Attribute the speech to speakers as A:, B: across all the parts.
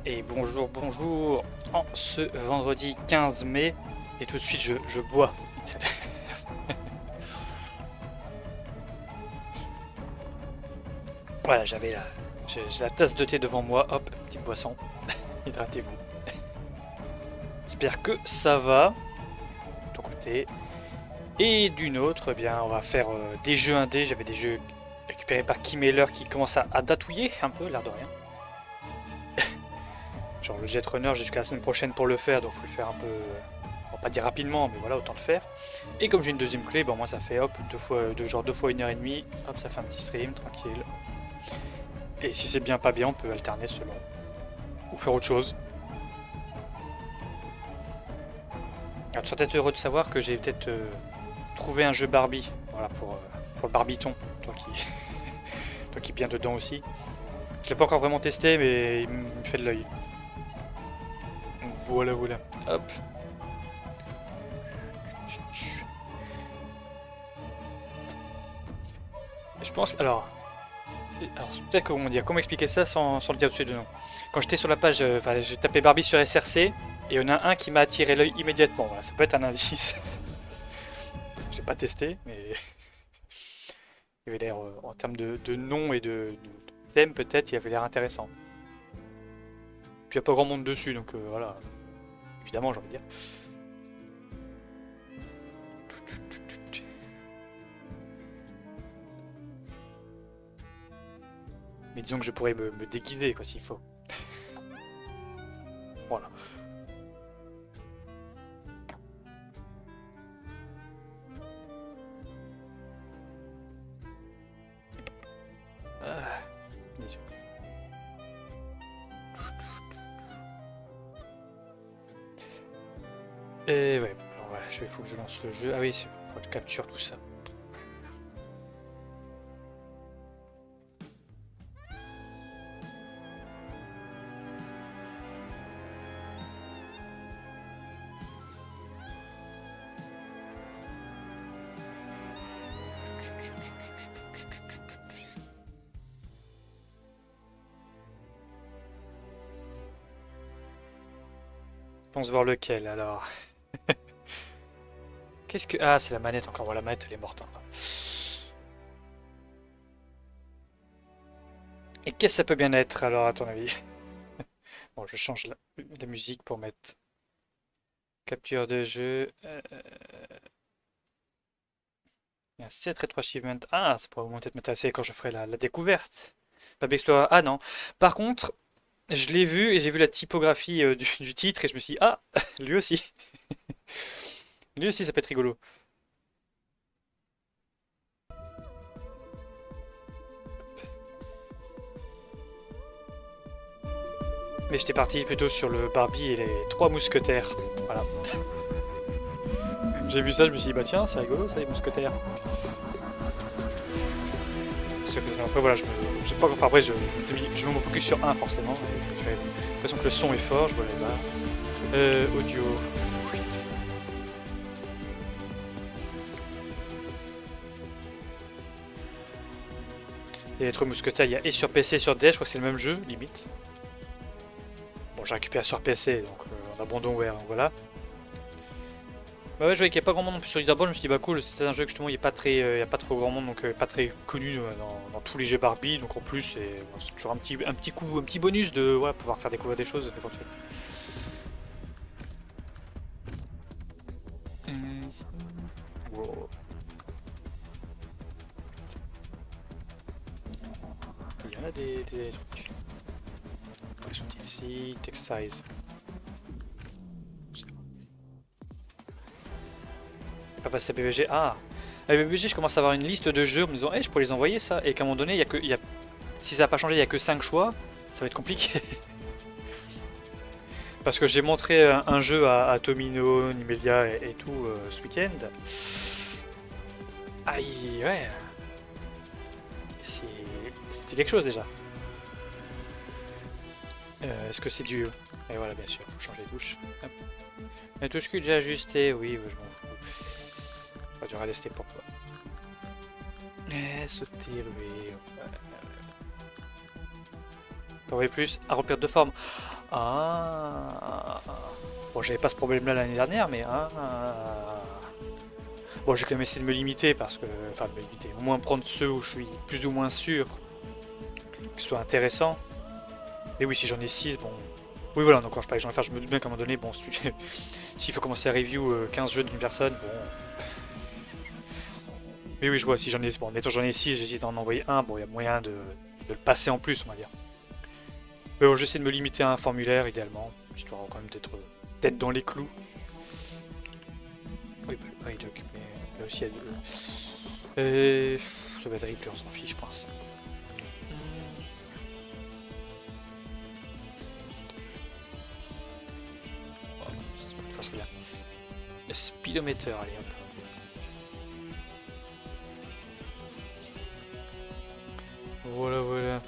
A: Et bonjour, bonjour, en ce vendredi 15 mai, et tout de suite je bois. Voilà, j'ai la tasse de thé devant moi, hop, petite boisson, hydratez-vous. J'espère que ça va, de ton côté. Et d'une autre, eh bien, on va faire des jeux indés, j'avais des jeux récupérés par Kim qui commencent à datouiller un peu, l'air de rien. Genre le Jetrunner, j'ai jusqu'à la semaine prochaine pour le faire, donc il faut le faire un peu, on va pas dire rapidement, mais voilà, autant le faire. Et comme j'ai une deuxième clé, bon moi ça fait hop, deux fois 1 h 30, hop, ça fait un petit stream, tranquille. Et si c'est bien pas bien, on peut alterner selon. Ou faire autre chose. Alors, tu seras peut-être heureux de savoir que j'ai peut-être trouvé un jeu Barbie, voilà, pour le Barbiton, toi qui, toi qui es bien dedans aussi. Je l'ai pas encore vraiment testé, mais il me fait de l'œil. Voilà, voilà. Hop. Je pense. Alors peut-être comment expliquer ça sans le dire au-dessus de nom. Quand j'étais sur la page, enfin, j'ai tapé Barbie sur SRC, et il y en a un qui m'a attiré l'œil immédiatement. Voilà, ça peut être un indice. Je l'ai pas testé, mais il avait l'air, en termes de nom et de thème, peut-être, il avait l'air intéressant. Puis il n'y a pas grand monde dessus, donc voilà. Évidemment, j'ai envie de dire. Mais disons que je pourrais me déguiser, quoi, s'il faut. Voilà. Ah, les yeux. Et ouais, alors voilà, il faut que je lance le jeu. Ah oui, il faut que je capture tout ça. Je pense voir lequel alors. Qu'est-ce que. Ah, c'est la manette encore. Voilà, la manette elle est morte, hein. Et qu'est-ce que ça peut bien être alors, à ton avis? Bon, je change la musique pour mettre capture de jeu. Il y a un set retro achievement. Ah, ça pourrait peut-être m'intéresser quand je ferai la découverte. Pub Explorer. Ah non. Par contre, je l'ai vu et j'ai vu la typographie du titre et je me suis dit, ah, lui aussi. Lui aussi, ça peut être rigolo. Mais j'étais parti plutôt sur le Barbie et les trois mousquetaires. Voilà. J'ai vu ça, je me suis dit, bah tiens, c'est rigolo ça, les mousquetaires. Après, voilà, j'ai pas, enfin, après, je me focus sur un forcément. J'ai l'impression que le son est fort, je vois les barres. Audio. Et les trois mousquetaires, il y a et sur PC et sur DS, je crois que c'est le même jeu, limite. Bon, j'ai récupéré sur PC, donc en abandonware, voilà. Bah ouais, je voyais qu'il n'y a pas grand monde non plus sur Leaderboard, je me suis dit bah cool, c'était un jeu que justement il n'y a pas très, il y a pas trop grand monde, donc pas très connu dans tous les jeux Barbie, donc en plus c'est toujours un petit coup, un petit bonus de ouais, pouvoir faire découvrir des choses éventuellement. Wow. Il y en a des trucs. Ils sont ici, text size. Pas passer à PVG. Ah! À PVG, je commence à avoir une liste de jeux en me disant, hey, je pourrais les envoyer ça. Et qu'à un moment donné, si ça n'a pas changé, il n'y a que 5 choix. Ça va être compliqué. Parce que j'ai montré un jeu à Tomino, Nimelia et tout ce week-end. Aïe, ouais. C'était quelque chose déjà. Est-ce que c'est du. Et voilà, bien sûr, faut changer les touches. Hop. La touche Q déjà ajustée, oui, je m'en fous. Pas dur à tester pourquoi. Sauter, oui. Pas plus, à repère de forme. Ah. Bon, j'avais pas ce problème-là l'année dernière, mais bon, j'ai quand même essayé de me limiter parce que, enfin, de me limiter, au moins prendre ceux où je suis plus ou moins sûr que ce soit intéressant. Et oui, si j'en ai 6, bon. Oui, voilà, donc quand je parlais que j'en ai faire, je me doute bien qu'à un moment donné, bon, s'il faut commencer à review 15 jeux d'une personne, bon. Mais oui, je vois, si j'en ai, bon, mettons j'en ai 6, j'hésite d'en envoyer un, bon, il y a moyen de le passer en plus, on va dire. Mais bon, j'essaie de me limiter à un formulaire, idéalement, histoire quand même d'être dans les clous. Oui, bah, oui, doc, mais là aussi, il y a ça va être replay, on s'en fiche, je pense. Oh, c'est pas une fois, c'est bien. Le speedometer, allez hop. Voilà, voilà.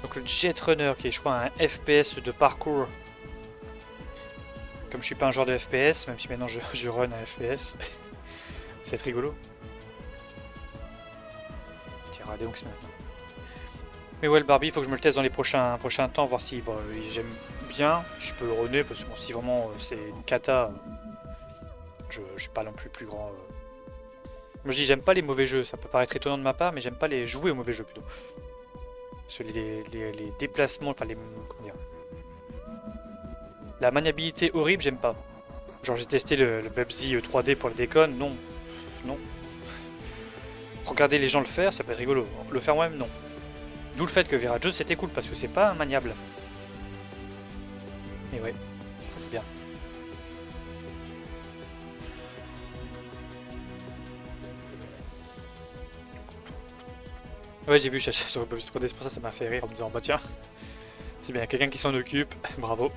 A: Donc le Jetrunner qui est je crois un FPS de parkour. Comme je suis pas un joueur de FPS, même si maintenant je run un FPS. C'est rigolo. Tiens, regardez donc maintenant. Mais ouais, le Barbie, il faut que je me le teste dans les prochains temps, voir si bon, j'aime bien. Je peux le runner parce que bon, si vraiment c'est une cata, je suis pas non plus grand. Moi je dis j'aime pas les mauvais jeux, ça peut paraître étonnant de ma part, mais j'aime pas les jouer aux mauvais jeux plutôt. Parce que les déplacements, enfin les. Comment dire, la maniabilité horrible, j'aime pas. Genre j'ai testé le Bubsy 3D pour le déconne, non. Non. Regarder les gens le faire, ça peut être rigolo. Le faire moi-même, non. D'où le fait que Vera Jones c'était cool parce que c'est pas maniable. Et ouais, ça c'est bien. Ouais, j'ai vu sur le Bubsy 3D, c'est pour ça que ça m'a fait rire en me disant bah tiens, c'est bien, quelqu'un qui s'en occupe, bravo.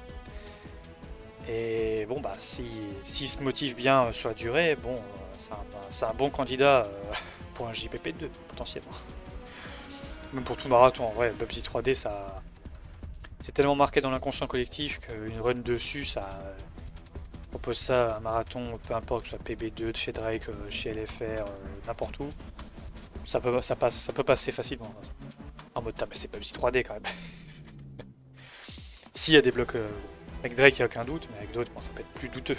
A: Et bon bah s'il se motive bien sur la durée, bon c'est un bon candidat pour un JPP2 potentiellement. Même pour tout marathon, en vrai, Bubsy 3D ça c'est tellement marqué dans l'inconscient collectif qu'une run dessus ça propose ça à un marathon, peu importe que ce soit PB2 de chez Drake, chez LFR, n'importe où, ça peut passer facilement. En mode mais c'est Bubsy 3D quand même. S'il y a des blocs avec Drake, il n'y a aucun doute, mais avec d'autres, bon, ça peut être plus douteux.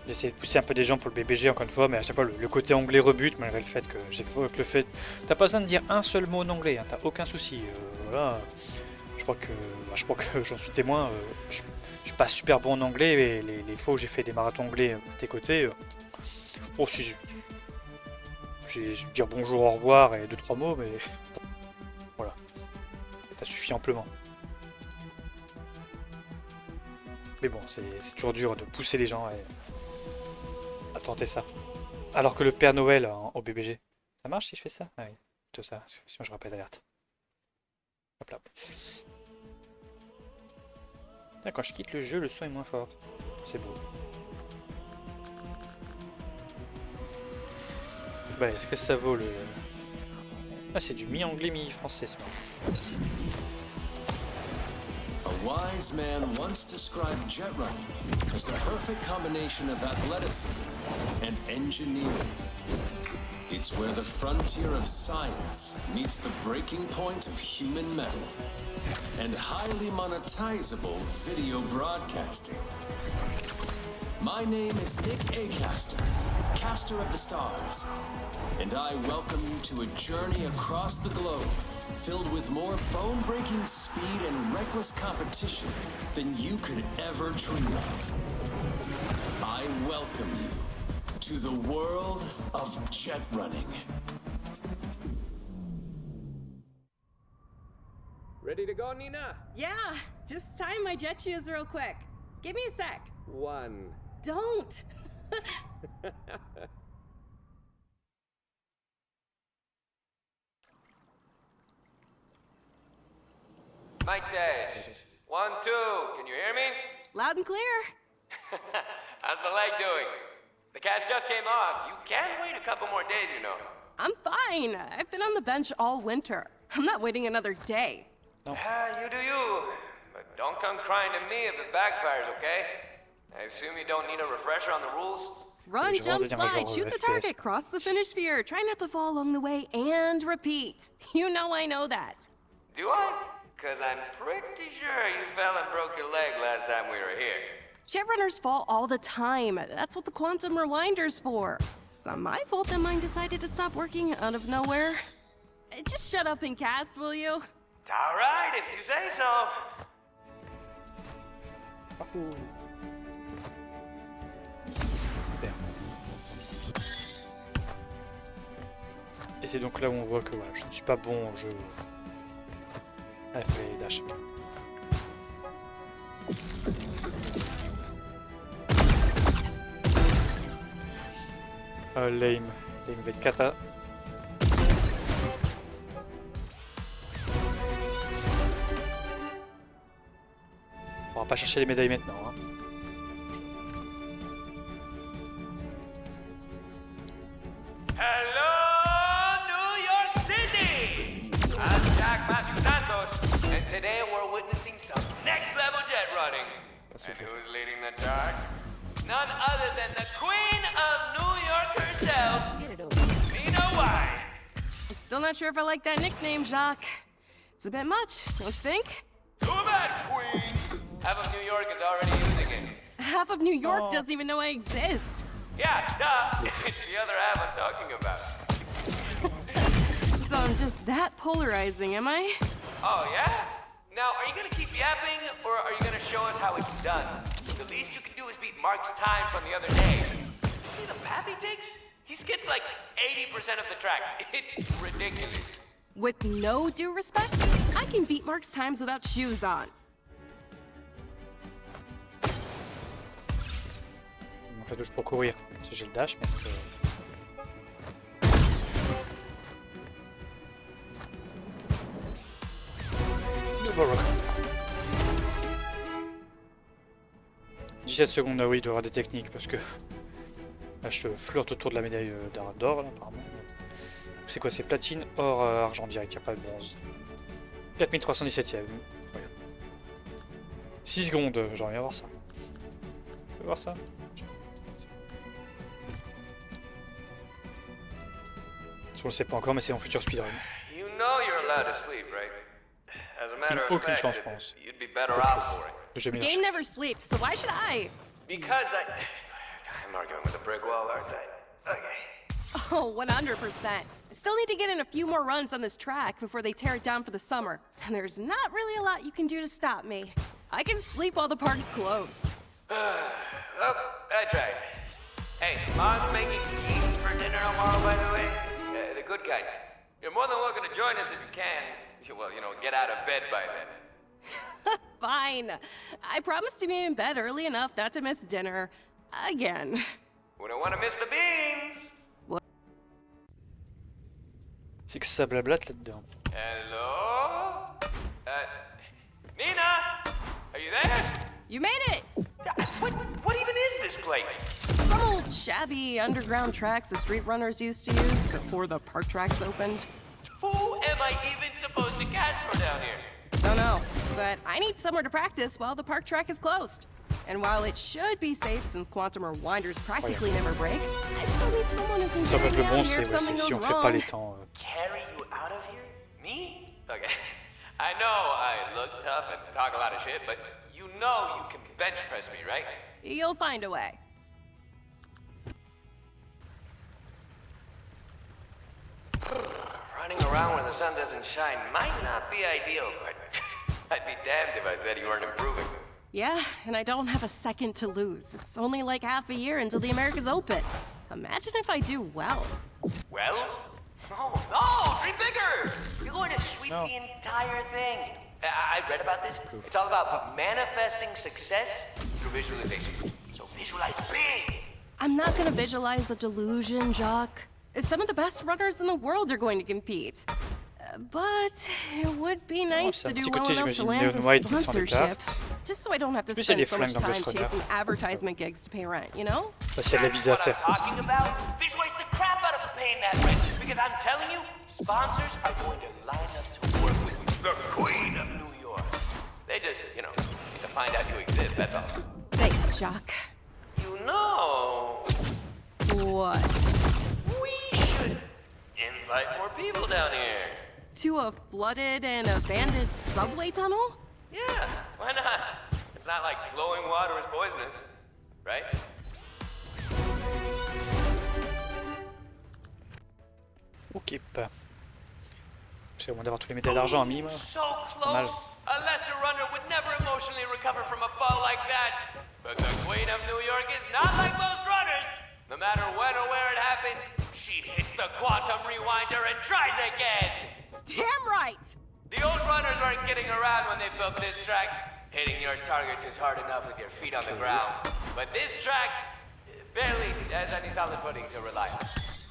A: J'essaie de pousser un peu des gens pour le BBG encore une fois, mais à chaque fois le côté anglais rebute malgré le fait que j'évoque le fait. T'as pas besoin de dire un seul mot en anglais, hein, t'as aucun souci. Voilà. Je crois que j'en suis témoin. Je suis pas super bon en anglais, et les fois où j'ai fait des marathons anglais à tes côtés, bon si je vais dire bonjour, au revoir et 2-3 mots, mais voilà, ça suffit amplement. Mais bon, c'est toujours dur de pousser les gens à tenter ça. Alors que le Père Noël au BBG, ça marche si je fais ça? Ah oui, tout ça, sinon je rappelle l'alerte. Hop là. Là, quand je quitte le jeu, le son est moins fort. C'est beau. Bah, est-ce que ça vaut le... Ah, c'est du mi-anglais, mi-français, c'est marrant.
B: A wise man once described jetrunning as the perfect combination of athleticism and engineering. It's where the frontier of science meets the breaking point of human metal and highly monetizable video broadcasting. My name is Nick Acaster, caster of the stars, and I welcome you to a journey across the globe filled with more bone-breaking speed and reckless competition than you could ever dream of. I welcome you to the world of jet running.
C: Ready to go, Nina?
D: Yeah, just tying my jet shoes real quick. Give me a sec.
C: One.
D: Don't.
C: Mic test. 1, 2. Can you hear me?
D: Loud and clear.
C: How's the leg doing? The cast just came off. You can wait a couple more days, you know.
D: I'm fine. I've been on the bench all winter. I'm not waiting another day.
C: You do you. But don't come crying to me if it backfires, okay? I assume you don't need a refresher on the rules?
D: Run,
A: Je vais
D: jump,
A: redevenir un
D: slide,
A: genre,
D: shoot the
A: FPS.
D: target, cross the finish sphere. Try not to fall along the way, and repeat. You know I know that.
C: Do I? Because I'm pretty sure you fell and broke your leg last time we were here.
D: Jetrunners fall all the time. That's what the quantum rewinder's for. It's not my fault that mine decided to stop working out of nowhere. Just shut up and cast, will you?
C: All right, if you say so.
A: Super. Et c'est donc là où on voit que voilà, je ne suis pas bon au jeu. Allez, dash. Lame. Lame va être cata. On va pas chercher les médailles maintenant. Hein.
C: Hello, New York City! I'm Jack Matthew Santos, and today we're witnessing some next-level jet running. And who's leading the charge? None other than the Queen of New York herself,
D: Get it over.
C: Nina White.
D: I'm still not sure if I like that nickname, Jacques. It's a bit much, don't you think?
C: Too bad, Queen. Half of New York is already using it.
D: Half of New York doesn't even know I exist.
C: Yeah, duh. It's the other half I'm talking about.
D: So I'm just that polarizing, am I?
C: Oh, yeah? Now, are you gonna keep yapping, or are you gonna show us how it's done? The least you can do is beat Mark's time from the other day. See the path he takes? He skips like 80% of the track. It's ridiculous.
D: With no due respect, I can beat Mark's times without shoes on.
A: En fait, je peux courir. Parce que j'ai le dash, mais c'est le Borok. 17 secondes, oui, il doit y avoir des techniques parce que là, je flirte autour de la médaille d'or, là, apparemment. C'est quoi? C'est platine, or, argent direct, il n'y a pas de bronze. 4317ème. Ouais. 6 secondes, j'aimerais bien voir ça. Tu veux voir ça? Je ne le sais pas encore, mais c'est mon futur speedrun.
C: You know you're allowed to sleep, right? As a matter of
A: Aucune
C: fact,
A: chance, je pense.
C: you'd be better off for it.
A: J'ai mis
D: The game never sleeps, so why should I?
C: Because I'm arguing with a brick wall, aren't I? Okay.
D: Oh, 100%. I still need to get in a few more runs on this track before they tear it down for the summer. And there's not really a lot you can do to stop me. I can sleep while the park's closed.
C: Oh, I tried. Hey, Mom's making beans for dinner tomorrow, by the way. The good kind. You're more than welcome to join us if you can. Well, you know, get out of bed by then.
D: Fine. I promise to be in bed early enough not to miss dinner. Again.
C: We don't want to miss the beans.
A: C'est que ça blablate là-dedans.
C: Hello? Nina? Are you there?
D: You made it!
C: What even is this place?
D: Some old shabby underground tracks the street runners used to use before the park tracks opened.
C: Who am I even supposed to catch for down here?
D: Don't know, but I need somewhere to practice while the park track is closed. And while it should be safe since quantum rewinders practically never break, I still need someone who can
A: Ça peut
D: carry
A: être le
D: me
A: bon,
D: out here if
A: c'est
D: something
A: si on
D: goes
A: fait pas
D: wrong.
A: les temps.
C: Carry you out of here? Me? Okay. I know I look tough and talk a lot of shit, but you know you can bench press me, right?
D: You'll find a way.
C: Running around where the sun doesn't shine might not be ideal, but I'd be damned if I said you weren't improving.
D: Yeah, and I don't have a second to lose. It's only like half a year until the Americas Open. Imagine if I do well.
C: Well? No, dream bigger! You're going to sweep
A: No.
C: the entire thing. I read about this. It's all about manifesting success through visualization. So visualize big!
D: I'm not gonna visualize a delusion, Jacques. Some of the best runners in the world are going to compete. But it would be nice
A: c'est
D: to
A: un
D: do
A: petit
D: well
A: côté,
D: enough to
A: j'imagine,
D: land
A: Neon
D: a
A: White qui sont les
D: sponsorship.
A: cartes.
D: Just so I don't have to
A: Plus, il y a
D: spend
A: des
D: so much
A: flingues dans
D: time
A: Ghost Runner.
D: chasing advertisement gigs to pay rent, you know?
A: Parce qu'il y a de la visa à
C: That's what
A: faire.
C: I'm talking about. Visualize the crap out of paying that rent. Because I'm telling you, sponsors are going to line up to work with the Queen of New York. They just, you know, need to find out you exist, that's all.
D: Thanks, Jacques.
C: You know,
D: What?
C: we should invite more people down here.
D: To a flooded and abandoned subway tunnel?
C: Yeah, why not? It's not like flowing water is poisonous, right?
A: Ok. C'est au moins d'avoir tous les médailles d'argent à minimum.
C: So
A: Pas mal.
C: close. A lesser runner would never emotionally recover from a fall like that. But the Queen of New York is not like most runners. No matter when or where it happens, she hits the quantum rewinder and tries again.
D: Damn right!
C: The old runners weren't kidding around when they built this track. Hitting your targets is hard enough with your feet on the ground. But this track barely has any solid footing to rely on.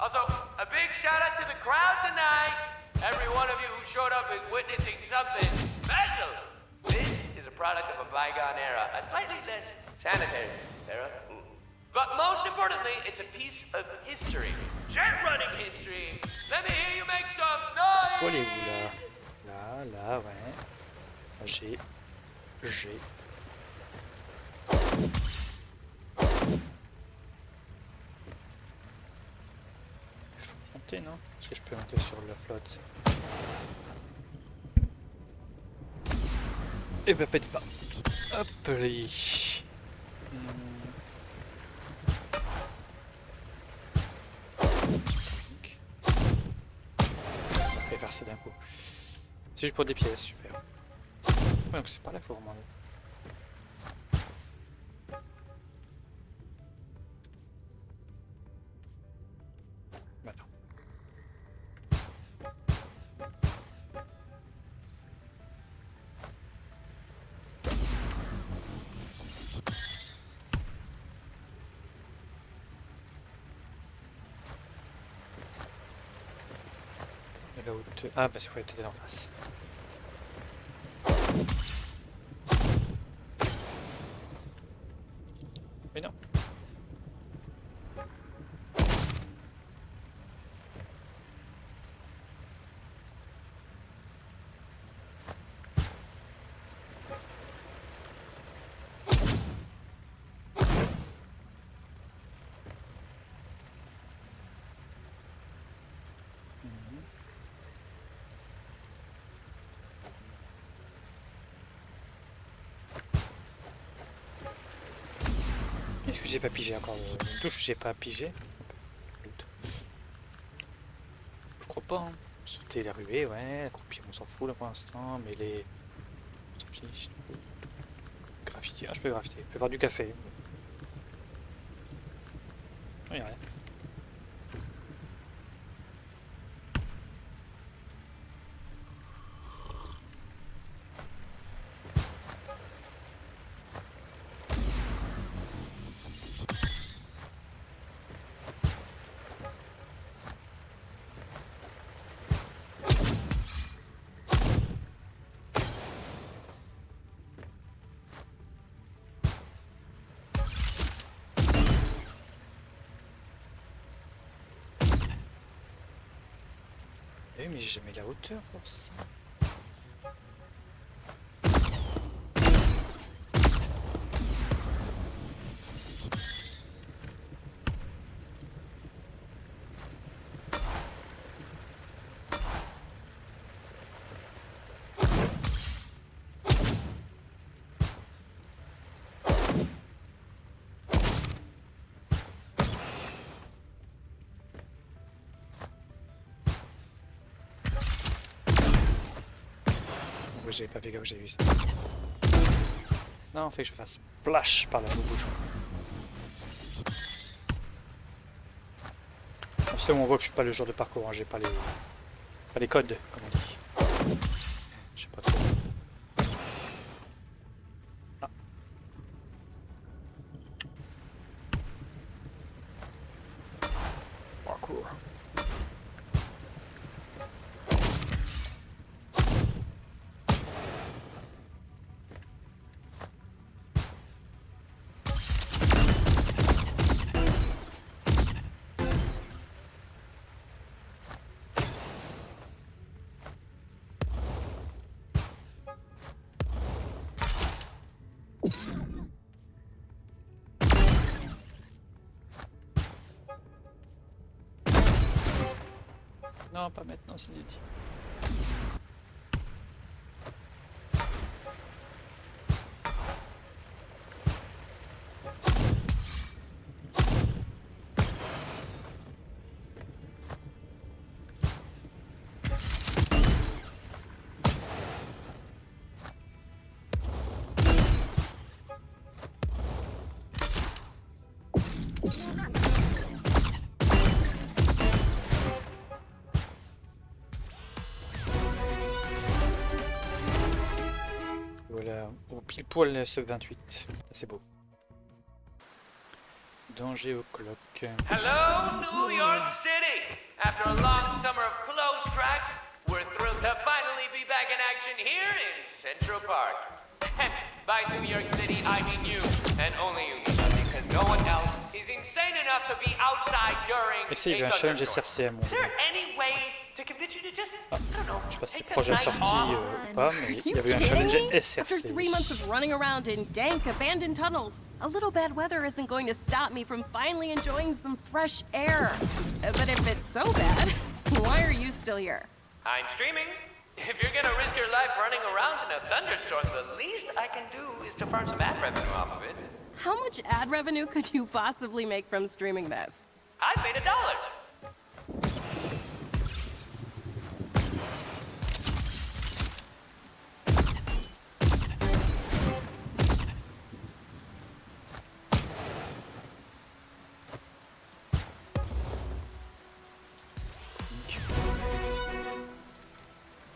C: Also, a big shout out to the crowd tonight. Every one of you who showed up is witnessing something special. This is a product of a bygone era, a slightly less sanitary era. But most importantly, it's a piece of history. Jet running history. Let me hear you make some noise.
A: Où allez-vous là? Là, ouais. J'ai. Il faut monter, non? Est-ce que je peux monter sur la flotte? Eh ben, pète pas. Hop, les. Je vais faire ça d'un coup. C'est juste pour des pièces, super. Ouais, donc c'est pas là qu'il faut remonter. Maintenant. Et là où te... Ah bah c'est quoi, peut-être en face. Mais non. Qu'est-ce que j'ai pas pigé encore? Une touche que j'ai pas pigé? Je crois pas. Hein. Sauter la ruée, ouais. Accroupir, on s'en fout là pour l'instant. Mais les. Graffiti. Ah, je peux graffiter. Je peux faire du café. Il y a rien. Oui, mais j'ai jamais la hauteur pour ça. Ouais, j'avais pas fait gaffe, j'ai vu ça. Non, fait que je fasse splash par la bouche. Comme ça, on voit que je suis pas le genre de parcours, hein. J'ai pas les codes, comme on dit. Je sais pas trop. Ah. Parcours. Non, pas maintenant, c'est dit. Voilà, au pile poil ce 28. C'est beau. Danger au clock.
C: Hello, New York City! After a long summer of closed tracks, we're thrilled to finally be back in action here in Central Park. And by New York City, I mean you, and only you, Nina, because no one else is insane enough to be outside during
A: Et ça, il y avait un challenge SRC à mon
C: Is there any way to convince you to just, I don't know,
A: Je sais pas si c'était
C: take a
A: projet
C: night
A: sorti
C: off?
A: ou pas, mais il y
D: You
A: avait eu un
D: kidding
A: challenge
D: me? After
A: SRC.
D: 3 months of running around in dank, abandoned tunnels, a little bad weather isn't going to stop me from finally enjoying some fresh air. But if it's so bad, why are you still here?
C: I'm streaming. If you're gonna risk your life running around in a thunderstorm, the least I can do is to farm some ad revenue off of it.
D: How much ad revenue could you possibly make from streaming this?
C: I made $1.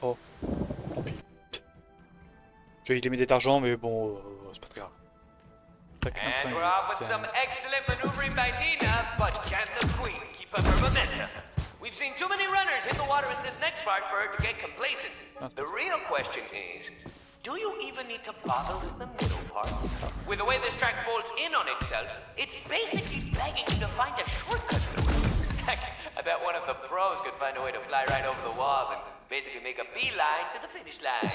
A: Oh, tant pis. J'ai eu des médailles d'argent, mais bon, c'est pas très grave.
C: And we're off with some excellent maneuvering by Nina, but can the queen keep up her momentum? We've seen too many runners hit the water in this next part for her to get complacent. The real question is, do you even need to bother with the middle part? With the way this track folds in on itself, it's basically begging you to find a shortcut through it. Heck, I bet one of the pros could find a way to fly right over the walls and basically make a beeline to the finish line.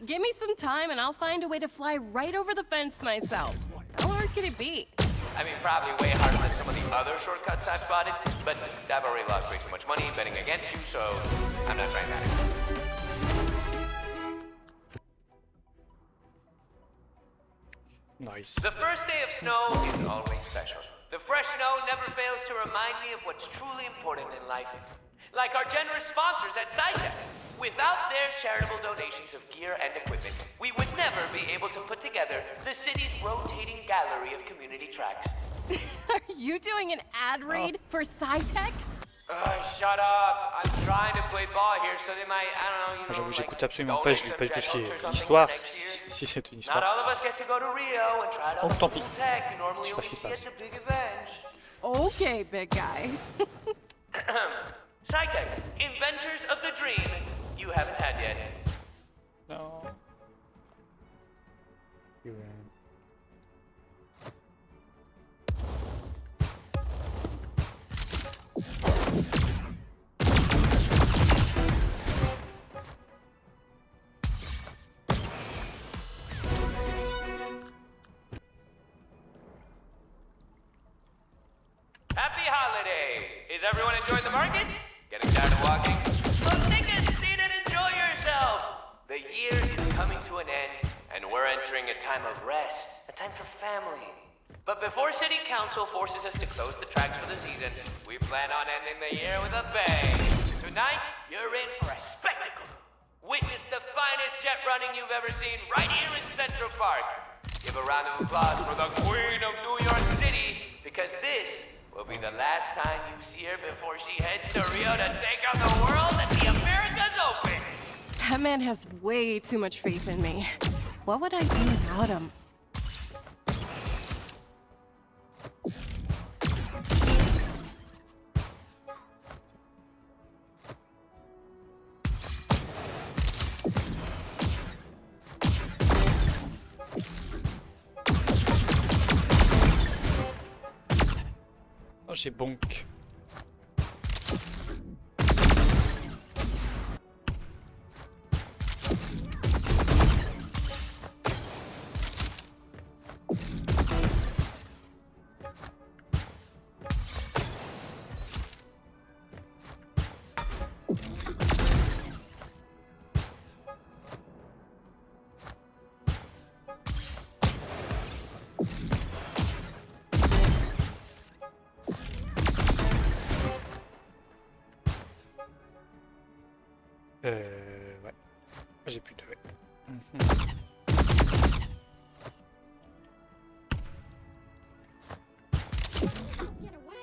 D: Give me some time and I'll find a way to fly right over the fence myself. How hard could it be?
C: I mean, probably way harder than some of the other shortcuts I've spotted, but I've already lost way too much money betting against you, so I'm not trying that.
A: Nice.
C: The first day of snow is always special. The fresh snow never fails to remind me of what's truly important in life. Like our generous sponsors at SciTech. Without their charitable donations of gear and equipment, we would never be able to put together the city's rotating gallery of community tracks.
D: Are you doing an ad read for SciTech?
C: Shut up! I'm trying to play ball here so they might, I don't know, you know,
A: J'avoue,
C: like,
A: j'écoute absolument pas, je lis pas du tout ce qui
C: donate
A: est
C: some
A: l'histoire.
C: Jet Runners or something
A: Si c'est une
C: Not
A: histoire.
C: all of us get to go to Rio and try to
A: Oh, tant pis.
C: full tech you normally
A: Je sais pas
C: only
A: ce qui se
C: see at
A: passe.
C: the big events.
D: Okay, big guy.
C: SciTech, inventors of the dream you haven't had yet.
A: Non.
C: Happy holidays! Is everyone enjoying the markets? Getting tired of walking? Well, take a seat and enjoy yourself! The year is coming to an end, and we're entering a time of rest, a time for family. But before City Council forces us to close the tracks for the season, we plan on ending the year with a bang. Tonight, you're in for a spectacle. Witness the finest jet running you've ever seen right here in Central Park. Give a round of applause for the Queen of New York City, because this will be the last time you see her before she heads to Rio to take on the world at the America's Open.
D: That man has way too much faith in me. What would I do without him?
A: Oh, j'ai bonk. Ouais. J'ai plus de... Ouais.
D: Get away!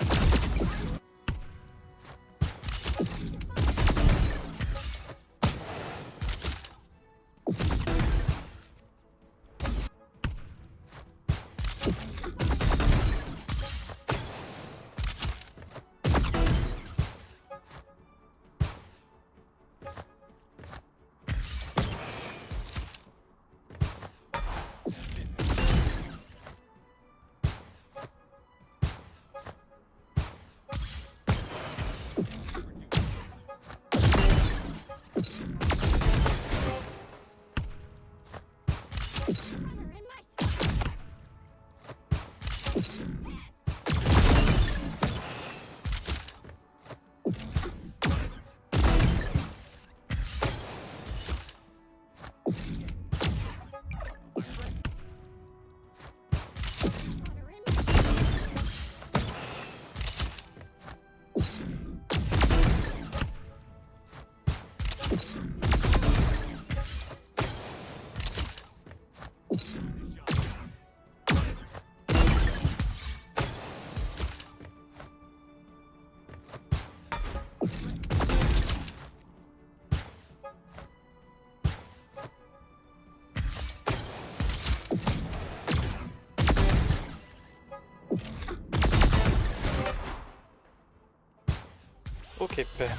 A: Ok, père.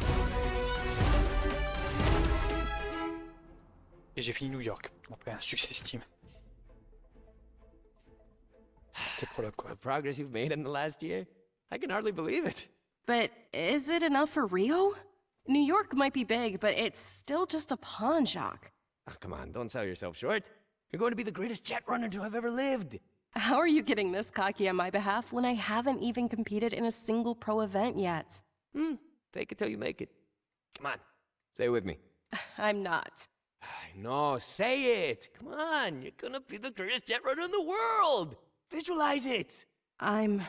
A: Et j'ai fini New York. Après un succès Steam. C'était prologue quoi.
E: The progress you've made in the last year? I can hardly believe it.
D: But is it enough for Rio? New York might be big, but it's still just a pawn shop.
E: Oh, come on, don't sell yourself short. You're going to be the greatest jet runner to have ever lived.
D: How are you getting this cocky on my behalf when I haven't even competed in a single pro event yet?
E: Fake it till you make it. Come on, say it with me.
D: I'm not.
E: No, say it. Come on, you're gonna be the greatest jet runner in the world. Visualize it.
D: I'm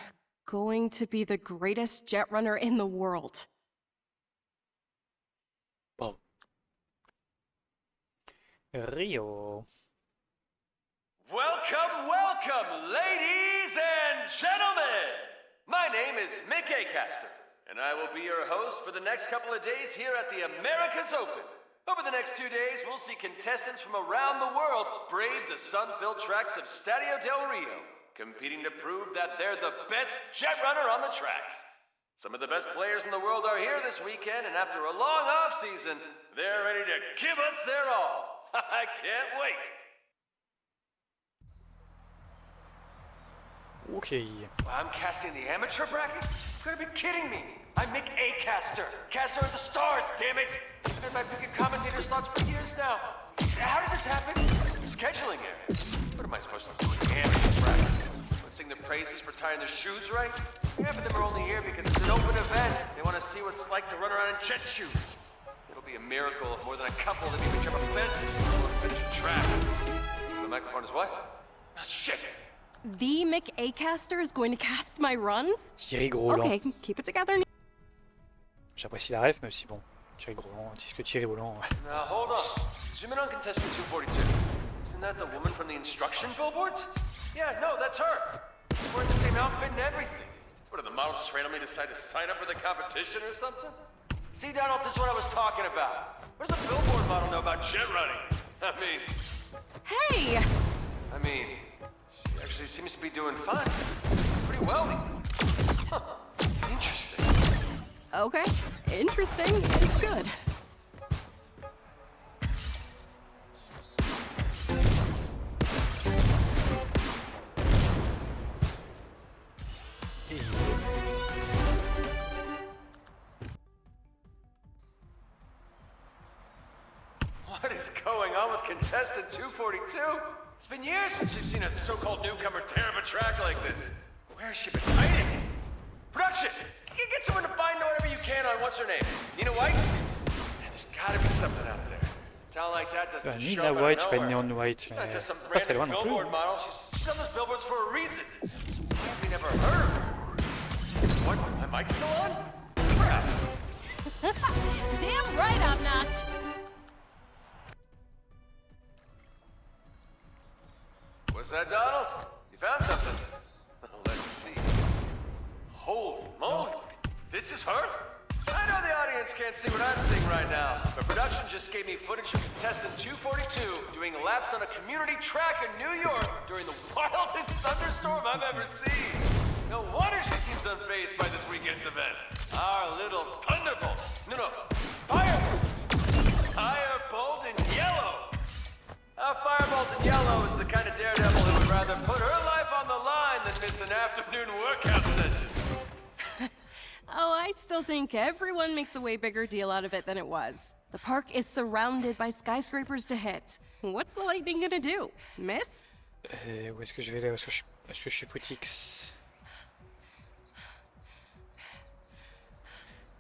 D: going to be the greatest jet runner in the world.
A: Bon. Rio.
C: Welcome, welcome, ladies and gentlemen! My name is Mick Acaster, and I will be your host for the next couple of days here at the America's Open. Over the next 2 days, we'll see contestants from around the world brave the sun-filled tracks of Stadio del Rio, competing to prove that they're the best jet runner on the tracks. Some of the best players in the world are here this weekend, and after a long off-season, they're ready to give us their all. I can't wait!
A: Ok.
C: I'm casting the amateur bracket? You're gonna be kidding me! I'm Mick Acaster, caster of the stars, damn it! I've had my pick commentator slots for years now. How did this happen? Scheduling error. What am I supposed to do with amateur brackets? Sing the praises for tying their shoes right? Half of them are only here because it's an open event. They want to see what it's like to run around in jet shoes. It'll be a miracle if more than a couple of them even jump a fence or finish a track. The microphone is what? Oh, shit!
D: The Mick Acaster is going to cast my runs?
A: Thierry Groland.
D: Okay, keep it together.
A: J'apprécie la ref, même si bon. Thierry Groland, disque Thierry Groland.
C: Now hold on. Zoom in on contestant 242. Isn't that the woman from the instruction billboards? Yeah, no, that's her. She's wearing the same outfit and everything. What, did the model just randomly decide to sign up for the competition or something? See, Donald, this is what I was talking about. What does a billboard model know about jet running?
D: Hey!
C: She actually seems to be doing fine. Pretty well. Huh. Interesting.
D: Okay, interesting is good.
C: What is going on with contestant 242? It's been years since you've seen a so-called newcomer tear up a track like this. Where has she been hiding? Production! Can you get someone to find whatever you can on what's her name? Nina White? Man, there's gotta be something out there. A talent like that doesn't just show
A: Nina
C: up out
A: White,
C: of
A: je suis pas
C: nowhere.
A: Neon White,
C: She's not
A: mais
C: just some
A: pas très loin
C: random
A: non plus.
C: billboard model. She's on those billboards for a reason. Why have we never heard of her? What? My mic's still on? Crap!
D: Damn right I'm not.
C: What's that, Donald? You found something? Let's see. Holy moly! This is her? I know the audience can't see what I'm seeing right now, but production just gave me footage of contestant 242 doing laps on a community track in New York during the wildest thunderstorm I've ever seen. No wonder she seems unfazed by this weekend's event. Our little thunderbolt. No, firebolt. Firebolt in yellow. Our firebolt in yellow is the kind of daredevil who would rather put her life on the line than miss an afternoon workout session.
D: Oh, I still think everyone makes a way bigger deal out of it than it was. The park is surrounded by skyscrapers to hit. What's the lightning gonna do? Miss?
A: Où est-ce que je vais là? Est-ce que je suis Footix?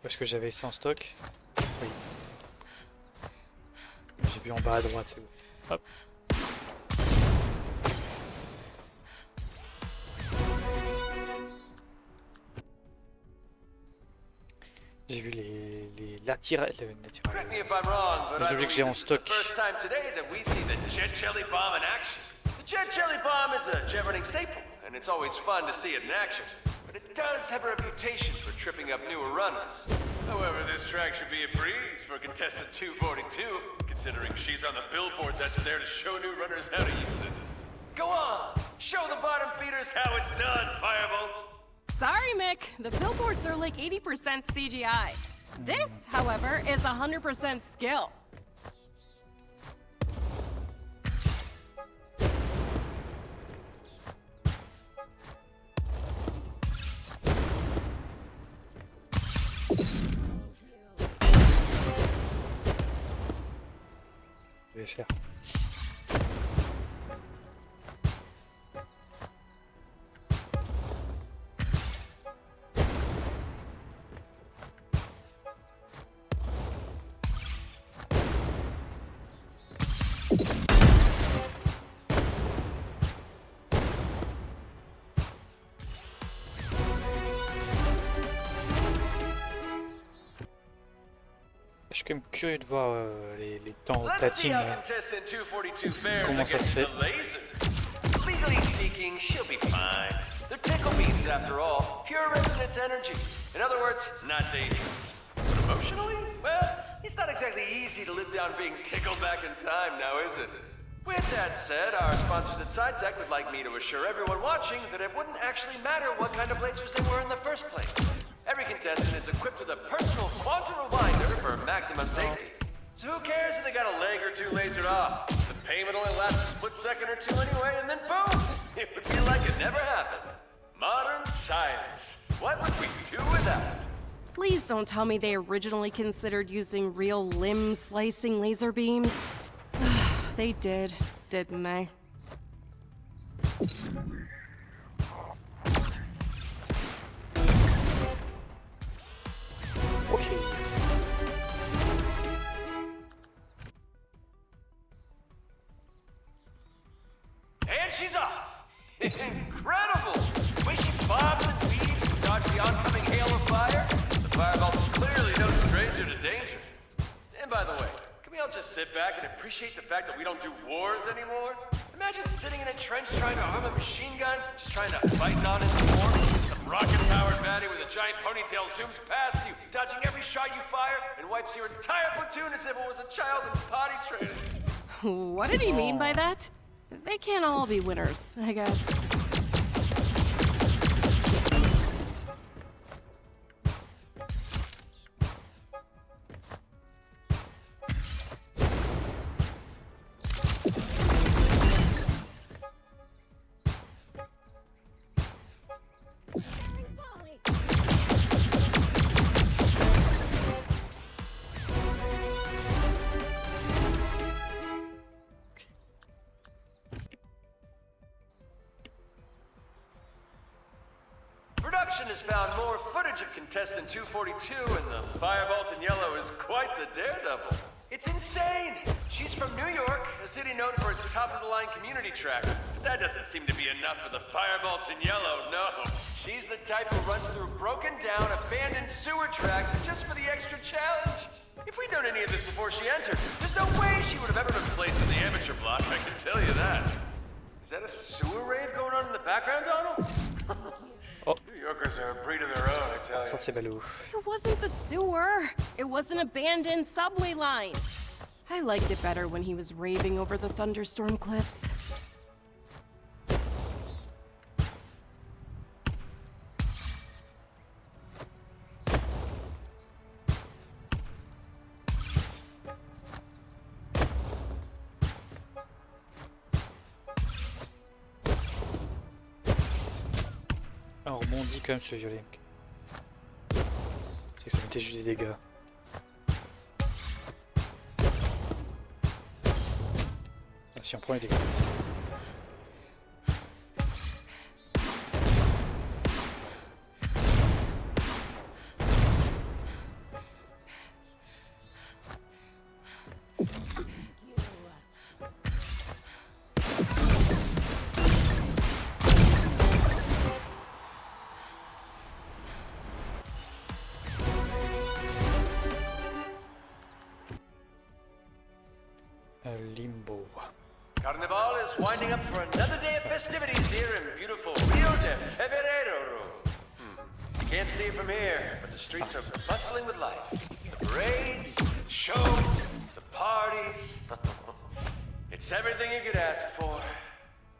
A: Où est-ce que j'avais ça en stock? Oui. J'ai vu en bas à droite, c'est bon. Hop. J'ai vu
C: Correct me if I'm wrong, but I
A: les objets que
C: believe
A: j'ai en
C: this is the
A: stock.
C: first time today that we see the Jet Jelly Bomb in action. The Jet Jelly Bomb is a jet running staple, and it's always fun to see it in action. But it does have a reputation for tripping up newer runners. However, this track should be a breeze for contestant 242, considering she's on the billboard that's there to show new runners how to use it. Go on, show the bottom feeders how it's done, Firebolt.
D: Sorry, Mick. The billboards are like 80% CGI. This, however, is 100% skill.
A: Je vais faire. Je suis quand même curieux de voir les temps platine. Comment ça se fait?
C: Legally speaking, she'll be fine. They're tickle beans after all. Pure resonance energy. In other words, not dangerous. But emotionally? Well, it's not exactly easy to live down being tickled back in time now, is it? With that said, our sponsors at SciTech would like me to assure everyone watching that it wouldn't actually matter what kind of lasers they were in the first place. Every contestant is equipped with a personal quantum rewinder for maximum safety. So who cares if they got a leg or two lasered off? The payment only lasts a split second or two anyway, and then boom! It would be like it never happened. Modern science. What would we do without it?
D: Please don't tell me they originally considered using real limb-slicing laser beams. They did, didn't they?
A: Ok.
C: And she's off! Incredible! The way she bobs and weaves to dodge the oncoming hail of fire, the fireball is clearly no stranger to danger. And by the way, can we all just sit back and appreciate the fact that we don't do wars anymore? Imagine sitting in a trench trying to arm a machine gun, just trying to fight non-informed. Some rocket-powered baddie with a giant ponytail zooms past you, dodging every shot you fire, and wipes your entire platoon as if it was a child in potty training.
D: What did he mean by that? They can't all be winners, I guess.
C: Production has found more footage of contestant 242, and the firebolt in yellow is quite the daredevil. It's insane! She's from New York, a city known for its top-of-the-line community track. But that doesn't seem to be enough for the firebolt in yellow, no. She's the type who runs through broken-down, abandoned sewer tracks just for the extra challenge. If we'd known any of this before she entered, there's no way she would have ever been placed in the amateur block, I can tell you that. Is that a sewer raid going on in the background, Donald?
A: Oh.
C: New Yorkers are a breed of their own, I tell
A: Ça
C: you.
A: c'est ballot.
D: It wasn't the sewer. It was an abandoned subway line. I liked it better when he was raving over the thunderstorm clips.
A: Ah, on rebondit quand même sur le violet. C'est que ça mettait juste des dégâts. Ah, si on prend les dégâts. Limbo.
C: Carnival is winding up for another day of festivities here in beautiful Rio de Fevereiro. You can't see it from here, but the streets are bustling with life. The parades, the shows, the parties. It's everything you could ask for.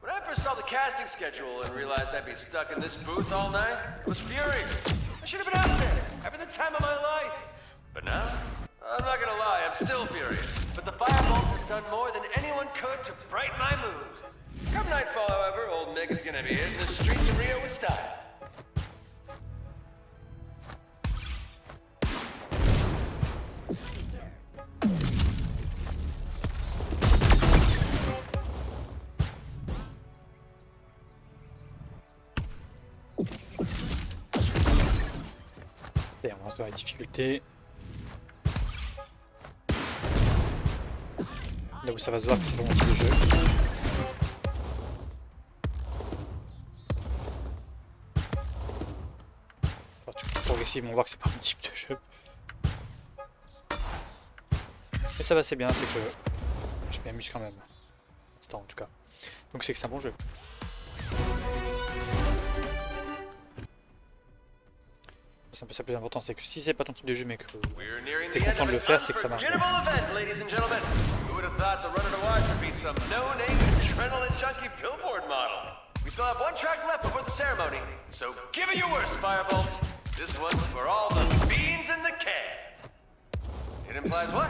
C: When I first saw the casting schedule and realized I'd be stuck in this booth all night, I was furious. I should have been out there, having the time of my life. But now, I'm not gonna lie, I'm still furious. But the firebolt has done more than anyone could to brighten my mood. Come nightfall, however, old Nick is gonna be hitting the streets of Rio with style.
A: Et on reste dans la difficulté. Là où ça va se voir que c'est vraiment type de jeu. Alors, tu peux progressivement voir que c'est pas mon type de jeu. Mais ça va assez bien, c'est que je m'amuse quand même. Pour l'instant en tout cas. Donc c'est que c'est un bon jeu. C'est un peu ça le plus important, c'est que si c'est pas ton type de jeu mais que t'es content de le faire, c'est que ça marche bien.
C: Who would have thought the Runner to Watch would be some no-name adrenaline junkie billboard model? We still have one track left before the ceremony, so give it your worst, Firebolt. This one's for all the beans in the can. It implies what?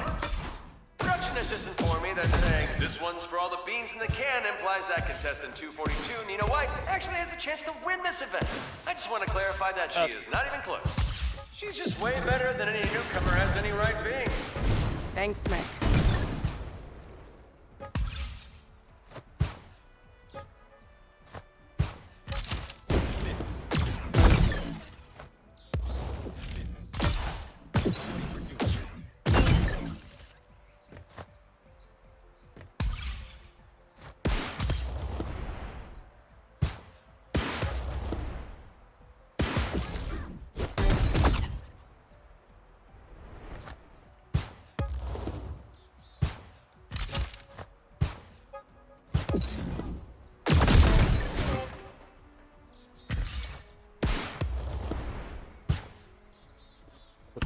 C: Production has just informed me that saying this one's for all the beans in the can implies that contestant 242, Nina White, actually has a chance to win this event. I just want to clarify that she is not even close. She's just way better than any newcomer has any right being.
D: Thanks, Mick.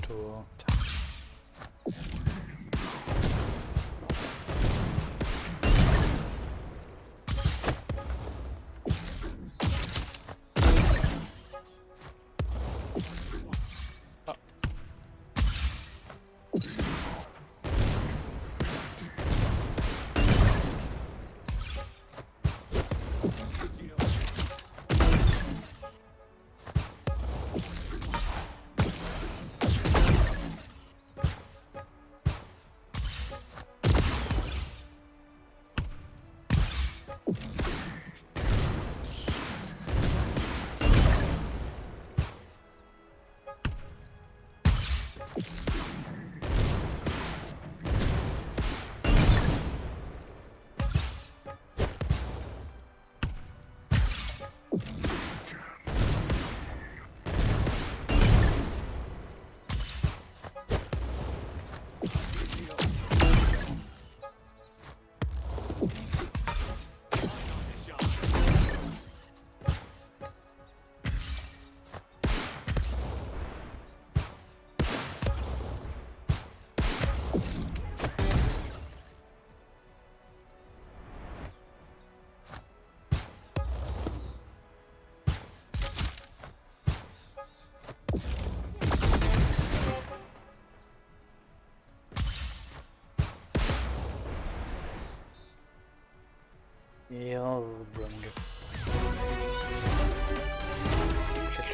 A: Photo.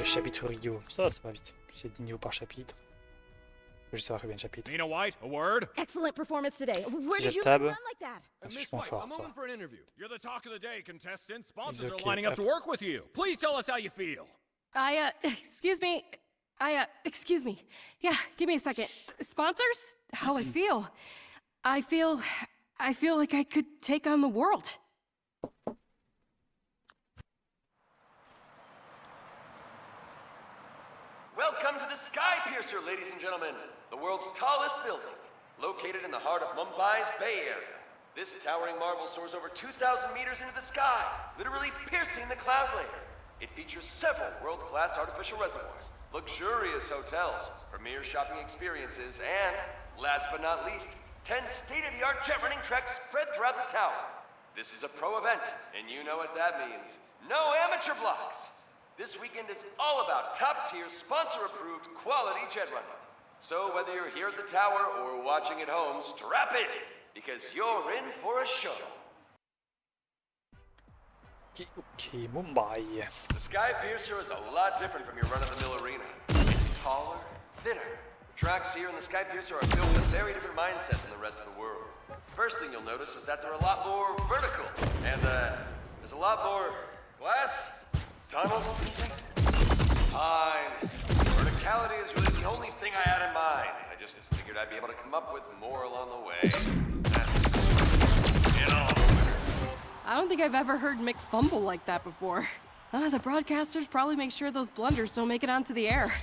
A: chapitre Rio. Ça va vite. C'est 10 niveaux par chapitre. Je vais savoir combien de chapitres.
F: Nina White, a word?
G: Excellent performance today. Where
A: Si
G: did you
A: tab.
G: run like that?
A: C'est
F: Miss
A: vachement
F: White,
A: fort,
F: I'm
A: ça.
F: moving for an interview. You're the talk of the day, contestant. Sponsors
A: He's
F: are
A: okay.
F: lining up to work with you. Please tell us how you feel.
D: Excuse me. Excuse me. Yeah, give me a second. Sponsors? How I feel? I feel like I could take on the world.
C: Welcome to the Sky Piercer, ladies and gentlemen, the world's tallest building, located in the heart of Mumbai's Bay Area. This towering marvel soars over 2,000 meters into the sky, literally piercing the cloud layer. It features several world-class artificial reservoirs, luxurious hotels, premier shopping experiences, and, last but not least, 10 state-of-the-art jet running tracks spread throughout the tower. This is a pro event, and you know what that means. No amateur blocks! This weekend is all about top-tier, sponsor-approved quality jet running. So whether you're here at the tower or watching at home, strap in, because you're in for a show.
A: Ok, Mumbai.
C: The Sky Piercer is a lot different from your run-of-the-mill arena. It's taller, thinner. Tracks here in the Sky Piercer are built with a very different mindset than the rest of the world. First thing you'll notice is that they're a lot more vertical, and there's a lot more glass, tunnel, pine. Verticality is really the only thing I had in mind. I just figured I'd be able to come up with more along the way. You know.
D: I don't think I've ever heard Mick fumble like that before. The broadcasters probably make sure those blunders don't make it onto the air.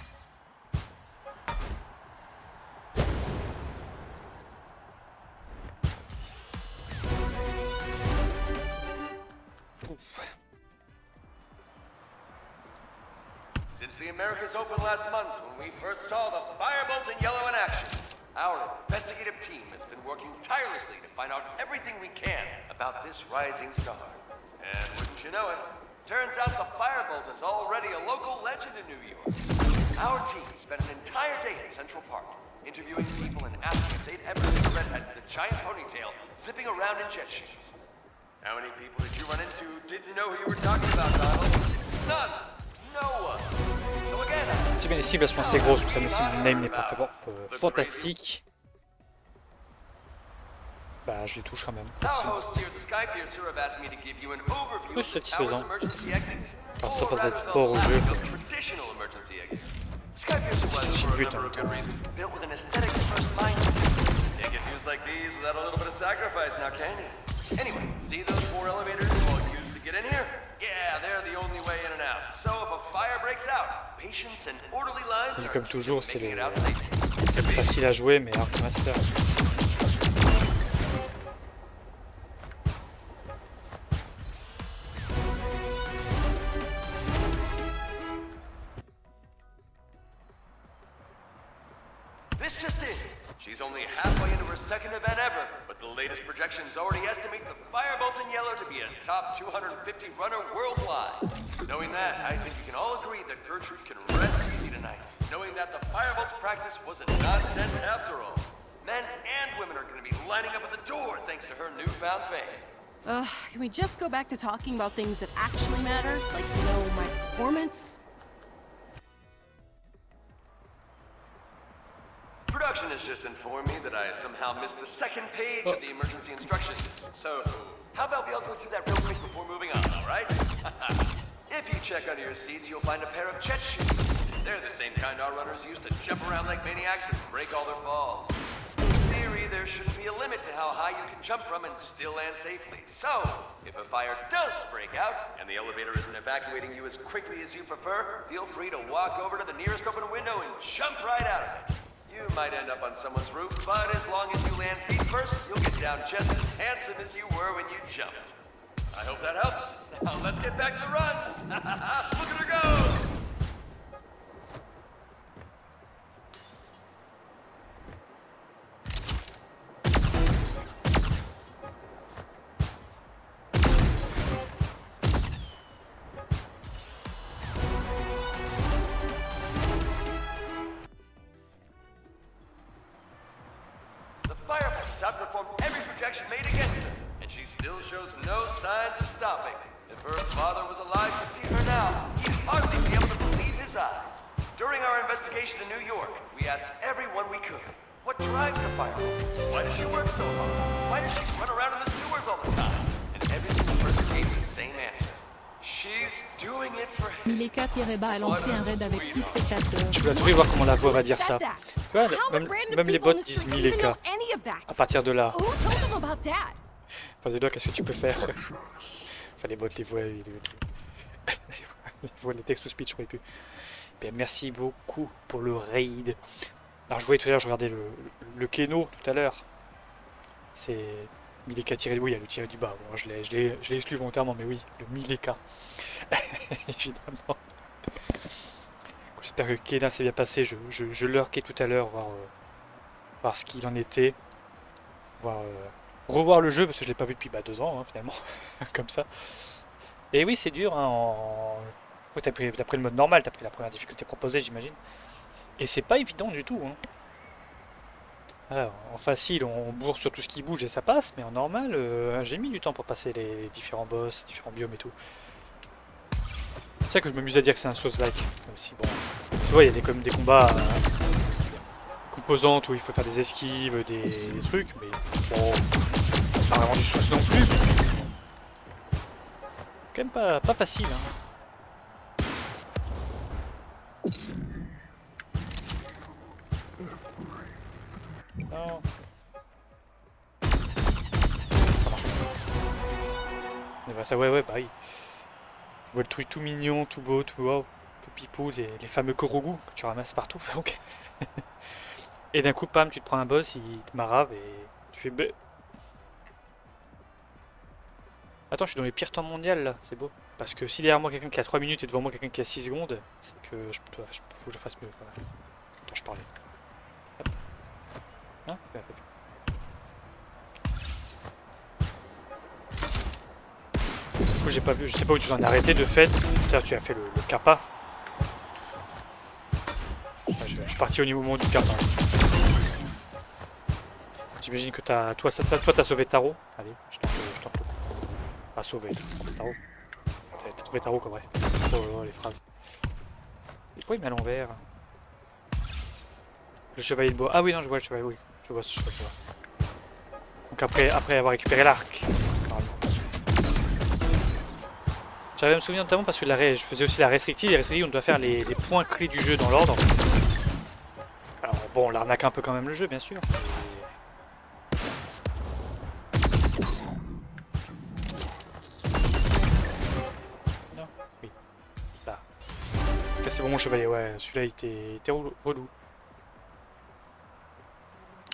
C: Since the Americas opened last month, when we first saw the Firebolt in yellow in action, our investigative team has been working tirelessly to find out everything we can about this rising star. And wouldn't you know it, turns out the Firebolt is already a local legend in New York. Our team spent an entire day in Central Park, interviewing people and asking if they'd ever seen a redhead with a giant ponytail zipping around in jet shoes. How many people did you run into who didn't know who you were talking about, Donald? None! No one! So again,
A: C'est bien, les cibles sont assez grosses, ça me semble le name n'est pas fantastique. Bah, je les touche quand même.
C: our hosts here at the Sky Piercer have asked me to give you an overview
A: Oui,
C: of the
A: satisfaisant.
C: tower's emergency exits.
A: Alors, ça
C: Or
A: passe
C: rather,
A: d'être
C: the
A: fort au jeu.
C: lack of traditional emergency exits. Sky Piercer was,
A: J'ai
C: for a
A: but
C: number
A: en
C: of
A: même
C: good
A: temps.
C: reasons, built with an aesthetic first mindset. Can't get views like these without a little bit of sacrifice now, can you? Anyway, see those 4 elevators you all used to get in here? Yeah, they're the only way in and out. So if a fire breaks out, patience and orderly lines
A: Et
C: are
A: comme toujours, c'est
C: making
A: le
C: it out safely.
A: facile à jouer, mais Arc Master.
C: This just in. She's only halfway into her second event ever, but the latest projections already estimate the Firebolt in yellow to be a top 250 runner worldwide. Knowing that, I think you can all agree that Gertrude can rest easy tonight, knowing that the Firebolt's practice wasn't nonsense after all. Men and women are going to be lining up at the door thanks to her newfound fame.
D: Can we just go back to talking about things that actually matter? Like, you know, my performance?
C: Production has just informed me that I somehow missed the second page of the emergency instructions. So, how about we all go through that real quick before moving on, alright? If you check under your seats, you'll find a pair of jet shoes. They're the same kind our runners use to jump around like maniacs and break all their falls. In theory, there shouldn't be a limit to how high you can jump from and still land safely. So, if a fire does break out, and the elevator isn't evacuating you as quickly as you prefer, feel free to walk over to the nearest open window and jump right out of it. You might end up on someone's roof, but as long as you land feet first, you'll get down just as handsome as you were when you jumped. I hope that helps. Now let's get back to the runs. Look at her go! Outperformed every projection made against her, and she still shows no signs of stopping. If her father was alive to see her now, he'd hardly be able to believe his eyes. During our investigation in New York, we asked everyone we could, what drives the firewall? Why does she work so hard? Why does she run around in the sewers all the time? And every single person gave the same answer. She's doing it for him.
G: Mileka-Bas a lancé un raid avec 6 spectateurs.
A: Je vais adorer voir comment la voix va dire ça.
D: Said that?
A: Tu vois,
D: How would
A: même,
D: random
A: même les
D: people
A: bots
D: in the
A: disent
D: street even
A: Mileka.
D: know any of that?
A: À partir de là.
D: Who told them about that?
A: Enfin, des doigts, qu'est-ce que tu peux faire? Enfin, les bots, les voix, les textes to speech, je ne plus. Bien, merci beaucoup pour le raid. Alors, je voyais tout à l'heure, je regardais le Keno tout à l'heure. C'est Mileka tiré, oui, il y a le tiré du bas. Bon, je l'ai exclu volontairement, mais oui, le Mileka. Évidemment. J'espère que Kena s'est bien passé. Je lurkais tout à l'heure, voir ce qu'il en était. Revoir le jeu, parce que je l'ai pas vu depuis 2 ans, hein, finalement. Comme ça. Et oui, c'est dur. Hein, ouais, t'as pris le mode normal, t'as pris la première difficulté proposée, j'imagine. Et c'est pas évident du tout. Hein. Alors, en facile, on bourre sur tout ce qui bouge et ça passe, mais en normal, j'ai mis du temps pour passer les différents boss, différents biomes et tout. C'est ça que je m'amuse à dire que c'est un Souls-like, même si bon, tu vois, il y a des combats composantes où il faut faire des esquives, des trucs, mais bon, c'est pas vraiment du Souls non plus. Quand même pas facile. Hein. Non. Et bah ça, ouais, bah oui. Tu vois le truc tout mignon, tout beau, tout wow, tout pipou, les fameux korogu que tu ramasses partout. Donc. Et d'un coup, pam, tu te prends un boss, il te marave et tu fais... Attends, je suis dans les pires temps mondiaux là, c'est beau. Parce que si derrière moi quelqu'un qui a 3 minutes et devant moi quelqu'un qui a 6 secondes, c'est que faut que je fasse mieux. Voilà. Attends, je parlais. Hop. Hein, ça fait plus. Du coup, j'ai pas vu, je sais pas où tu en as arrêté de fait. Putain, tu as fait le kappa. Enfin, je suis parti au niveau du kappa. J'imagine que toi t'as sauvé Taro. Allez, je t'en prie. Pas sauvé, Taro. T'as trouvé Taro comme vrai. Oh, les phrases. Et pourquoi il met à l'envers? Le chevalier de bois. Ah oui, non, je vois le chevalier, oui. Je vois. Donc après avoir récupéré l'arc. J'arrive à me souvenir notamment parce que je faisais aussi la restrictive. Les restrictives, on doit faire les points clés du jeu dans l'ordre. Alors bon, on l'arnaque un peu quand même le jeu, bien sûr. Non, oui. Là. C'est bon mon chevalier, ouais. Celui-là, il était relou.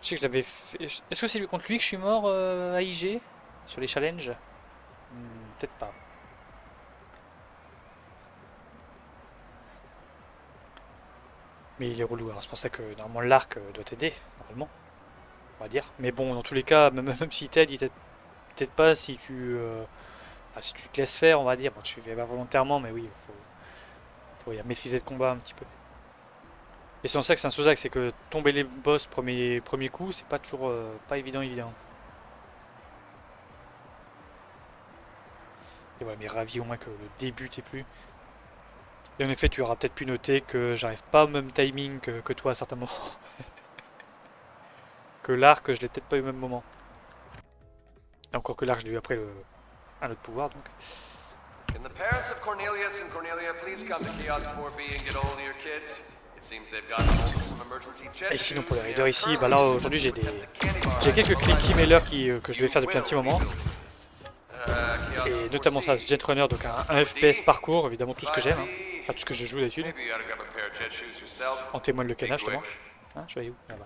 A: Je sais que je l'avais fait... Est-ce que c'est contre lui que je suis mort à IG sur les challenges? Peut-être pas. Mais il est relou, alors c'est pour ça que normalement l'arc doit t'aider, normalement, on va dire. Mais bon, dans tous les cas, même s'il t'aide, il t'aide peut-être pas si tu te laisses faire, on va dire. Bon, tu fais pas volontairement, mais oui, faut maîtriser le combat un petit peu. Et c'est en ça que c'est un Souls-like, c'est que tomber les boss premier coup, c'est pas toujours pas évident. Et voilà, mais ravi au moins que le début t'ait plu. Et en effet, tu auras peut-être pu noter que j'arrive pas au même timing que toi à certains moments. Que l'arc, je l'ai peut-être pas eu au même moment. Et encore que l'arc, je l'ai eu après un autre pouvoir, donc.
C: Can the parents of Cornelius and Cornelia please come to Chaos 4B and get hold of your kids? It seems they've gotten hold of some emergency jet
A: Et sinon pour les
C: shoes
A: raiders
C: and
A: ici, bah là aujourd'hui j'ai quelques clicky mailers que je devais faire depuis un petit moment. Et notamment ça, Jetrunner, donc un FPS parkour, évidemment tout ce que j'aime. Hein. Pas tout ce que je joue d'habitude. En témoigne le canard justement. Hein, je vais où là-bas.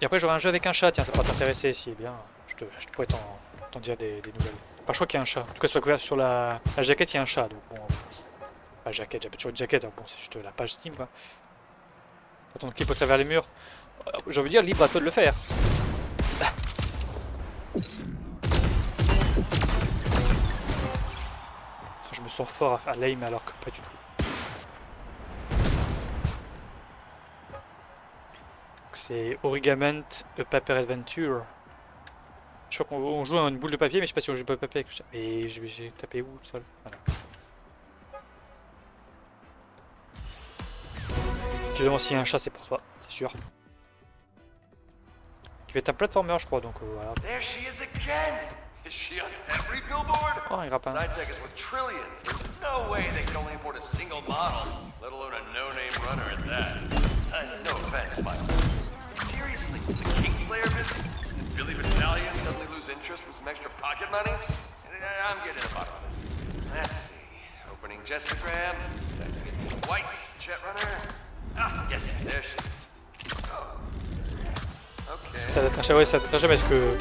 A: Et après j'aurai un jeu avec un chat, tiens ça pourra t'intéresser si bien. Je pourrais t'en dire des nouvelles. Enfin, je crois qu'il y a un chat. En tout cas sur la jaquette il y a un chat. Donc bon. Pas jaquette, j'avais toujours une jaquette, hein. Bon c'est juste la page Steam quoi. Attends, clip au travers les murs. J'ai envie de dire libre à toi de le faire. Je me sens fort à l'aim alors que pas du tout. C'est Origament A Paper Adventure. Je crois qu'on joue à une boule de papier, mais je sais pas si on joue pas de papier avec ça. Et j'ai tapé où le sol? Voilà. évidemment, si un chat, c'est pour toi, c'est sûr. Qui va être un platformer, je crois, donc voilà.
C: There she is again! Is she on every billboard?
A: Oh, un grappin.
C: Side is with trillions. There's no way they can only afford a single model, let alone a no-name runner at that. No offense, but seriously, the Kingslayer business? Did Billy Battalion suddenly lose interest in some extra pocket money? I'm getting a bottom of this. Let's see. Opening Jetrunner. White Jetrunner. Ah, yes, there she is. Oh. Okay.
A: Ça va être un chat, ouais, ça va être un chat, mais est-ce que.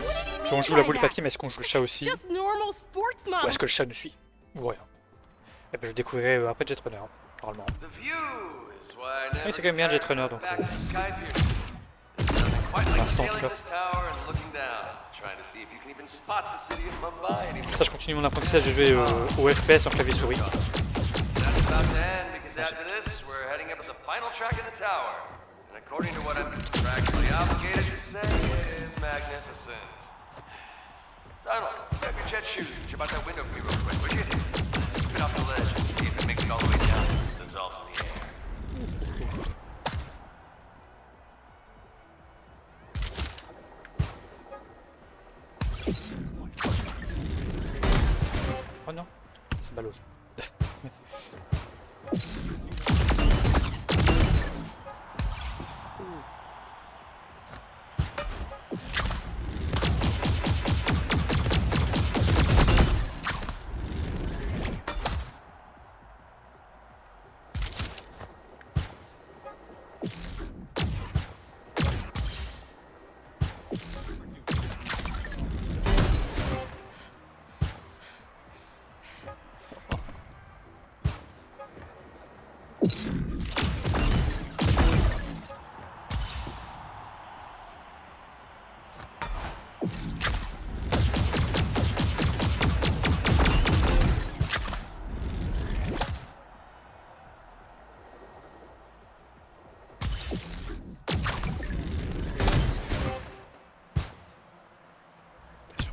A: Si on joue la boule de papier, mais est-ce qu'on joue le chat aussi?
D: Just normal sports mom.
A: Ou est-ce que le chat nous suit? Ou rien? Et ben je découvrirai après Jetrunner, normalement. Oui, c'est quand même bien Jetrunner, donc. Pour l'instant, en tout cas. Ça, je continue mon apprentissage de jouer au FPS en clavier souris.
C: According to what I'm contractually obligated to say, it is magnificent. Donald, grab your jet shoes and jump out that window for me real quick, would you? Spin off the ledge and see if it makes it all the way down. Dissolves in the air.
A: Oh non, c'est ballot ça.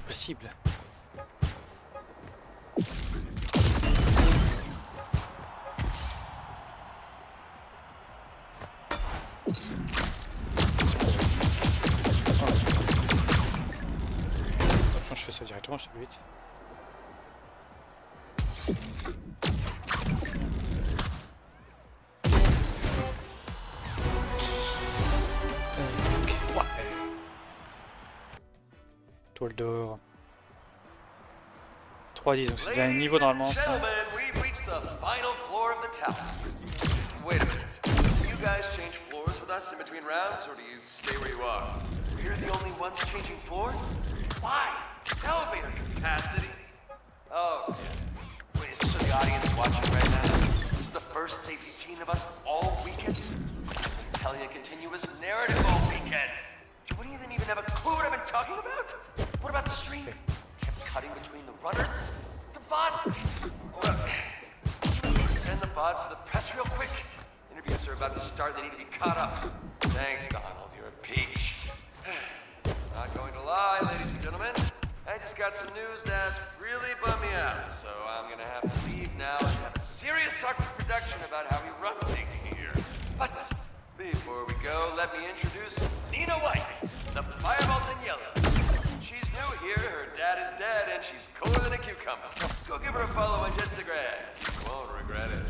A: Possible. Attends, je fais ça directement, je fais plus vite. Toile d'or. 3-10, donc c'est un niveau normalement ça.
C: Wait a minute. Do you guys change floors with us in between rounds, or do you stay where you are? We're the only ones changing floors? Why? Elevator capacity. Oh, wait, so the audience watching right now, this is the first they've seen of us all weekend? I'm telling a continuous narrative all weekend. What do you even have a clue what I've been talking about? What about the stream? Kept cutting between the runners? The bots? Send the bots to the press real quick. Interviews are about to start, they need to be caught up. Thanks, Donald, you're a peach. Not going to lie, ladies and gentlemen. I just got some news that really bummed me out, so I'm gonna have to leave now and have a serious talk with production about how we run things here. But before we go, let me introduce Nina White, the Fireballs in Yellow. She's new here, her dad is dead, and she's cooler than a cucumber. Go give her a follow on Instagram. You won't regret it.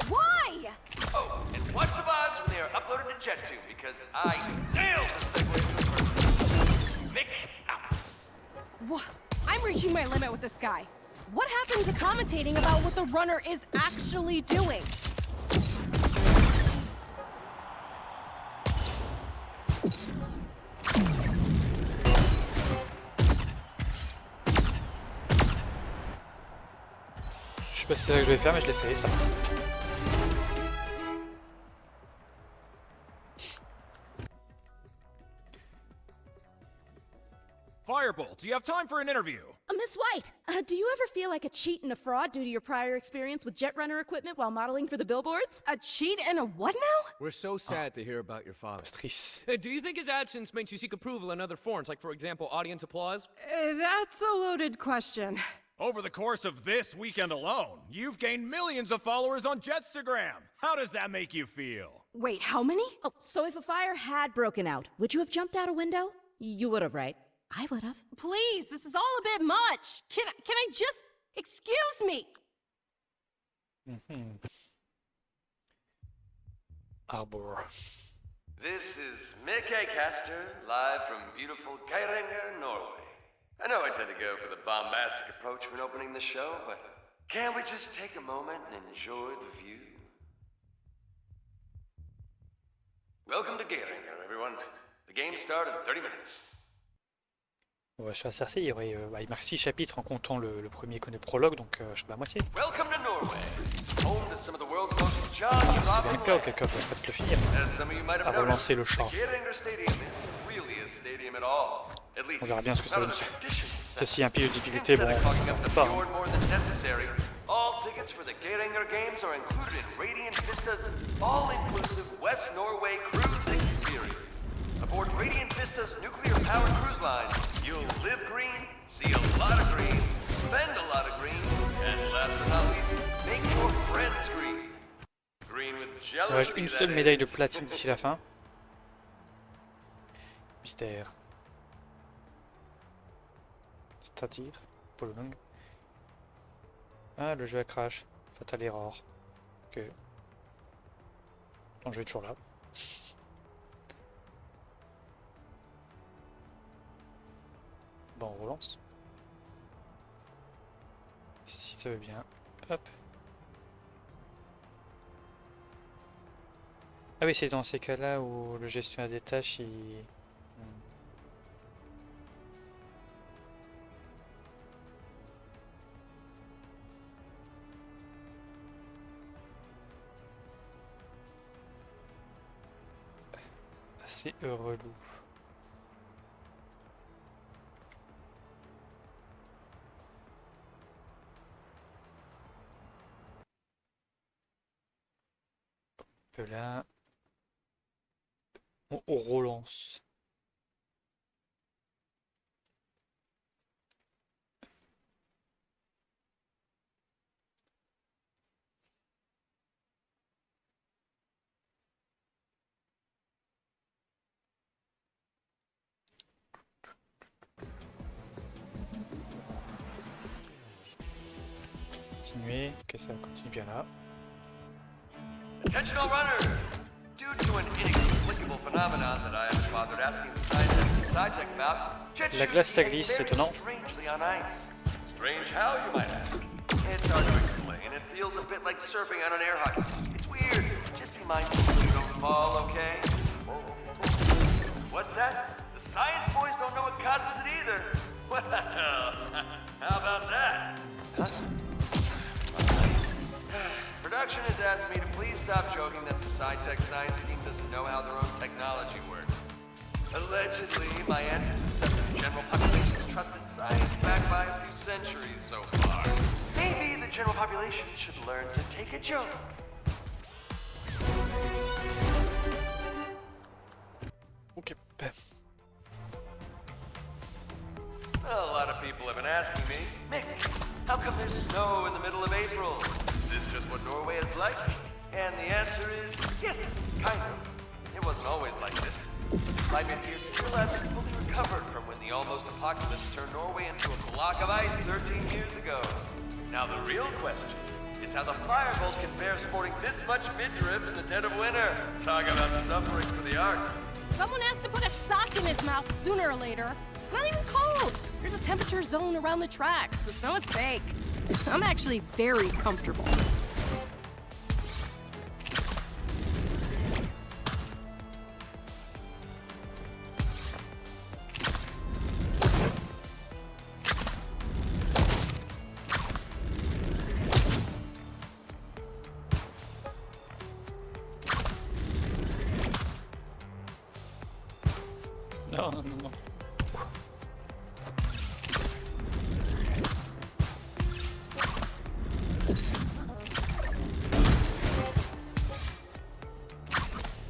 D: Why?
C: Oh, and watch the VODs when they are uploaded to JetTube, because I nailed the segue to the first. Vic out.
D: What? I'm reaching my limit with this guy. What happened to commentating about what the runner is actually doing?
A: Je sais pas si c'est ça que je vais faire, mais je l'ai fait, ça passe.
F: Firebolt, do you have time for an interview?
H: Miss White, do you ever feel like a cheat and a fraud due to your prior experience with Jetrunner equipment while modeling for the billboards?
D: A cheat and a what now?
I: We're so sad to hear about your father.
A: Triste.
I: Do you think his absence makes you seek approval in other forms, like, for example, audience applause?
D: That's a loaded question.
F: Over the course of this weekend alone, you've gained millions of followers on Jetstagram. How does that make you feel?
H: Wait, how many? Oh, so if a fire had broken out, would you have jumped out a window? You would have, right? I would have.
D: Please, this is all a bit much. Can I just... Excuse me!
A: Arbor.
C: This is Mick Acaster, live from beautiful Geiranger, Norway. I know I tend to go for the bombastic approach when opening the show, but can't we just take a moment and enjoy the view? Welcome to Geiranger, everyone. The game starts in 30 minutes.
A: Ouais, sur la CRC, il marque 6 chapitres en comptant le premier qu'on est prologue, donc je suis à la moitié.
C: Welcome to Norway, home to some of the world's most
A: C'est bien le cas,
C: jaw-dropping
A: quelqu'un peut peut-être le finir.
C: As some of you might have
A: À relancer
C: noticed,
A: le chant.
C: the Geiranger Stadium isn't really a stadium at all. At least,
A: On verra bien ce que ça
C: not
A: donne.
C: in a traditional sense.
A: Ceci un pied de difficulté, bon,
C: Instead of clogging up the
A: pas.
C: fjord more than necessary, all tickets for the Geiranger Games are included in Radiant Vista's all-inclusive West Norway cruise experience. Aboard Radiant Vista's nuclear-powered cruise line, you'll live green, see a lot of green, spend a lot of green, and last but not least, make your friends green. Green with
A: Il me reste
C: jealousy,
A: une
C: that
A: seule
C: is.
A: médaille de platine d'ici la fin. Mystère. C'est-à-dire, pour le long. Ah, le jeu a crash. Fatal error. Ok. Ton jeu est toujours là. Bon, on relance. Si ça veut bien. Hop. Ah oui, c'est dans ces cas-là où le gestionnaire des tâches, il... assez relou. Hop là. On relance. Continuer, que ça continue bien là.
C: Attention all runners! Due to an inexplicable phenomenon that I haven't bothered asking the scientists in SciTech about, jet
A: La
C: shoes
A: glace
C: behave
A: glisse,
C: very
A: étonnant.
C: strangely on ice. Strange how, you might ask? It's hard to explain. It feels a bit like surfing on an air hockey. It's weird. Just be mindful you don't fall, okay? What's that? The science boys don't know what causes it either. Well, how about that? Huh? Production has asked me to please stop joking that the SciTech science team doesn't know how their own technology works. Allegedly, my antics have set the general population's trust in science back by a few centuries so far. Maybe the general population should learn to take a joke.
A: Ok.
C: A lot of people have been asking me, Mick, how come there's snow in the middle of April? Is this just what Norway is like? And the answer is yes, kind of. It wasn't always like this. Climate here still hasn't fully recovered from when the almost apocalypse turned Norway into a block of ice 13 years ago. Now the real question is how the Firebolt can bear sporting this much midriff in the dead of winter. Talk about suffering for the arts.
D: Someone has to put a sock in his mouth sooner or later. It's not even cold. There's a temperature zone around the tracks. The snow is fake. I'm actually very comfortable.
A: Non, non, non, non.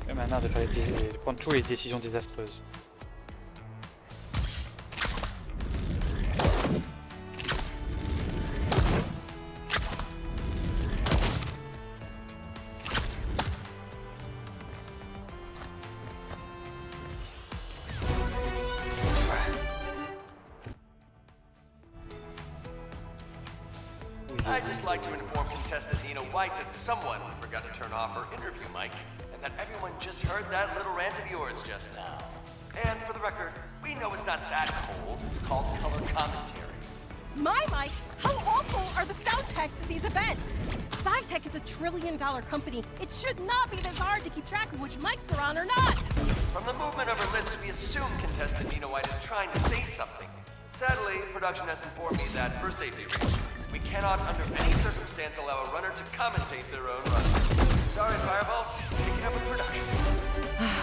A: Et maintenant de faire de prendre toutes les décisions désastreuses.
C: I'd just like to inform contestant Nina White that someone forgot to turn off her interview mic, and that everyone just heard that little rant of yours just now. And for the record, we know it's not that cold. It's called color commentary.
D: My mic? How awful are the sound techs at these events? SciTech is a $1 trillion company. It should not be this hard to keep track of which mics are on or not.
C: From the movement of her lips, we assume contestant Nina White is trying to say something. Sadly, production has informed me that, for safety reasons, we cannot under any circumstance allow a runner to commentate their own run. Sorry, Firebolt. Take it up with production.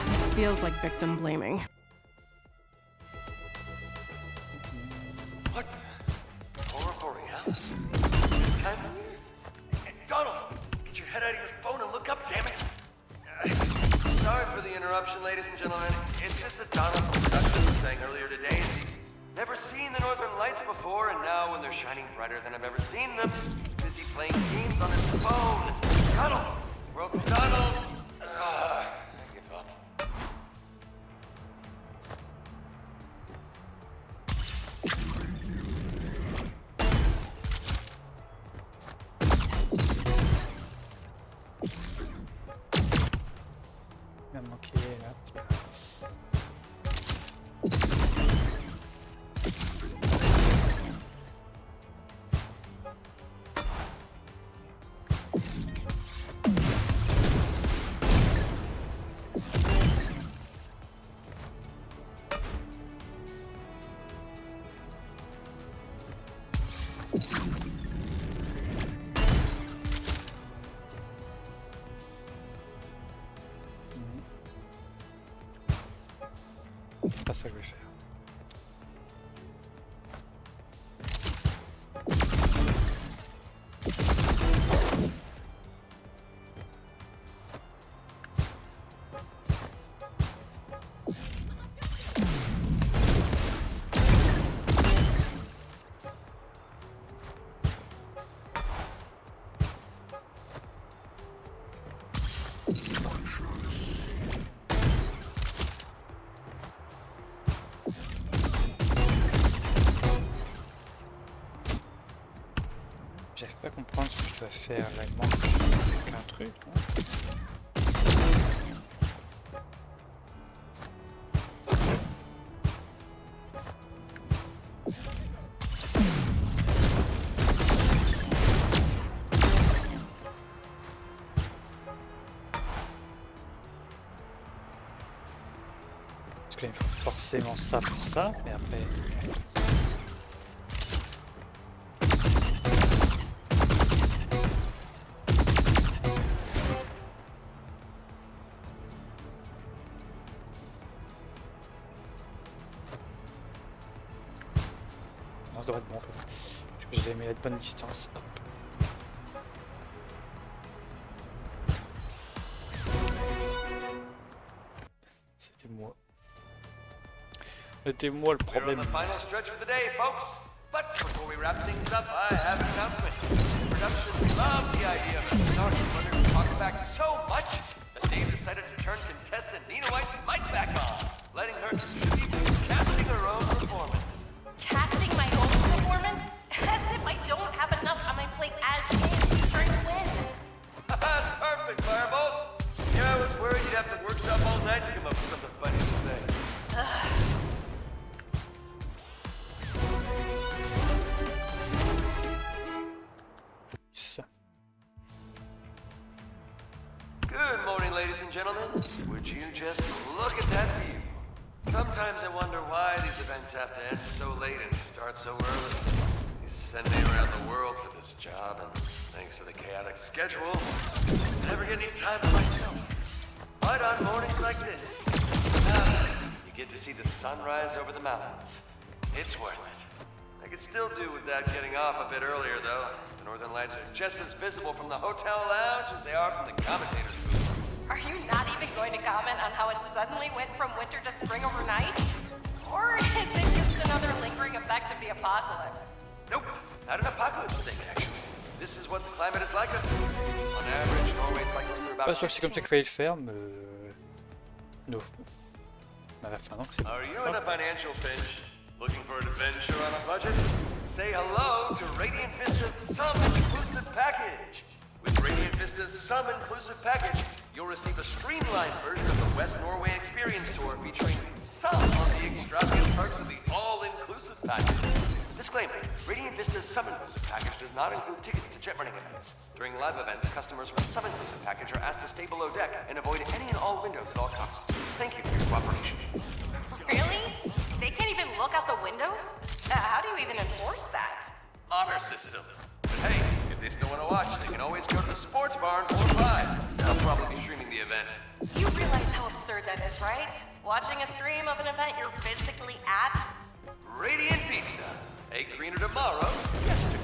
D: This feels like victim blaming.
C: What? Aurora Borealis? This time of year? Hey, Donald! Get your head out of your phone and look up, damn it! Sorry for the interruption, ladies and gentlemen. It's just that Donald from production was saying earlier today that he's never seen the Northern Lights before, and now when they're shining brighter than I've ever seen them, he's busy playing games on his phone. Donald! World Donald! I give up.
A: Il va me manquer là. C'est pas ça que je vais faire. J'arrive pas à comprendre ce que je dois faire là, il manque un truc. Parce que là il me faut forcément ça pour ça, mais après... Ça doit être bon. Je l'ai mis à de bonne distance. Hop. C'était moi. C'était moi le problème.
C: We're on the final stretch of the day, folks. But before we wrap things up, I have an announcement. Production loved the idea of a starting runner who talks back so much that Dave decided to turn contestant Nina White's mic back on, letting her contribute to casting her own performance.
J: Casting my own performance? As if I don't have enough on my plate as is trying to win.
C: That's perfect, Firebolt. Yeah, I was worried you'd have to workshop all night to come up with something funny to say. Good morning, ladies and gentlemen. Would you just look at that view? Sometimes I wonder why these events have to end so late and start so early. They send me around the world for this job, and thanks to the chaotic schedule, I never get any time for myself. But on mornings like this, you get to see the sunrise over the mountains. It's worth it. I could still do with that getting off a bit earlier, though. The Northern Lights are just as visible from the hotel lounge as they are from the commentator's booth.
J: Are you not even going to comment on how it suddenly went from winter to spring overnight? Or is it just another lingering effect of the apocalypse?
C: Nope, not an apocalypse thing, actually. This is what the climate is like us. On average, Norway cycles through about...
A: Pas sûr que c'est comme ça qu'il fallait le faire, mais... No. À la fin, donc c'est...
C: Are you in a financial pinch? Looking for an adventure on a budget? Say hello to Radiant Vista's Sum Inclusive Package. With Radiant Vista's Sum Inclusive Package, you'll receive a streamlined version of the West Norway Experience Tour featuring some of the extravagant perks of the all-inclusive package. Disclaimer, Radiant Vista's Sum Inclusive Package does not include tickets to jet running events. During live events, customers with Sum Inclusive Package are asked to stay below deck and avoid any and all windows at all costs. Thank you for your cooperation.
J: Really? They can't even look out the windows? How do you even enforce that?
C: Honor system. But hey, if they still want to watch, they can always go to the sports bar in 4-5. They'll probably be streaming the event.
J: You realize how absurd that is, right? Watching a stream of an event you're physically at?
C: Radiant Vista. Egg greener tomorrow. Yesterday.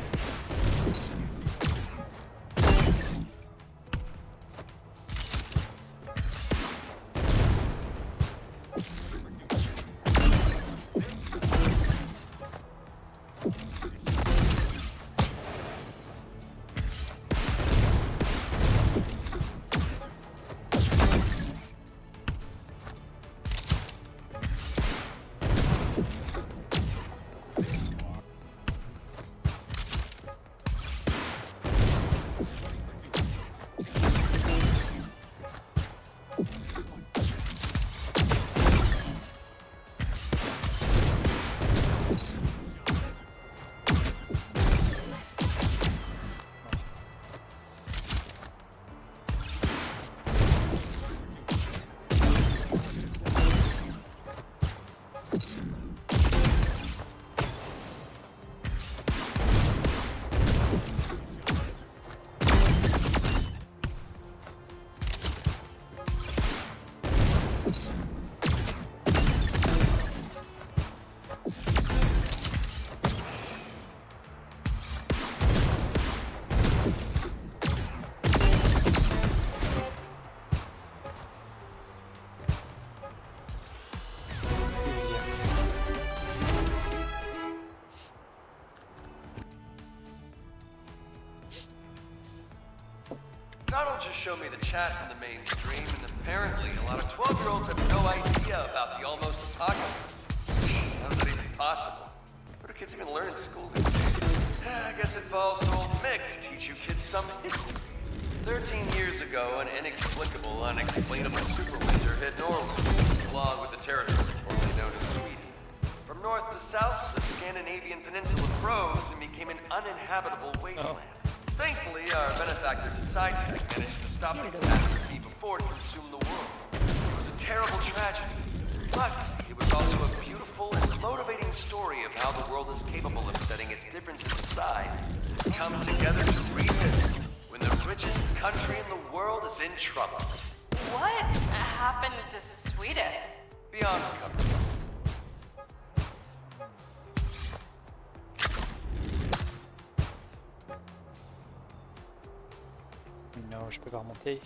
C: Donald just showed me the chat from the main stream, and apparently a lot of 12-year-olds have no idea about the almost apocalypse. How is that even possible? What do kids even learn in school these days? I guess it falls to old Mick to teach you kids some history. 13 years ago, an inexplicable, unexplainable super winter hit Norway, along with the territory formerly known as Sweden. From north to south, the Scandinavian peninsula froze and became an uninhabitable wasteland. Thankfully, our benefactors at SciTech managed to stop the catastrophe before it consumed the world. It was a terrible tragedy, but it was also a beautiful and motivating story of how the world is capable of setting its differences aside and come together to rebuild when the richest country in the world is in trouble.
J: What happened to Sweden?
C: Beyond recovery.
A: Non, je peux pas remonter.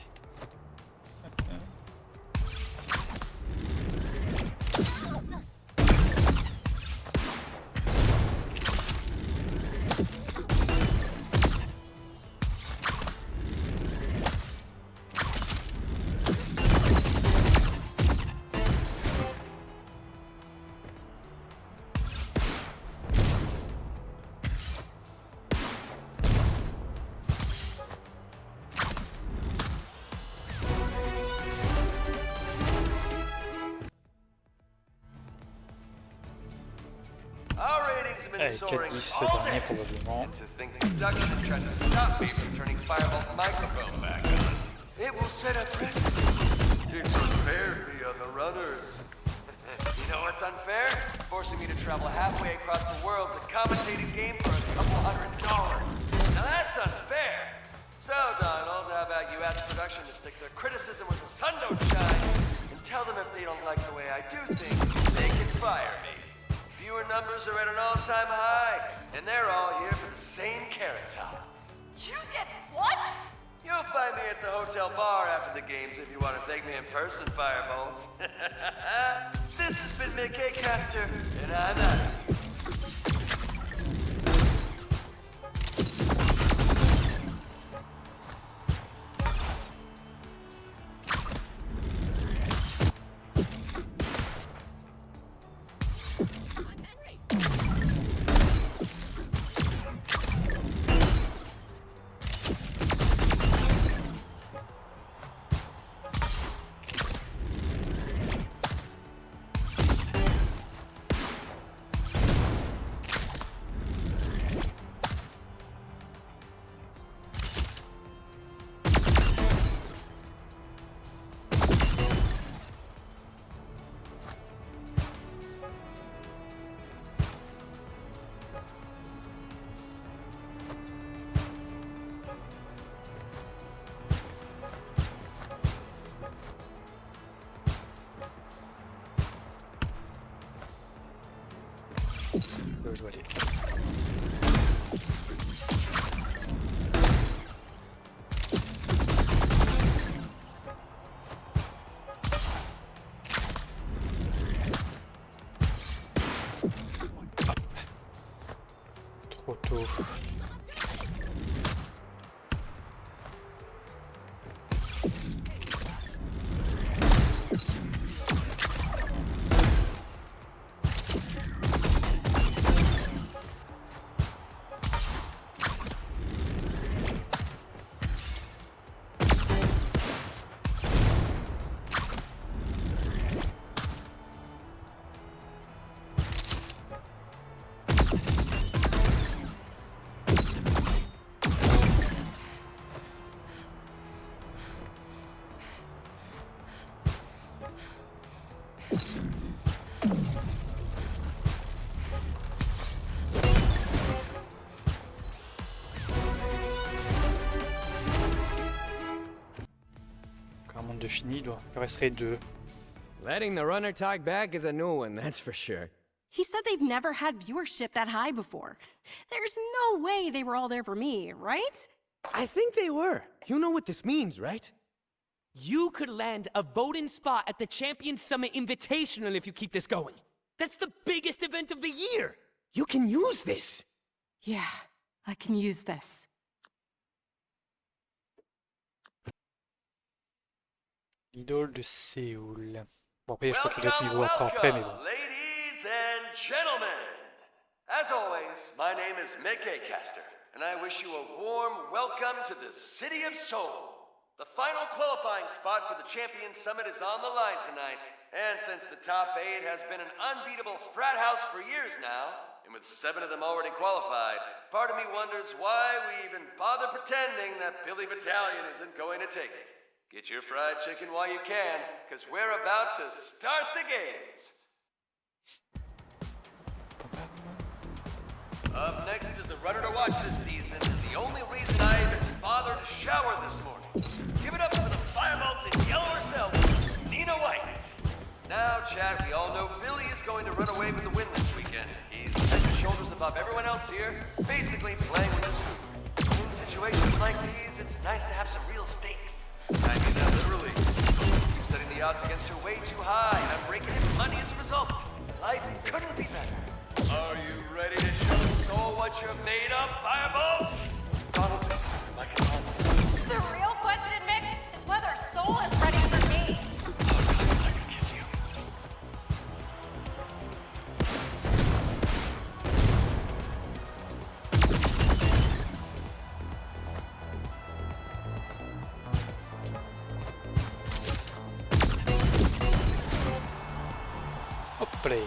A: Avec 10 ce dernier probablement.
C: To think production is trying to stop me from turning Fireball's microphone back on. It will set a precedent. It's unfair to the other runners. You know what's unfair? Forcing me to travel halfway across the world to commentate a game for a couple $100. Now that's unfair. So, Donald, how about you ask production to stick their criticism where the sun don't shine and tell them if they don't like the way I do things, they can fire me. Viewer numbers are at an all-time high, and they're all here for the same carrot top.
J: You did what?
C: You'll find me at the hotel bar after the games if you want to thank me in person, Firebolts. This has been Mick Caster, and I'm out.
A: Là, je dois aller. Trop tôt. De fini, il resterait 2.
I: Letting the runner talk back is a new one, that's for sure.
D: He said they've never had viewership that high before. There's no way they were all there for me, right?
E: I think they were. You know what this means, right? You could land a voting spot at the Champions Summit Invitational if you keep this going. That's the biggest event of the year. You can use this.
D: Yeah, I can use this.
A: L'idole de Séoul. Bon, après, je crois qu'il y a d'autres niveaux encore après, mais bon.
C: Ladies and gentlemen. As always, my name is Caster, and I wish you a warm welcome to the city of Seoul. The final qualifying spot for the Champions Summit is on the line tonight, and since the top 8 has been an unbeatable frat house for years now, and with 7 of them already qualified, part of me wonders why we even bother pretending that Billy Battalion isn't going to take it. Get your fried chicken while you can, because we're about to start the games. Up next is the runner to watch this season, and the only reason I even bothered to shower this morning. Give it up for the firebolt in yellow herself, Nina White. Now, chat, we all know Billy is going to run away with the win this weekend. He's head and shoulders above everyone else here, basically playing with his food. In situations like these, it's nice to have some real stakes. I mean that literally. You're setting the odds against her way too high, and I'm raking in money as a result. Life couldn't be better. Are you ready to show Soul what you're made of, Firebolt? Donald, like it all.
J: The real question, Mick, is whether Soul is ready for me.
C: Oh, God, I could kiss you.
A: Hop là.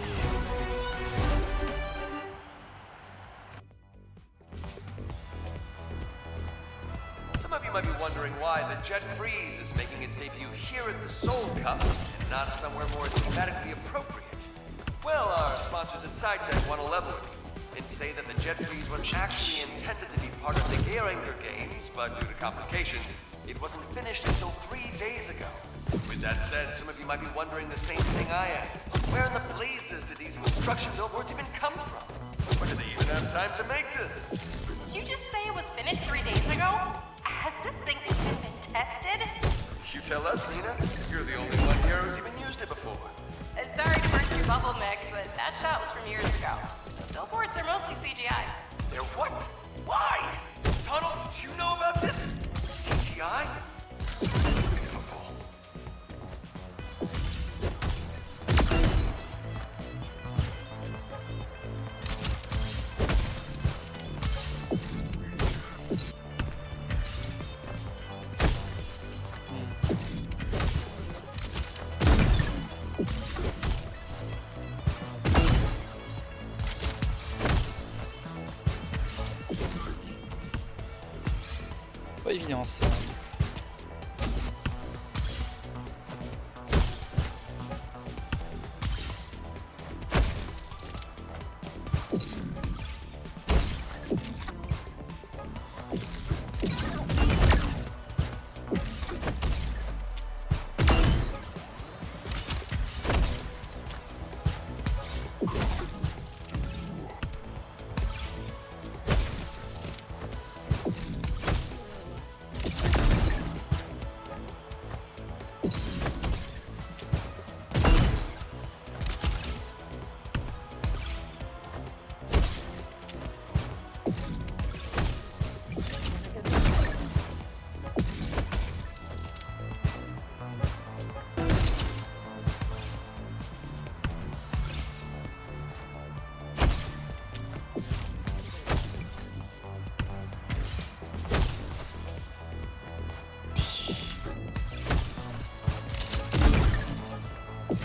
C: Some of you might be wondering why the Jet Freeze is making its debut here at the Soul Cup and not somewhere more thematically appropriate. Well, our sponsors at SciTech want to level with you and say that the Jet Freeze was actually intended to be part of the Geringer Games, but due to complications, it wasn't finished until 3 days ago. With that said, some of you might be wondering the same thing I am. Where in the blazes did these instruction billboards even come from? Or did they even have time to make this?
J: Did you just say it was finished 3 days ago? Has this thing even been tested?
C: You tell us, Nina. You're the only one here who's even used it before.
J: Sorry to burst your bubble, Mick, but that shot was from years ago. Billboards are mostly CGI.
C: They're what? Why? Donald, did you know about this? CGI?
A: Pas évident ça. Ok.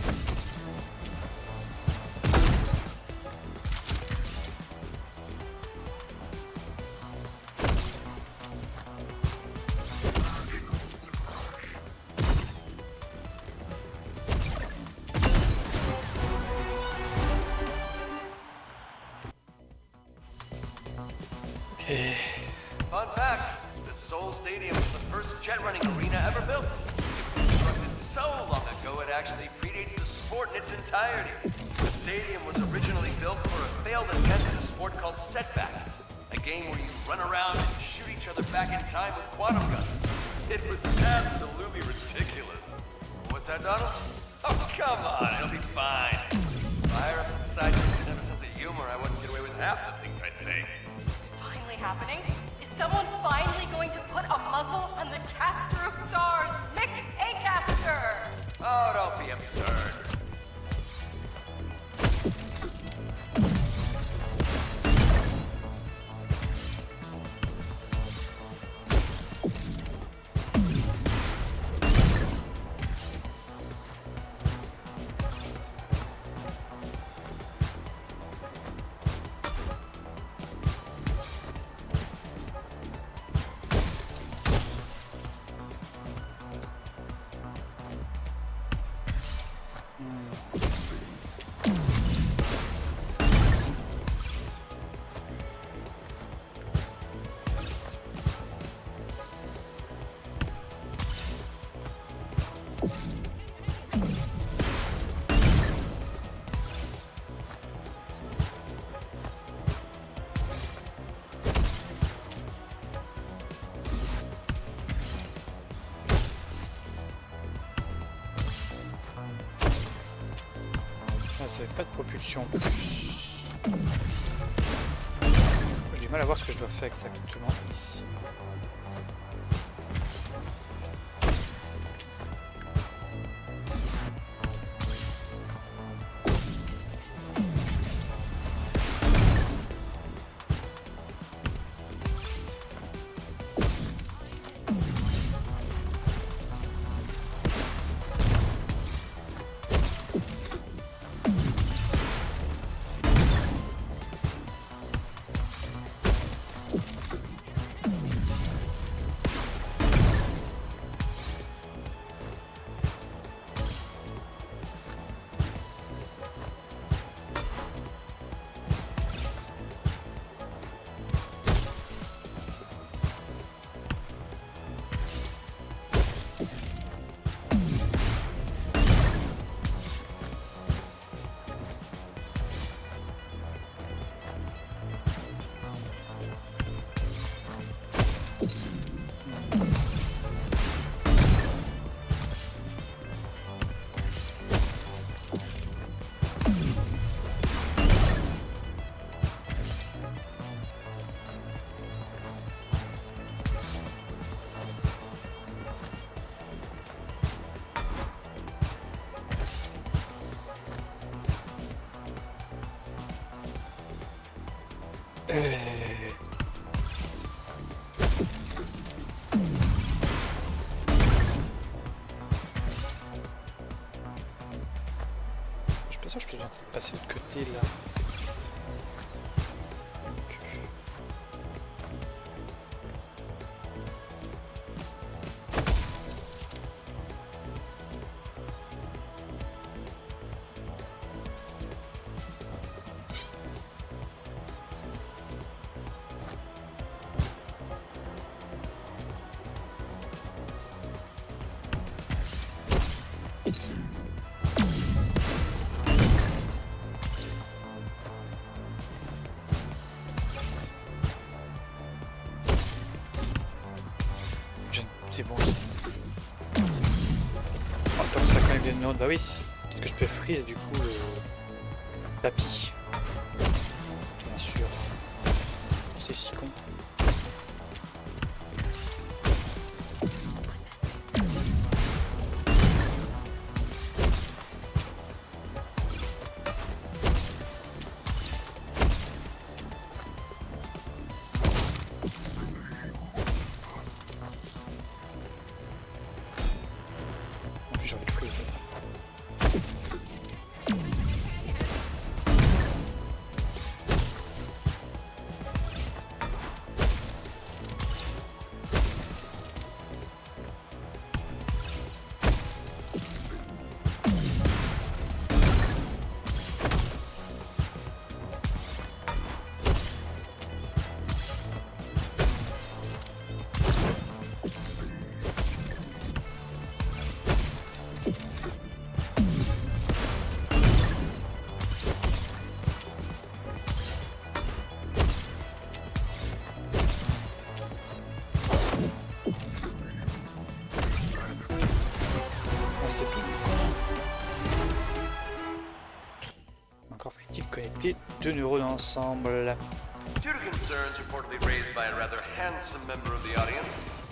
C: Fun fact, the Seoul Stadium was the first jet running arena ever built. It was constructed so long ago it actually predates the sport in its entirety. The stadium was originally built for a failed attempt at a sport called setback, a game where you run around and shoot each other back in time with quantum guns. It was absolutely ridiculous. What's that, Donald? Oh, come on, it'll be fine. If I hire up inside you didn't have a sense of humor, I wouldn't get away with half the things I say.
J: Finally happening? Is someone finally going to put a muzzle on the caster of stars, Mick Acaster?
C: Oh, don't be absurd.
A: Ah, ça n'avait pas de propulsion en plus. J'ai du mal à voir ce que je dois faire exactement ici. Je suis pas sûr que je peux passer de l'autre côté là. C'est bon. Oh, tant que ça quand même vient de nord, bah oui, parce que je peux freeze du coup le tapis. Bien sûr. C'est si con. J'aurais freeze. Encore faut-il connecter deux neurones ensemble.
C: Due to concerns reportedly raised by a rather handsome member of the audience,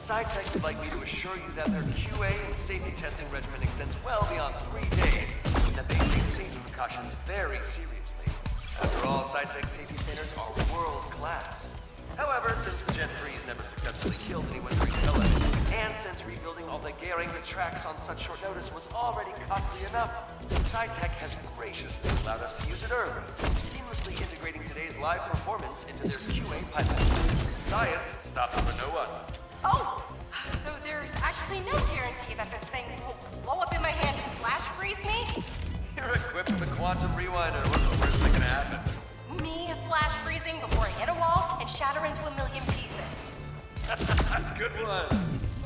C: SciTech would like me to assure you that their QA and safety testing regimen extends well beyond 3 days, and that they take safety precautions very seriously. After all, SciTech safety standards are world class. However, since the Gen 3 has never successfully killed anyone during development, and since rebuilding all the gearing the tracks on such short notice was already costly enough, SciTech has graciously allowed us to use it early, seamlessly integrating today's live performance into their QA pipeline. Science stops for no one.
J: Oh, so there's actually no guarantee that this thing won't blow up in my hand and flash freeze me?
C: You're equipped with a quantum rewinder. What's the worst that can happen?
J: Me flash freezing before I hit a wall and shatter into a million pieces.
C: Good one.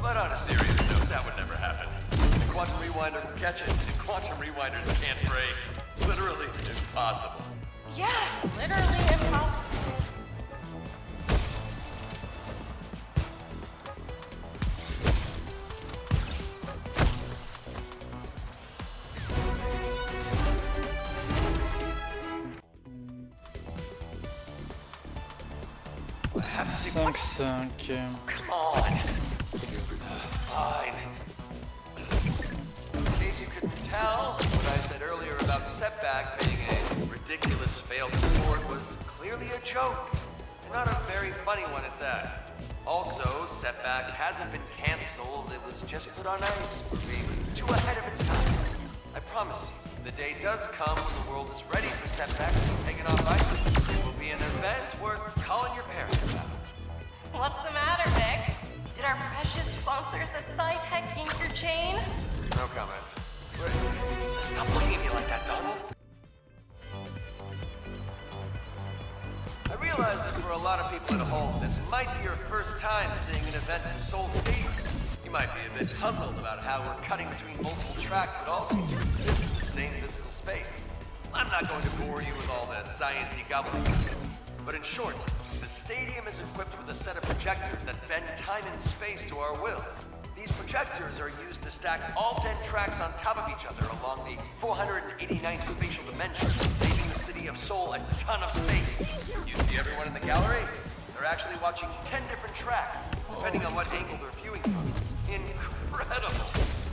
C: But on a serious note, that would never happen. The quantum rewinder can catch it, and quantum rewinders can't break. Literally impossible.
J: Yeah, literally impossible.
A: Cinq.
C: Come on. Fine. In case you couldn't tell, what I said earlier about Setback being a ridiculous failed sport was clearly a joke, and not a very funny one at that. Also, Setback hasn't been cancelled, it was just put on ice for being too ahead of its time. I promise you, the day does come when the world is ready for Setback to be taken off ice. It will be an event worth calling your parents about.
J: What's the matter, Vic? Did our precious sponsors at SciTech ink your chain?
C: No comment. Wait, stop looking at me like that, Donald. I realize that for a lot of people at home, this might be your first time seeing an event in Seoul Stadium. You might be a bit puzzled about how we're cutting between multiple tracks that all seem to exist in the same physical space. I'm not going to bore you with all the science-y gobbledygook. But in short, the stadium is equipped with a set of projectors that bend time and space to our will. These projectors are used to stack all 10 tracks on top of each other along the 489th spatial dimension, saving the city of Seoul a ton of space. You see everyone in the gallery? They're actually watching 10 different tracks, depending on what angle they're viewing from. Incredible!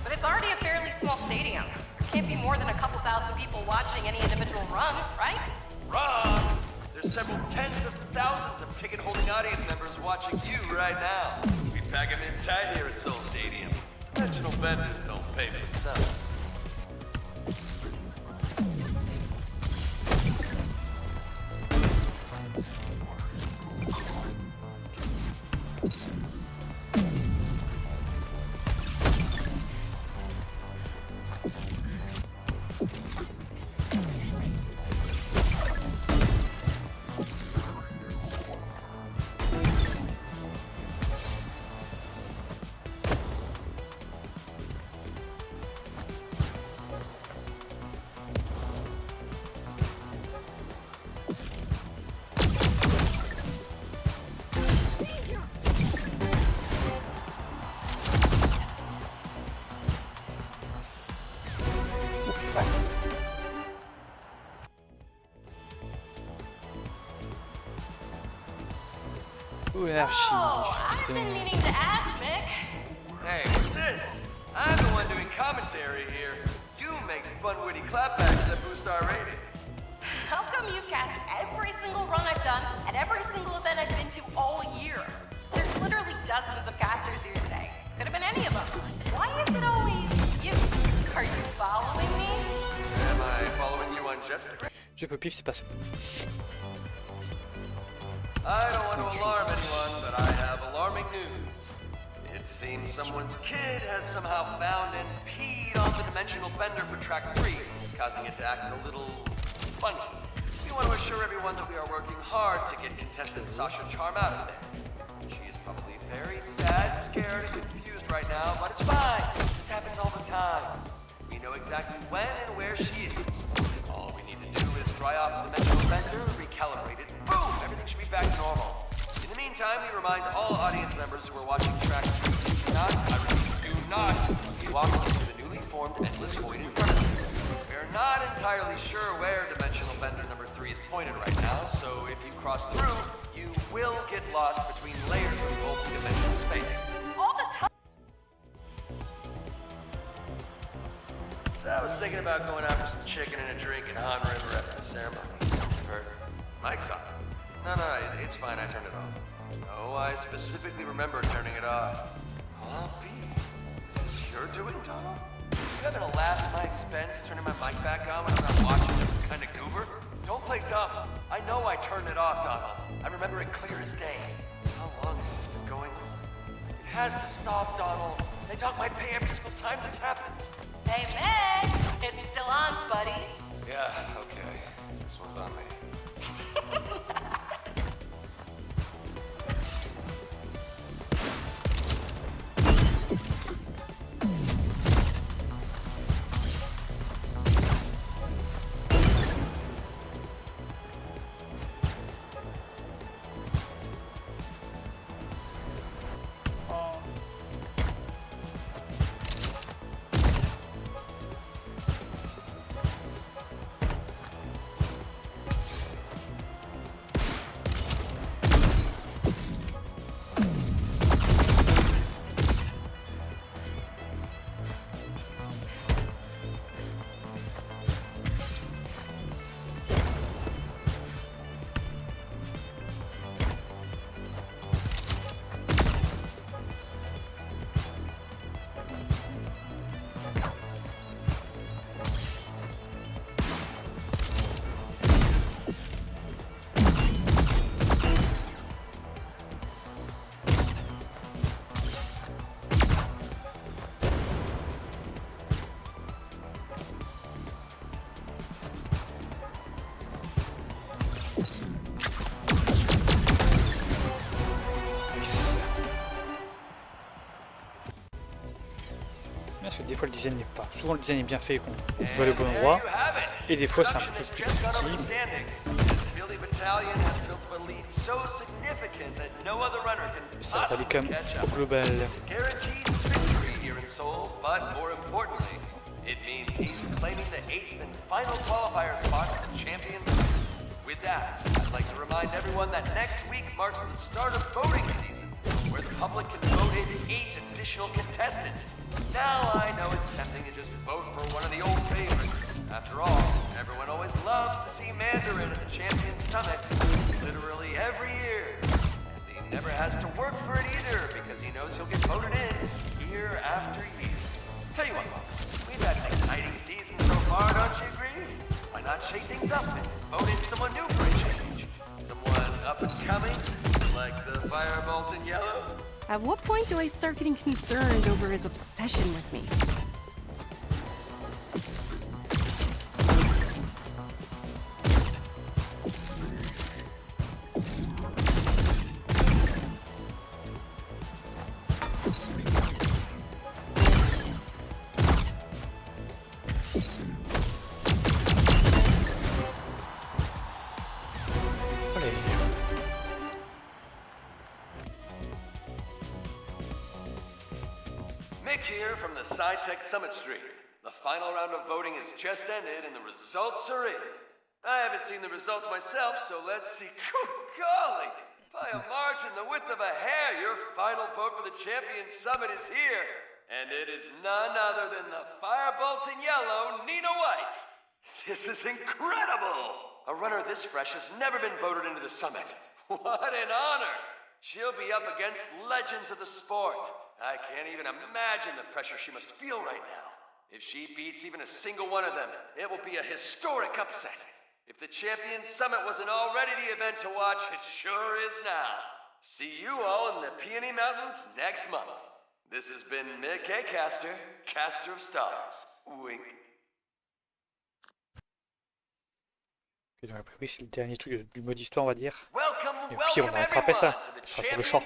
J: But it's already a fairly small stadium. There can't be more than a couple thousand people watching any individual run, right?
C: Wrong! There's several tens of thousands of ticket-holding audience members watching you right now. We pack them in tight here at Seoul Stadium. Conventional vendors don't pay for themselves.
J: Oh, I've been meaning to ask, Mick.
C: Hey, what's this? I'm the one doing commentary here. You make fun, witty clapbacks that boost our ratings.
J: How come you cast every single run I've done at every single event I've been to all year? There's literally dozens of casters here today. Could have been any of them. Why is it always you? Are you following me?
C: Am I following you on Jetrunner?
A: Je peux pif, c'est passé.
C: I don't want to alarm anyone, but I have alarming news. It seems someone's kid has somehow found and peed on the dimensional bender for track 3, causing it to act a little funny. We want to assure everyone that we are working hard to get contestant Sasha Charm out of there. She is probably very sad, scared, and confused right now, but it's fine. This happens all the time. We know exactly when and where she is. All we need to do is dry off the dimensional bender, recalibrate it, and boom! Everything should be back to normal. In the meantime, we remind all audience members who are watching track 2, do not, I repeat, do not walk into the newly formed endless void in front of you. We are not entirely sure where dimensional fender number 3 is pointed right now, so if you cross through, you will get lost between layers of multi-dimensional space.
J: All the time.
C: So I was thinking about going out for some chicken and a drink in Han River after the ceremony. Heard Mike's on. No, it's fine, I turned it off. Oh, I specifically remember turning it off. Oh, B, is this your doing, Donald? You having a laugh at my expense, turning my mic back on when I'm not watching this kind of goober? Don't play dumb. I know I turned it off, Donald. I remember it clear as day. How long has this been going on? It has to stop, Donald. They dock my pay every single time this happens.
J: Hey, Meg! It's still on, buddy.
C: Yeah, okay. This one's on me.
A: Parce que des fois le design n'est pas. Souvent le design est bien fait et qu'on va le bon endroit. Et des fois c'est un peu plus petit. Mais ça va quand même au global.
C: With that, I'd like to remind everyone that next week marks the start of voting season, where the public can vote in 8 additional contestants. Now I know it's tempting to just vote for one of the old favorites. After all, everyone always loves to see Mandarin at the Champion Summit, literally every year. And he never has to work for it either, because he knows he'll get voted in year after year. Tell you what, folks, we've had an exciting season so far, don't you agree? Why not shake things up and vote in someone new for a change? Someone up and coming, like the Firebolt in yellow?
D: At what point do I start getting concerned over his obsession with me?
C: Mick here from the SciTech Summit Stream. The final round of voting has just ended and the results are in. I haven't seen the results myself, so let's see. Good golly! By a margin the width of a hair, your final vote for the Champion Summit is here. And it is none other than the Firebolt in yellow, Nina White. This is incredible! A runner this fresh has never been voted into the summit. What an honor! She'll be up against legends of the sport. I can't even imagine the pressure she must feel right now. If she beats even a single one of them, it will be a historic upset. If the Champion Summit wasn't already the event to watch, it sure is now. See you all in the Peony Mountains next month. This has been Mick A. Caster, Caster of Stars. Wink.
A: Ok, donc après, oui, c'est le dernier truc du mode histoire, on va dire.
C: Welcome,
A: Et puis on va rattraper ça. Ce sera sur le champ.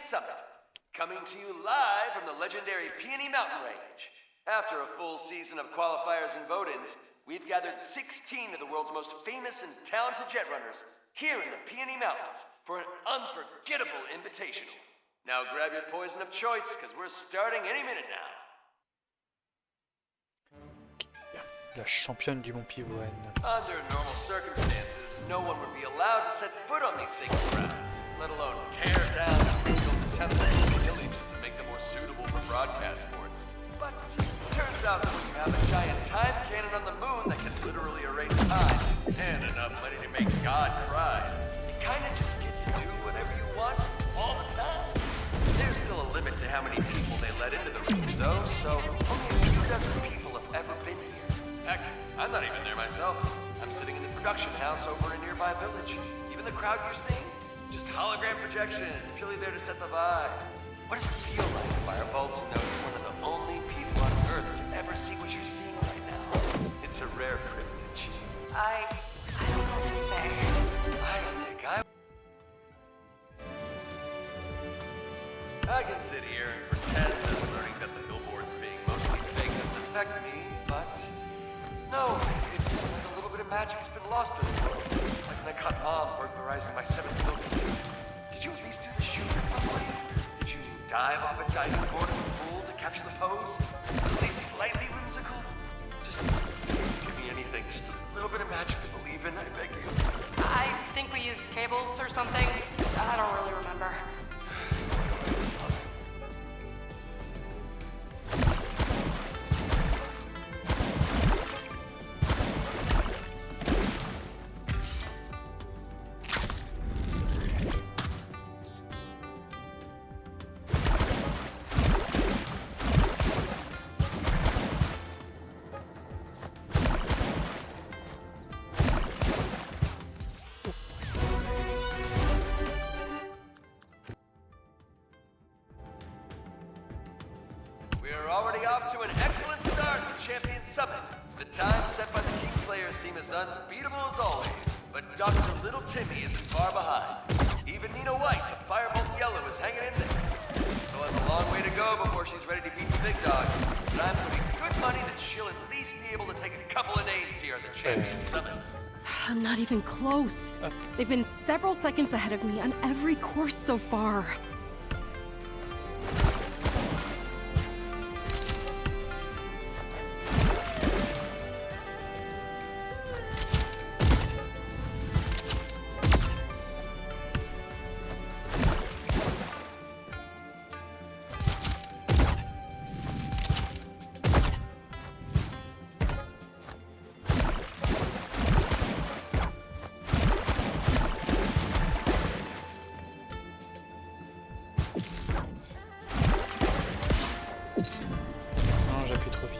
C: Coming to you live from the legendary Peony Mountain Range. After a full season of qualifiers and vote-ins, we've gathered 16 of the world's most famous and talented jet runners here in the Peony Mountains for an unforgettable invitational. Now grab your poison of choice, because we're starting any minute now.
A: La championne du Mont Pivoine.
C: Under normal circumstances, no one would be allowed to set foot on these sacred grounds, let alone tear down and rebuild the temples and villages to make them more suitable for broadcast sports. But turns out that when you have a giant time cannon on the moon that can literally erase time and enough money to make God cry, you kinda just get to do whatever you want all the time. There's still a limit to how many people they let into the ring, though, so only a few dozen people have ever been here. Heck, I'm not even there myself. I'm sitting in the production house over a nearby village. Even the crowd you're seeing? Just hologram projections, purely there to set the vibe. What does it feel like, Firebolt, to know you're one of the only people on Earth to ever see what you're seeing right now? It's a rare privilege.
J: I don't know what to say.
C: I don't think I can sit here and pretend that learning that the billboards being mostly fake doesn't affect me, but no, it's like a little bit of magic's been lost in the world. Like when I caught Mom burglarizing my 7th building. Did you at least do the shooting properly? Did you dive off a diving board in the pool to capture the pose? At least slightly whimsical? Just give me anything, just a little bit of magic to believe in, I beg you.
J: I think we used cables or something. I don't really remember.
C: We're already off to an excellent start with Champion Summit. The time set by the Kingslayers seem as unbeatable as always, but Dr. Little Timmy isn't far behind. Even Nina White, the Firebolt Yellow, is hanging in there. Still has a long way to go before she's ready to beat the big dog, but I'm putting good money that she'll at least be able to take a couple of names here at the Champion Summit.
D: I'm not even close. They've been several seconds ahead of me on every course so far.
A: Non, j'appuie trop vite.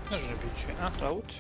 A: Ah, j'en ai pu tuer un sur la route.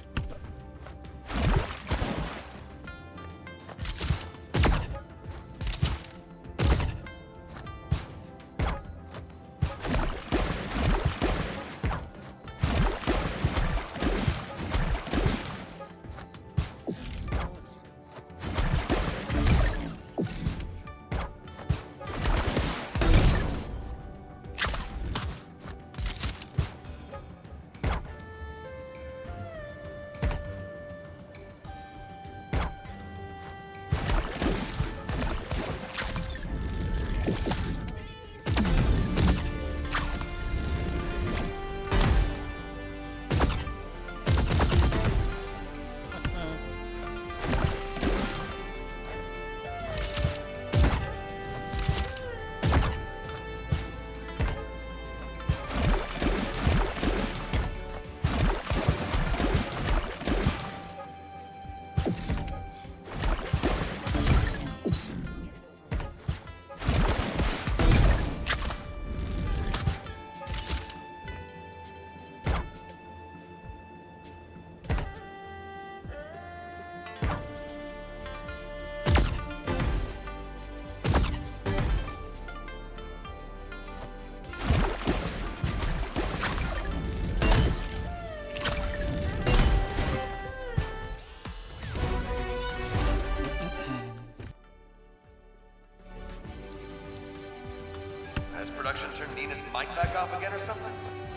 C: production turned Nina's mic back off again or something?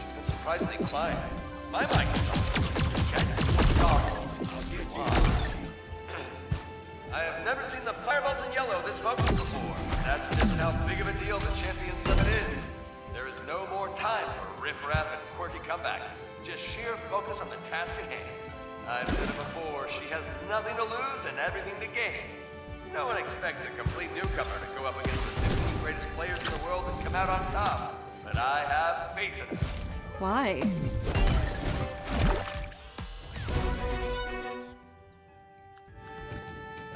C: She's been surprisingly quiet. My mic is off. Okay? I have never seen the Firebolt in yellow this focused before. That's just how big of a deal the Champion Summit is. There is no more time for riff-raff and quirky comebacks. Just sheer focus on the task at hand. I've said it before, she has nothing to lose and everything to gain. No one expects a complete newcomer to go up against the 16 greatest players in the world and come out on top. But I have faith in her.
D: Why?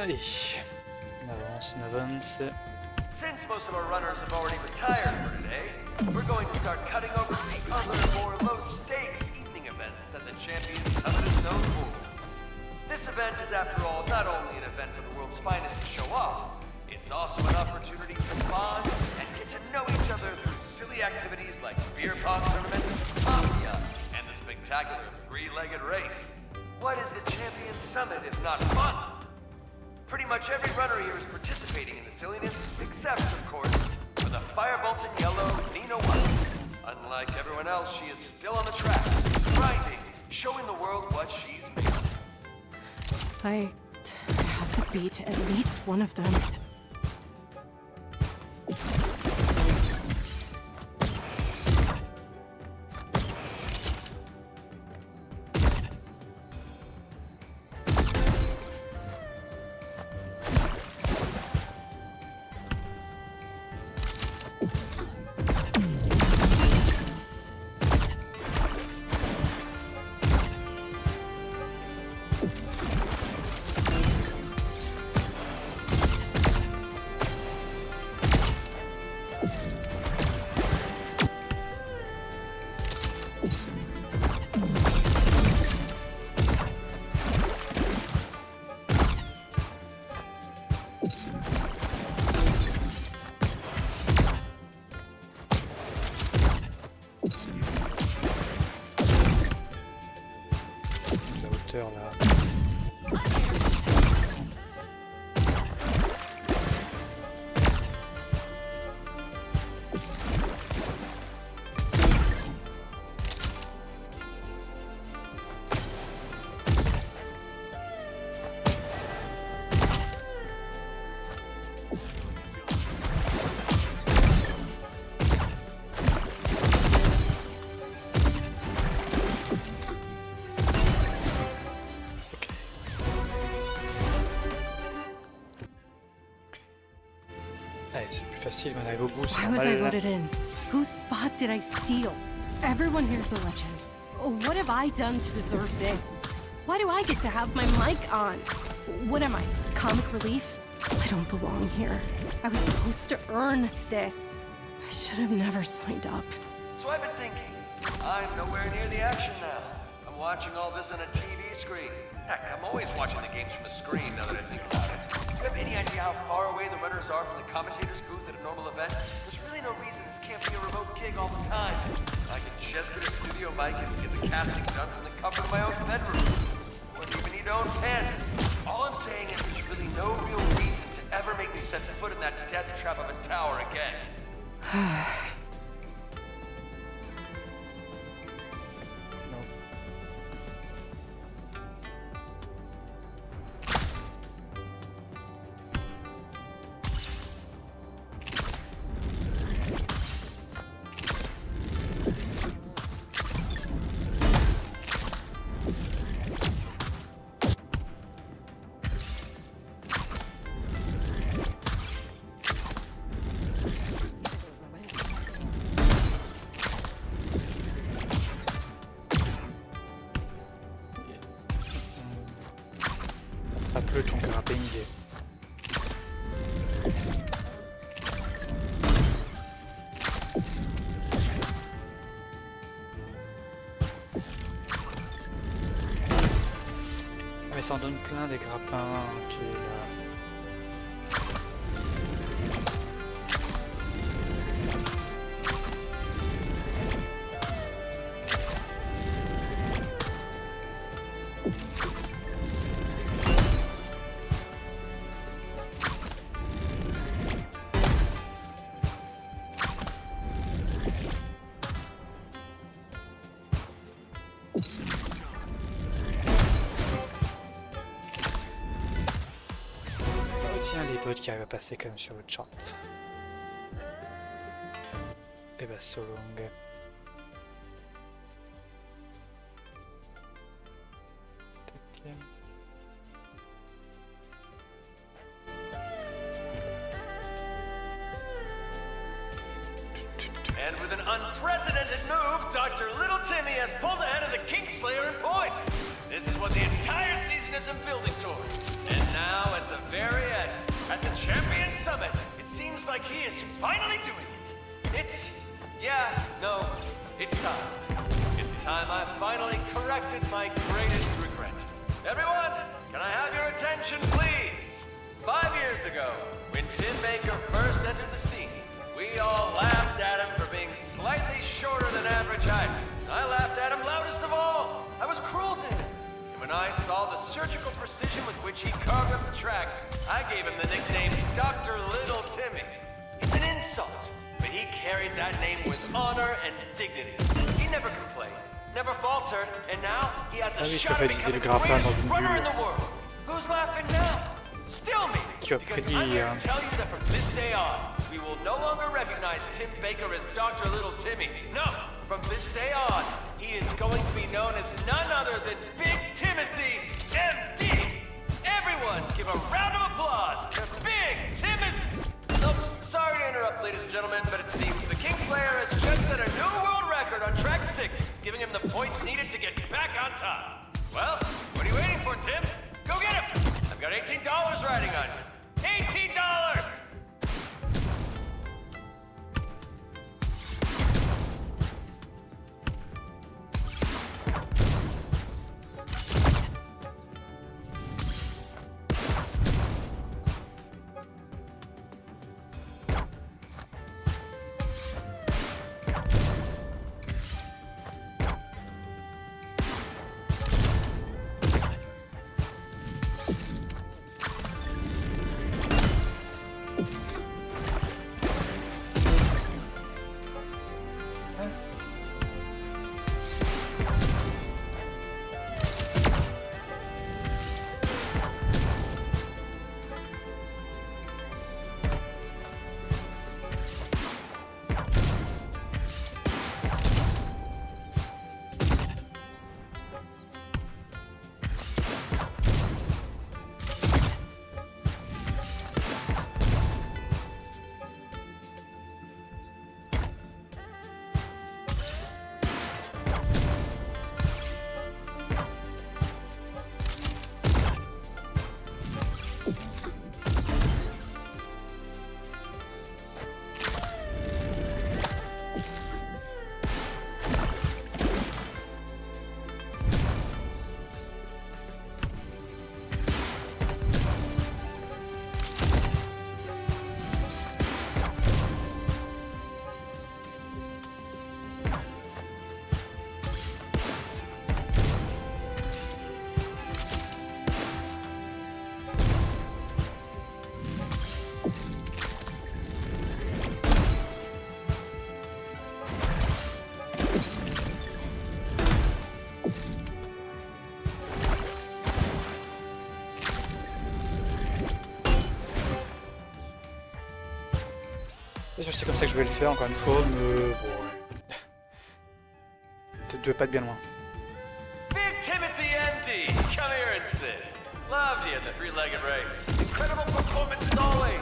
A: Allez, on avance.
C: Since most of our runners have already retired for today, we're going to start cutting over to the other, more low-stakes evening events that the Champion Summit is known for. This event is, after all, not only an event for the world's finest to show off, it's also an opportunity to bond and get to know each other through silly activities like beer pong tournaments, mafia, and the spectacular three-legged race. What is the Champion Summit if not fun? Pretty much every runner here is participating in the silliness, except, of course, for the Firebolt in yellow, Nina White. Unlike everyone else, she is still on the track, grinding, showing the world what she's made of.
D: I have to beat at least one of them.
A: C'est plus facile quand on arrive au bout.
D: Why was I voted in? Whose spot did I steal? Everyone here's a legend. What have I done to deserve this? Why do I get to have my mic on? What am I, comic relief? I don't belong here. I was supposed to earn this. I should have never signed up.
C: So I've been thinking, I'm nowhere near the action now. I'm watching all this on a TV screen. Heck, I'm always watching the games from a screen now that I think about it. Do you have any idea how far away the runners are from the commentator's booth at a normal event? There's really no reason this can't be a remote gig all the time. I can just get a studio mic and get the casting done from the comfort of my own bedroom. Wouldn't even need to own pens. All I'm saying is there's really no real reason to ever make me set foot in that death trap of a tower again.
A: Attrape-le ton grappin. Mais ça en donne plein des grappins qui est là. d'autres qui arrivent à passer quand même sur le chart. Et bah so long.
C: And with an unprecedented move, Dr. Little Timmy has pulled ahead of the Kingslayer in points. This is what the entire season has been building towards. And now, at the very end, at the Champion Summit, it seems like he is finally doing it. It's time. It's time I finally corrected my greatest regret. Everyone, can I have your attention, please? 5 years ago, when Tim Baker first entered the scene, we all laughed at him for being slightly shorter than average height. I laughed at him loudest of all. I was cruel to him. And when I saw the surgical precision with which he carved up the tracks, I gave him the nickname Dr. Little Timmy. It's an insult, but he carried that name with honor and dignity. He never complained, never faltered, and now he has a shot at becoming the greatest runner in the world. Who's laughing now? Still me, because I'm here to tell you that from this day on, we will no longer recognize Tim Baker as Dr. Little Timmy. No, from this day on, he is going to be known as none other than Big Timothy MD. Everyone, give a round of applause to Big Timothy. Oh, sorry to interrupt, ladies and gentlemen, but it seems the Kingslayer has just set a new world record on track 6, giving him the points needed to get back on top. Well, what are you waiting for, Tim? Go get him! I've got $18 riding on you. $18!
A: C'est comme ça que je vais le faire encore une fois, mais bon. Tu devais pas être bien loin.
C: Big Timothy MD, come here and sit. Loved you in the three-legged race. Incredible performance as always.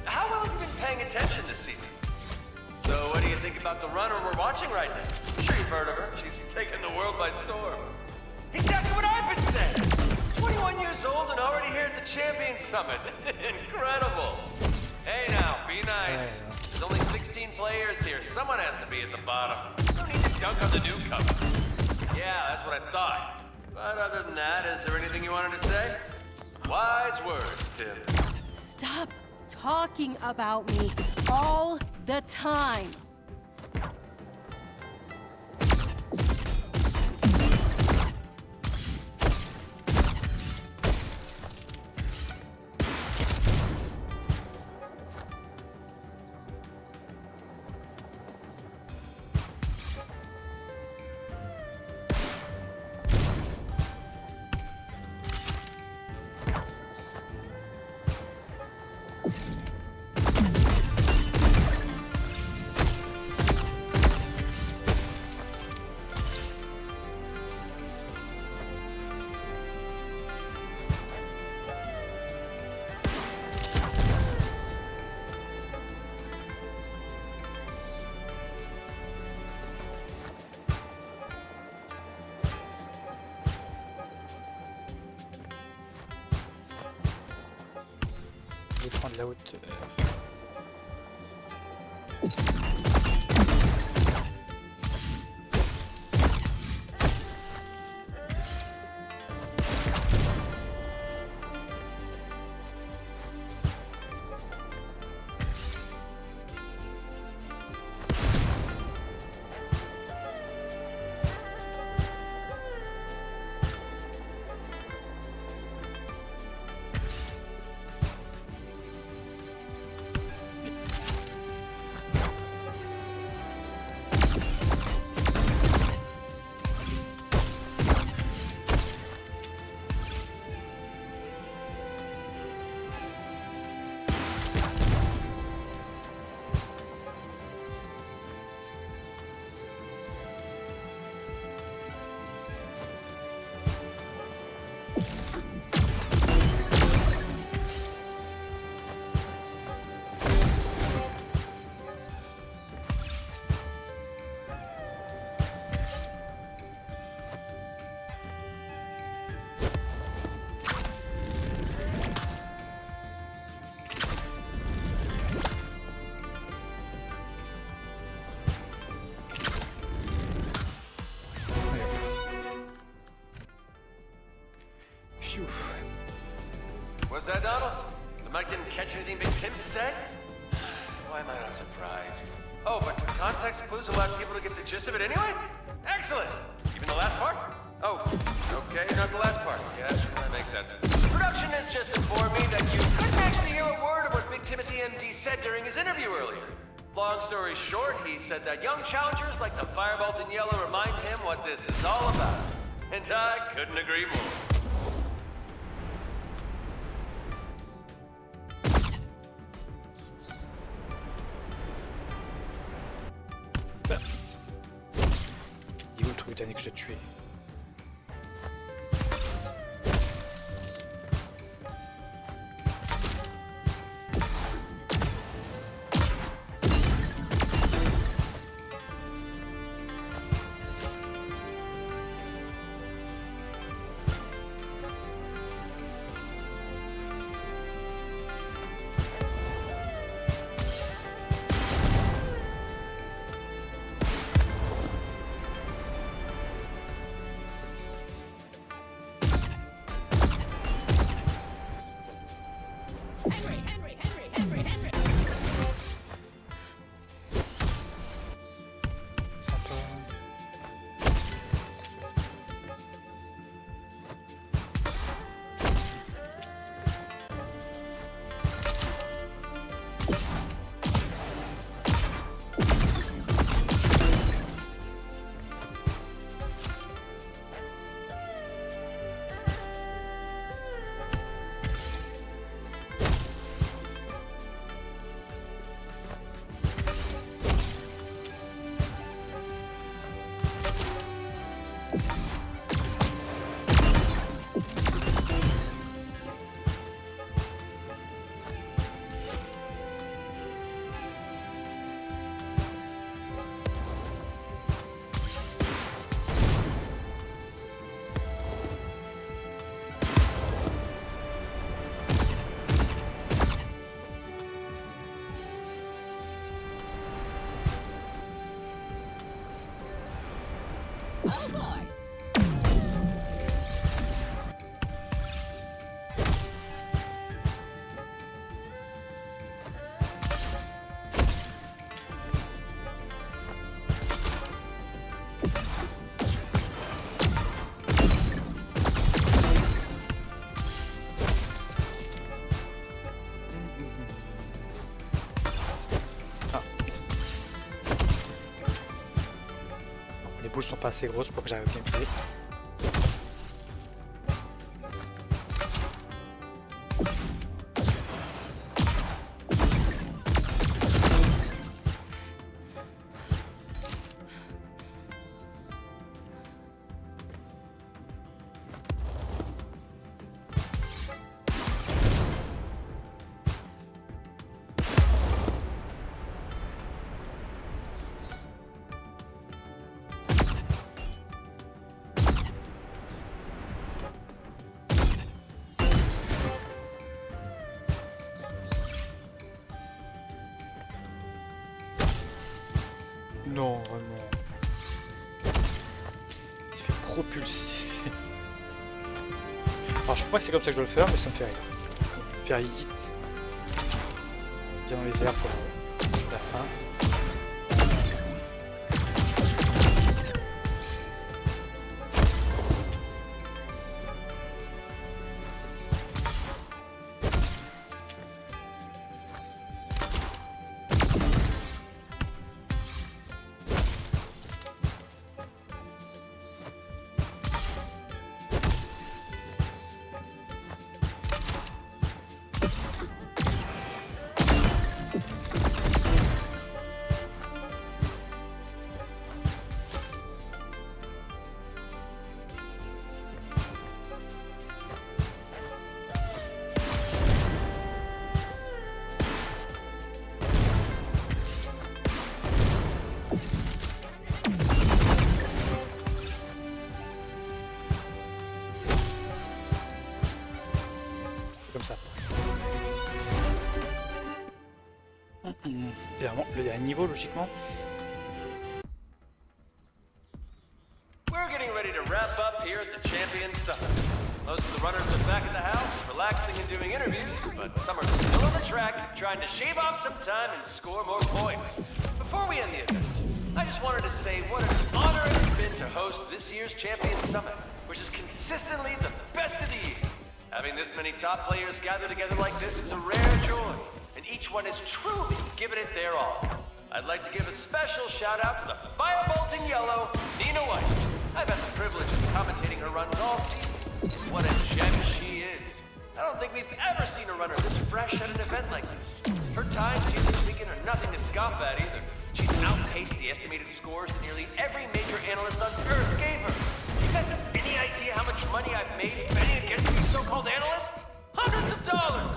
C: How well have you been paying attention this season? So what do you think about the runner we're watching right now? I'm sure you've heard of her. She's taken the world by storm. Exactly what I've been saying. 21 years old and already here at the Champion Summit. Incredible. Hey now, be nice. There's only 16 players here. Someone has to be at the bottom. No need to dunk on the newcomer. Yeah, that's what I thought. But other than that, is there anything you wanted to say? Wise words, Tim.
D: Stop talking about me all the time.
A: Je vais prendre la hauteur.
C: Was that Donald? The mic didn't catch anything Big Tim said? Why am I not surprised? Oh, but context clues allowed people to get the gist of it anyway? Excellent! Even the last part? Oh, okay, not the last part. Yes, that makes sense. Production has just informed me that you couldn't actually hear a word of what Big Timothy MD said during his interview earlier. Long story short, he said that young challengers like the Firebolt in yellow remind him what this is all about. And I couldn't agree more.
A: Il est où le truc d'année que j'ai tué? Les boules sont pas assez grosses pour que j'arrive à bien viser. Non, vraiment. Il se fait propulser. Alors je crois que c'est comme ça que je dois le faire, mais ça me fait rire. Faire yeet. Bien dans les airs pour la fin. Comme ça. Et vraiment, le dernier niveau, logiquement.
C: We're getting ready to wrap up here at the Champion Summit. Most of the runners are back at the house, relaxing and doing interviews, but some are still on the track, trying to shave off some time and score more points. Before we end the event, I just wanted to say what an honor it's been to host this year's Champion Summit, which is consistently the best of the year. Having this many top players gather together like this is a rare joy, and each one is truly giving it their all. I'd like to give a special shout out to the Firebolt in yellow, Nina White. I've had the privilege of commentating her runs all season. What a gem she is. I don't think we've ever seen a runner this fresh at an event like this. Her times here this weekend are nothing to scoff at either. She's outpaced the estimated scores that nearly every major analyst on Earth gave her. You guys have any idea how much money I've made betting against these so-called analysts? Hundreds of dollars!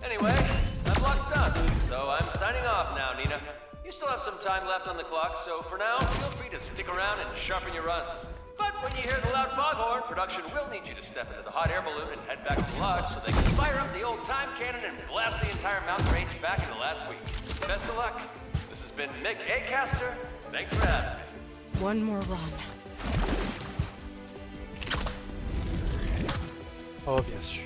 C: Anyway, that block's done, so I'm signing off now, Nina. You still have some time left on the clock, so for now, feel free to stick around and sharpen your runs. But when you hear the loud foghorn, production will need you to step into the hot air balloon and head back to the lodge so they can fire up the old time cannon and blast the entire mountain range back into last week. Best of luck. This has been Mick Acaster. Thanks for having me.
D: One more run.
A: Oh, bien sûr.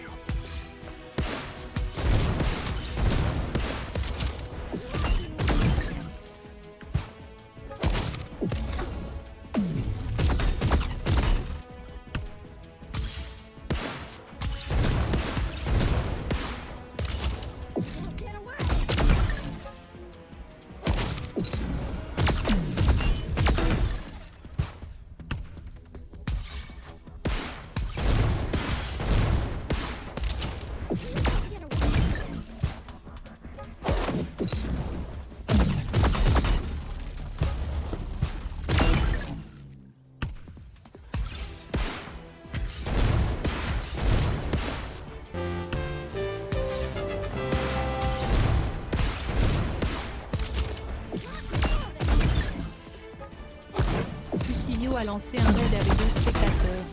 G: A lancé un raid avec 2 spectateurs.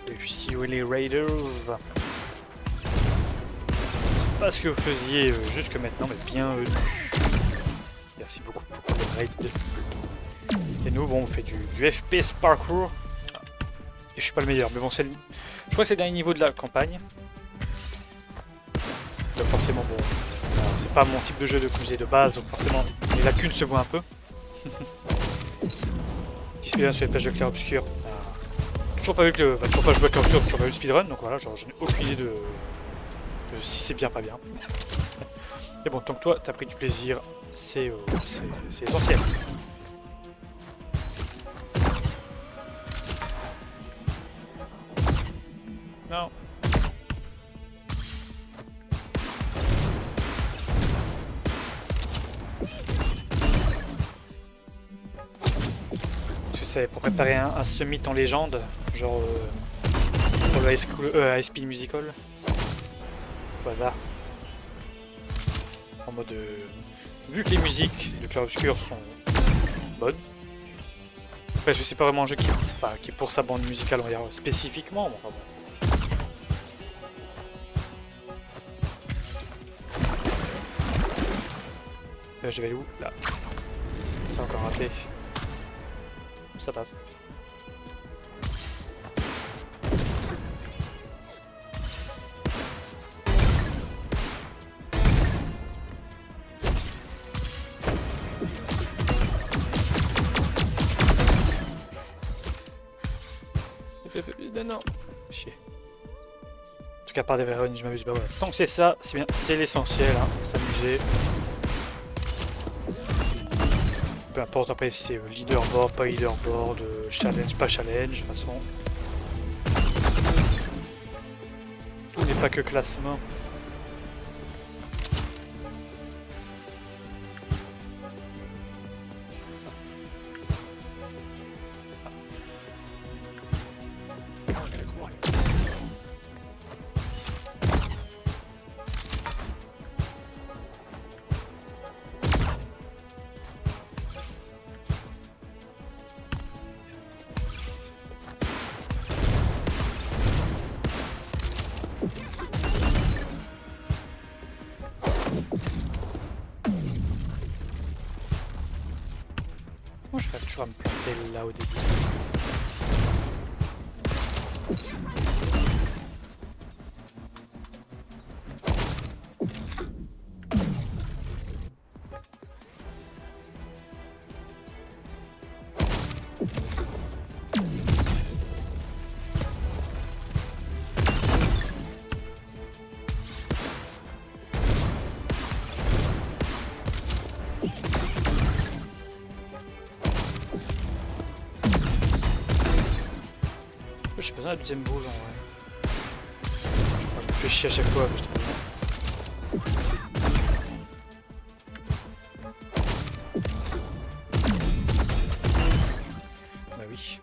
A: Et puis les Raiders. C'est pas ce que vous faisiez jusque maintenant, mais bienvenue. Merci beaucoup pour les raids. Et nous, bon, on fait du FPS parkour. Et je suis pas le meilleur, mais bon, je crois que c'est le dernier niveau de la campagne. Donc forcément, bon, c'est pas mon type de jeu de musée de base, donc forcément, les lacunes se voient un peu. Speedrun sur les pages de Clair Obscur. Toujours pas vu que toujours pas joué à Clair Obscur, toujours pas vu le speedrun, donc voilà, genre, je n'ai aucune idée de si c'est bien pas bien. Mais bon, tant que toi t'as pris du plaisir, c'est essentiel. Non. C'est pour préparer un summit en légende, genre pour le High Speed Musical. Au hasard. En mode. Vu que les musiques de Clair Obscur sont bonnes. Après, je sais pas vraiment un jeu qui est pour sa bande musicale, on va dire spécifiquement. Bon, enfin, bon. Là, je vais aller où? Là. Ça encore raté. Ça passe. Non. Chier. En tout cas, par des vrais runs, je m'amuse. Bah ouais. Tant que c'est ça, c'est bien. C'est l'essentiel. Hein. S'amuser. Peu importe après si c'est leaderboard, pas leaderboard, challenge, pas challenge, de toute façon. Tout n'est pas que classement. Je vais toujours me planter là au début. J'ai besoin de la deuxième boule en vrai. Je crois que je me fais chier à chaque fois. Bah oui.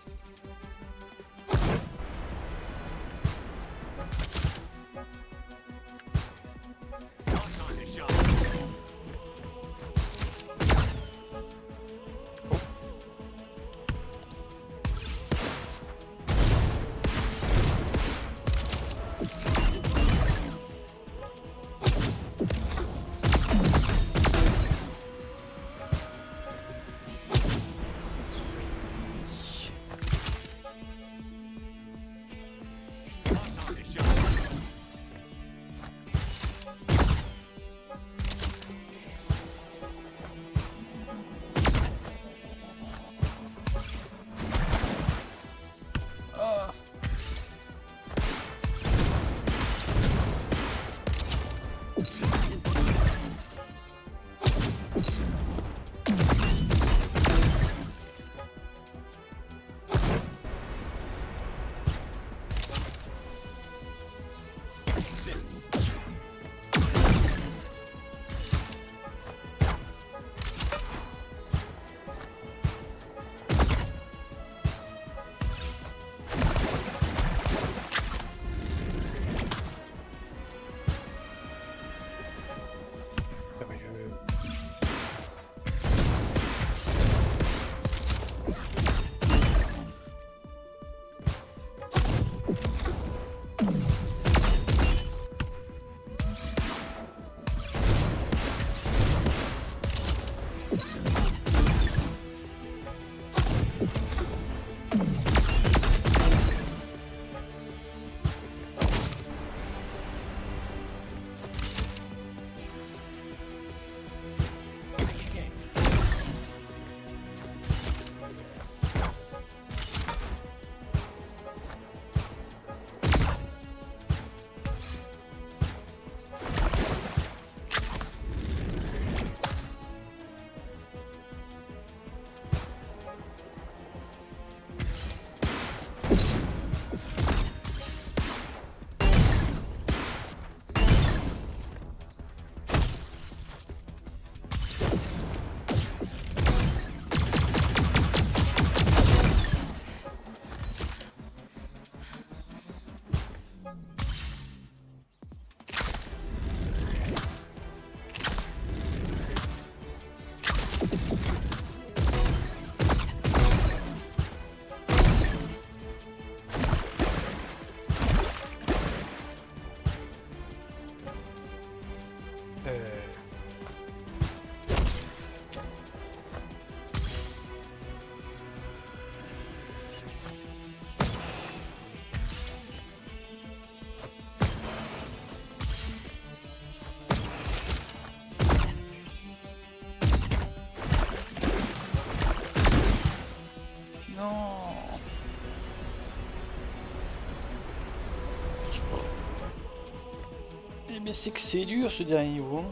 A: Mais c'est que c'est dur ce dernier niveau.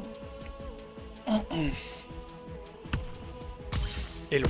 A: Hello.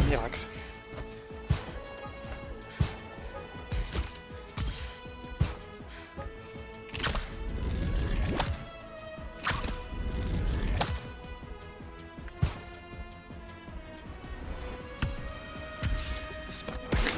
A: Miracle. C'est pas miracle.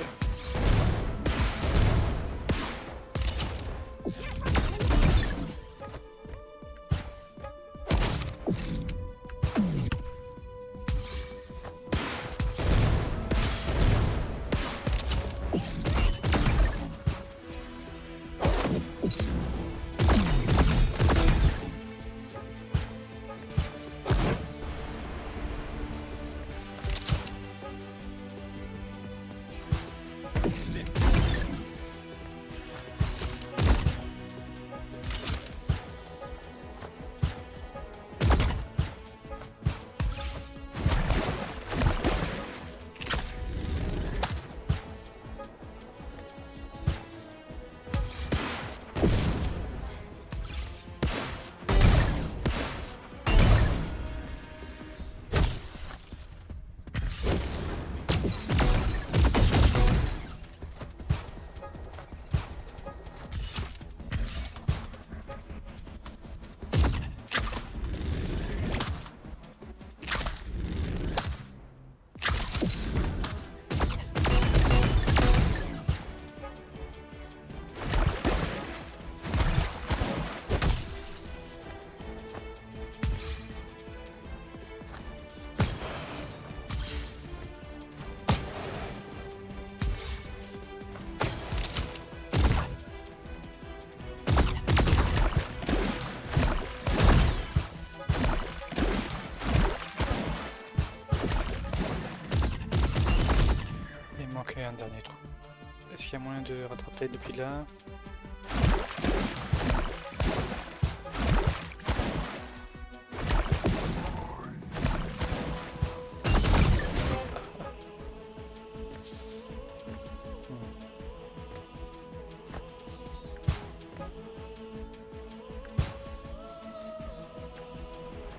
A: Un dernier trou. Est-ce qu'il y a moyen de rattraper depuis là?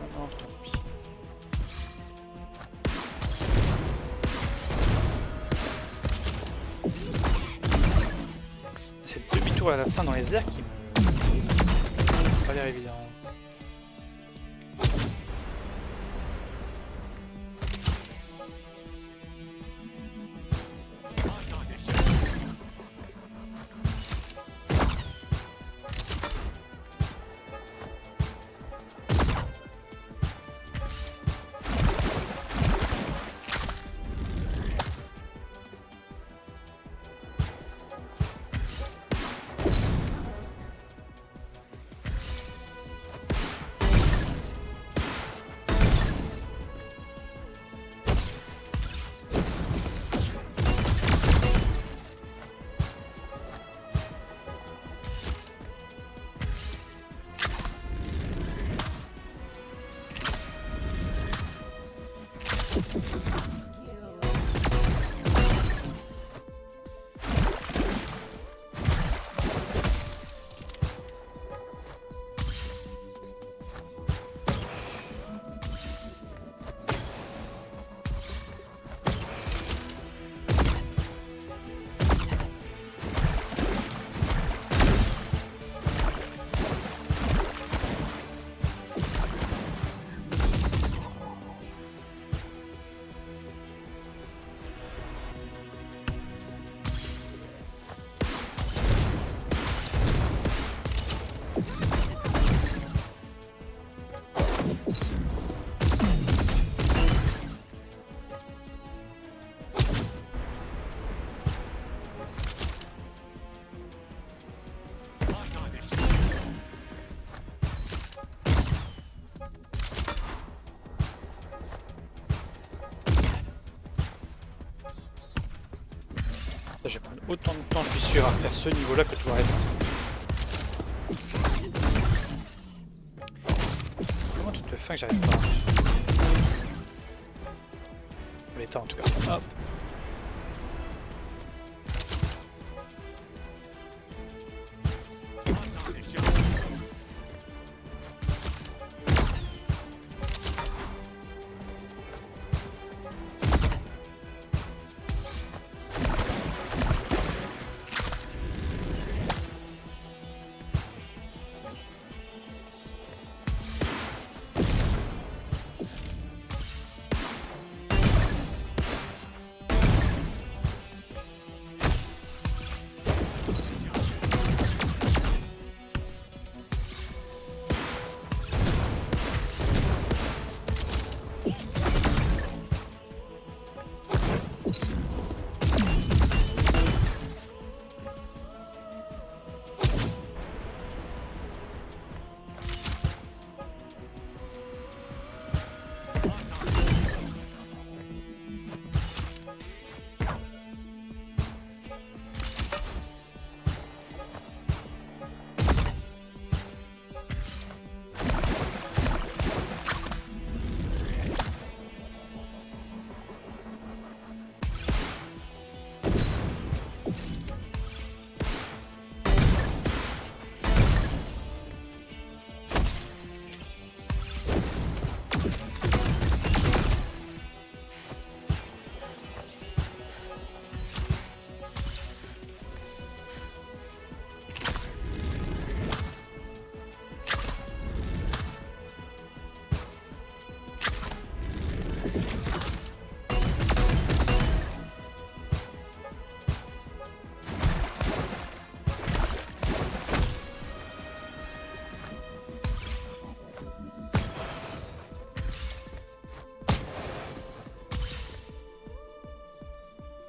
A: Non, tant pis. À la fin dans les airs qui me pas l'air évident. Je vais prendre autant de temps, je suis sûr, à faire ce niveau-là que tout le reste. Comment tu te fais que j'arrive pas? En l'état en tout cas. Hop.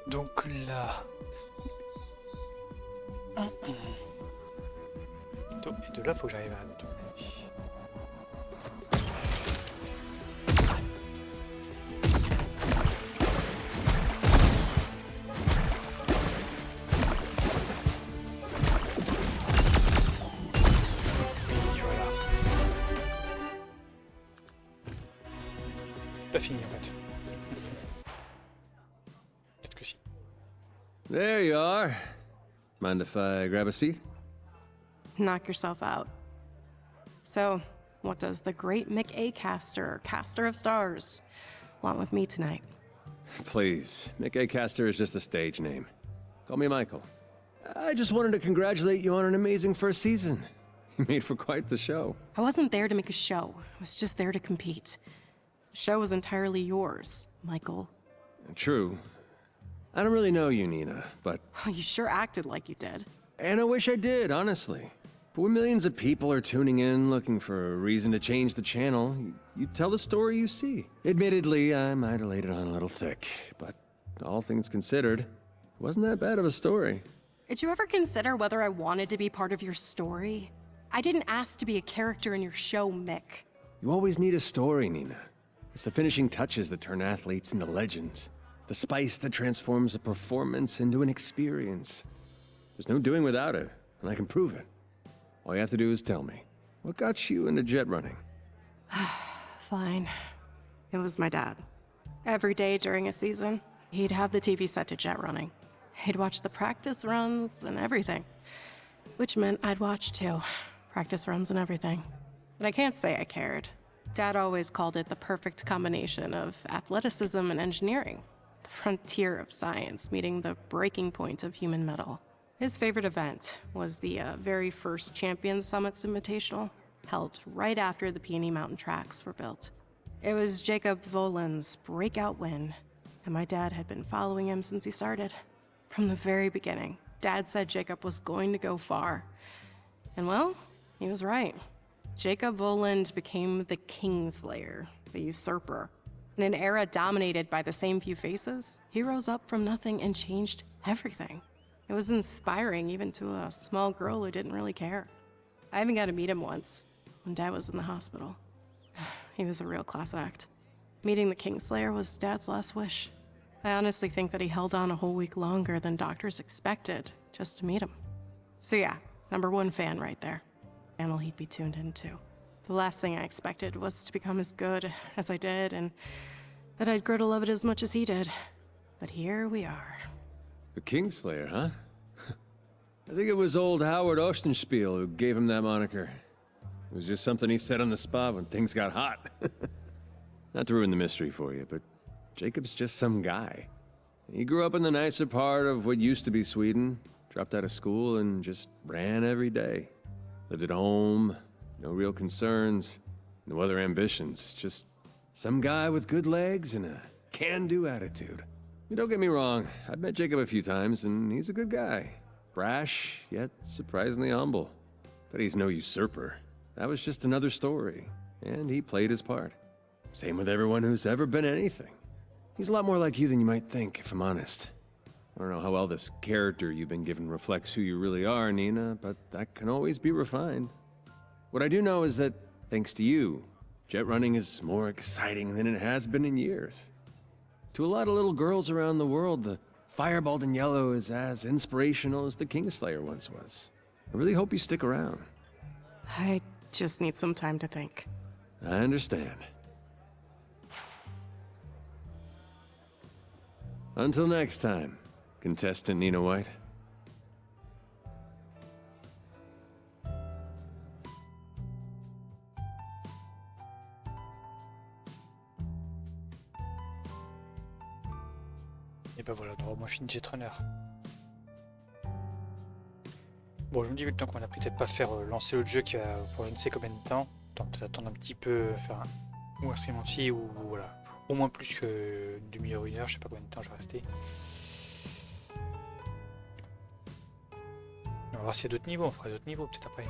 A: Donc là... Et de là, faut que j'arrive à tourner. Pas fini en fait. Peut-être que si.
I: There you are. Mind if I grab a seat?
D: Knock yourself out. So, what does the great Mick A. Caster, caster of stars, want with me tonight?
I: Please, Mick A. Caster is just a stage name. Call me Michael. I just wanted to congratulate you on an amazing first season. You made for quite the show.
D: I wasn't there to make a show. I was just there to compete. The show was entirely yours, Michael.
I: True. I don't really know you, Nina, but...
D: Oh, you sure acted like you did.
I: And I wish I did, honestly. But when millions of people are tuning in, looking for a reason to change the channel, you tell the story you see. Admittedly, I might have laid it on a little thick, but all things considered, it wasn't that bad of a story.
D: Did you ever consider whether I wanted to be part of your story? I didn't ask to be a character in your show, Mick.
I: You always need a story, Nina. It's the finishing touches that turn athletes into legends. The spice that transforms a performance into an experience. There's no doing without it, and I can prove it. All you have to do is tell me. What got you into jet running?
D: Fine. It was my dad. Every day during a season, he'd have the TV set to jet running. He'd watch the practice runs and everything. Which meant I'd watch too. Practice runs and everything. But I can't say I cared. Dad always called it the perfect combination of athleticism and engineering. The frontier of science meeting the breaking point of human mettle. His favorite event was the very first Champions Summits Invitational, held right after the Peony Mountain tracks were built. It was Jacob Voland's breakout win, and my dad had been following him since he started. From the very beginning, Dad said Jacob was going to go far. And well, He was right. Jacob Voland became the Kingslayer, the usurper. In an era dominated by the same few faces, he rose up from nothing and changed everything. It was inspiring even to a small girl who didn't really care. I even got to meet him once, when Dad was in the hospital. He was a real class act. Meeting the Kingslayer was Dad's last wish. I honestly think that he held on a whole week longer than doctors expected just to meet him. So yeah, #1 fan right there. Channel he'd be tuned into. The last thing I expected was to become as good as I did, and that I'd grow to love it as much as he did. But here we are.
I: The Kingslayer, huh? I think it was old Howard Ostenspiel who gave him that moniker. It was just something he said on the spot when things got hot. Not to ruin the mystery for you, but Jacob's just some guy. He grew up in the nicer part of what used to be Sweden, dropped out of school, and just ran every day. Lived at home, no real concerns, no other ambitions, just some guy with good legs and a can-do attitude. Don't get me wrong, I've met Jacob a few times, and he's a good guy. Brash, yet surprisingly humble. But he's no usurper. That was just another story, and he played his part. Same with everyone who's ever been anything. He's a lot more like you than you might think, if I'm honest. I don't know how well this character you've been given reflects who you really are, Nina, but that can always be refined. What I do know is that, thanks to you, jet running is more exciting than it has been in years. To a lot of little girls around the world, the Fireball in Yellow is as inspirational as the Kingslayer once was. I really hope you stick around.
D: I just need some time to think.
I: I understand. Until next time, contestant Nina White.
A: Et ben voilà, on aura au moins fini Jetrunner. Bon, je me dis, vu le temps qu'on a pris, peut-être pas faire lancer l'autre jeu qui va pour je ne sais combien de temps. Peut-être attendre un petit peu, faire un ou un stream entier, ou voilà. Au moins plus que une demi-heure, 1 heure, je sais pas combien de temps je vais rester. On va voir s'il y a d'autres niveaux, on fera d'autres niveaux peut-être après.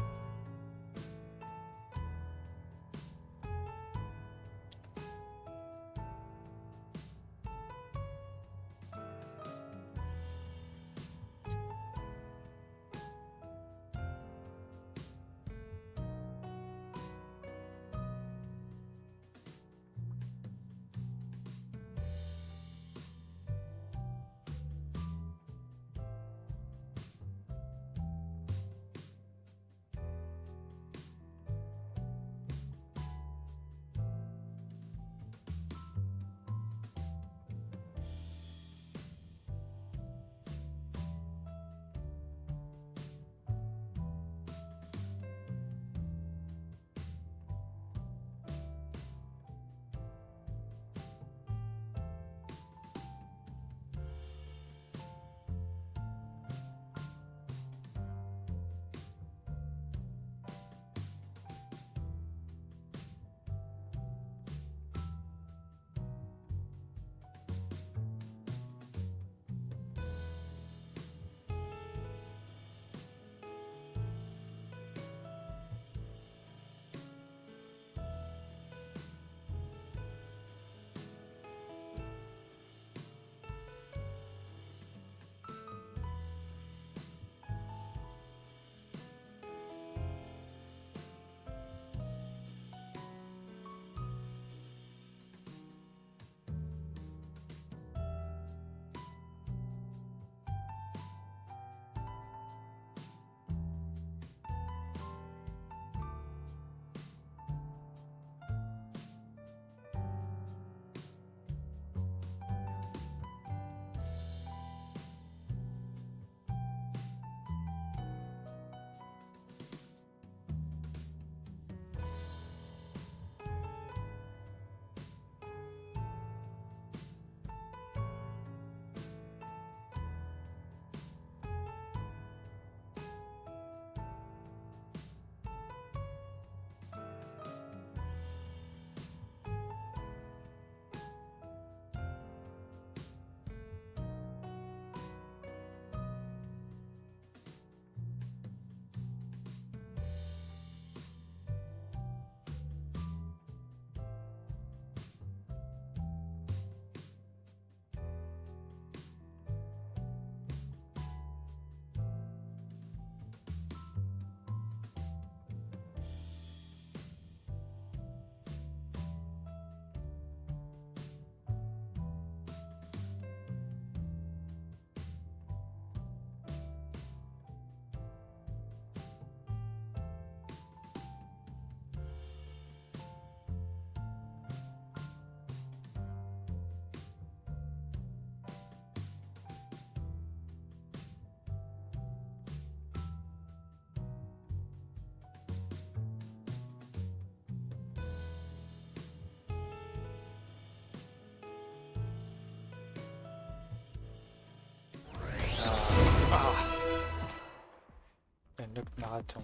A: marathon.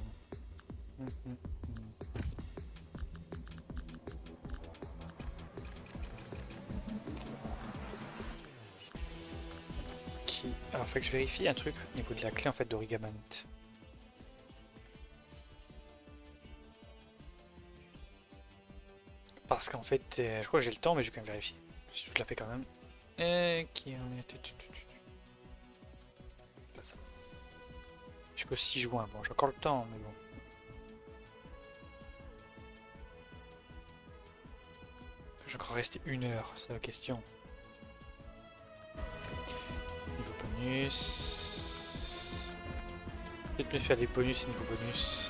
A: Alors, faut que je vérifie un truc au niveau de la clé en fait d'Origamant. Parce qu'en fait, je crois que j'ai le temps, mais je vais quand même vérifier. Je la fais quand même. Qui en était. Pas ça. Jusqu'au 6 juin. Bon, j'ai encore le temps, mais bon. J'ai encore resté 1 heure, c'est la question. Niveau bonus. Peut-être mieux faire les bonus et niveau bonus.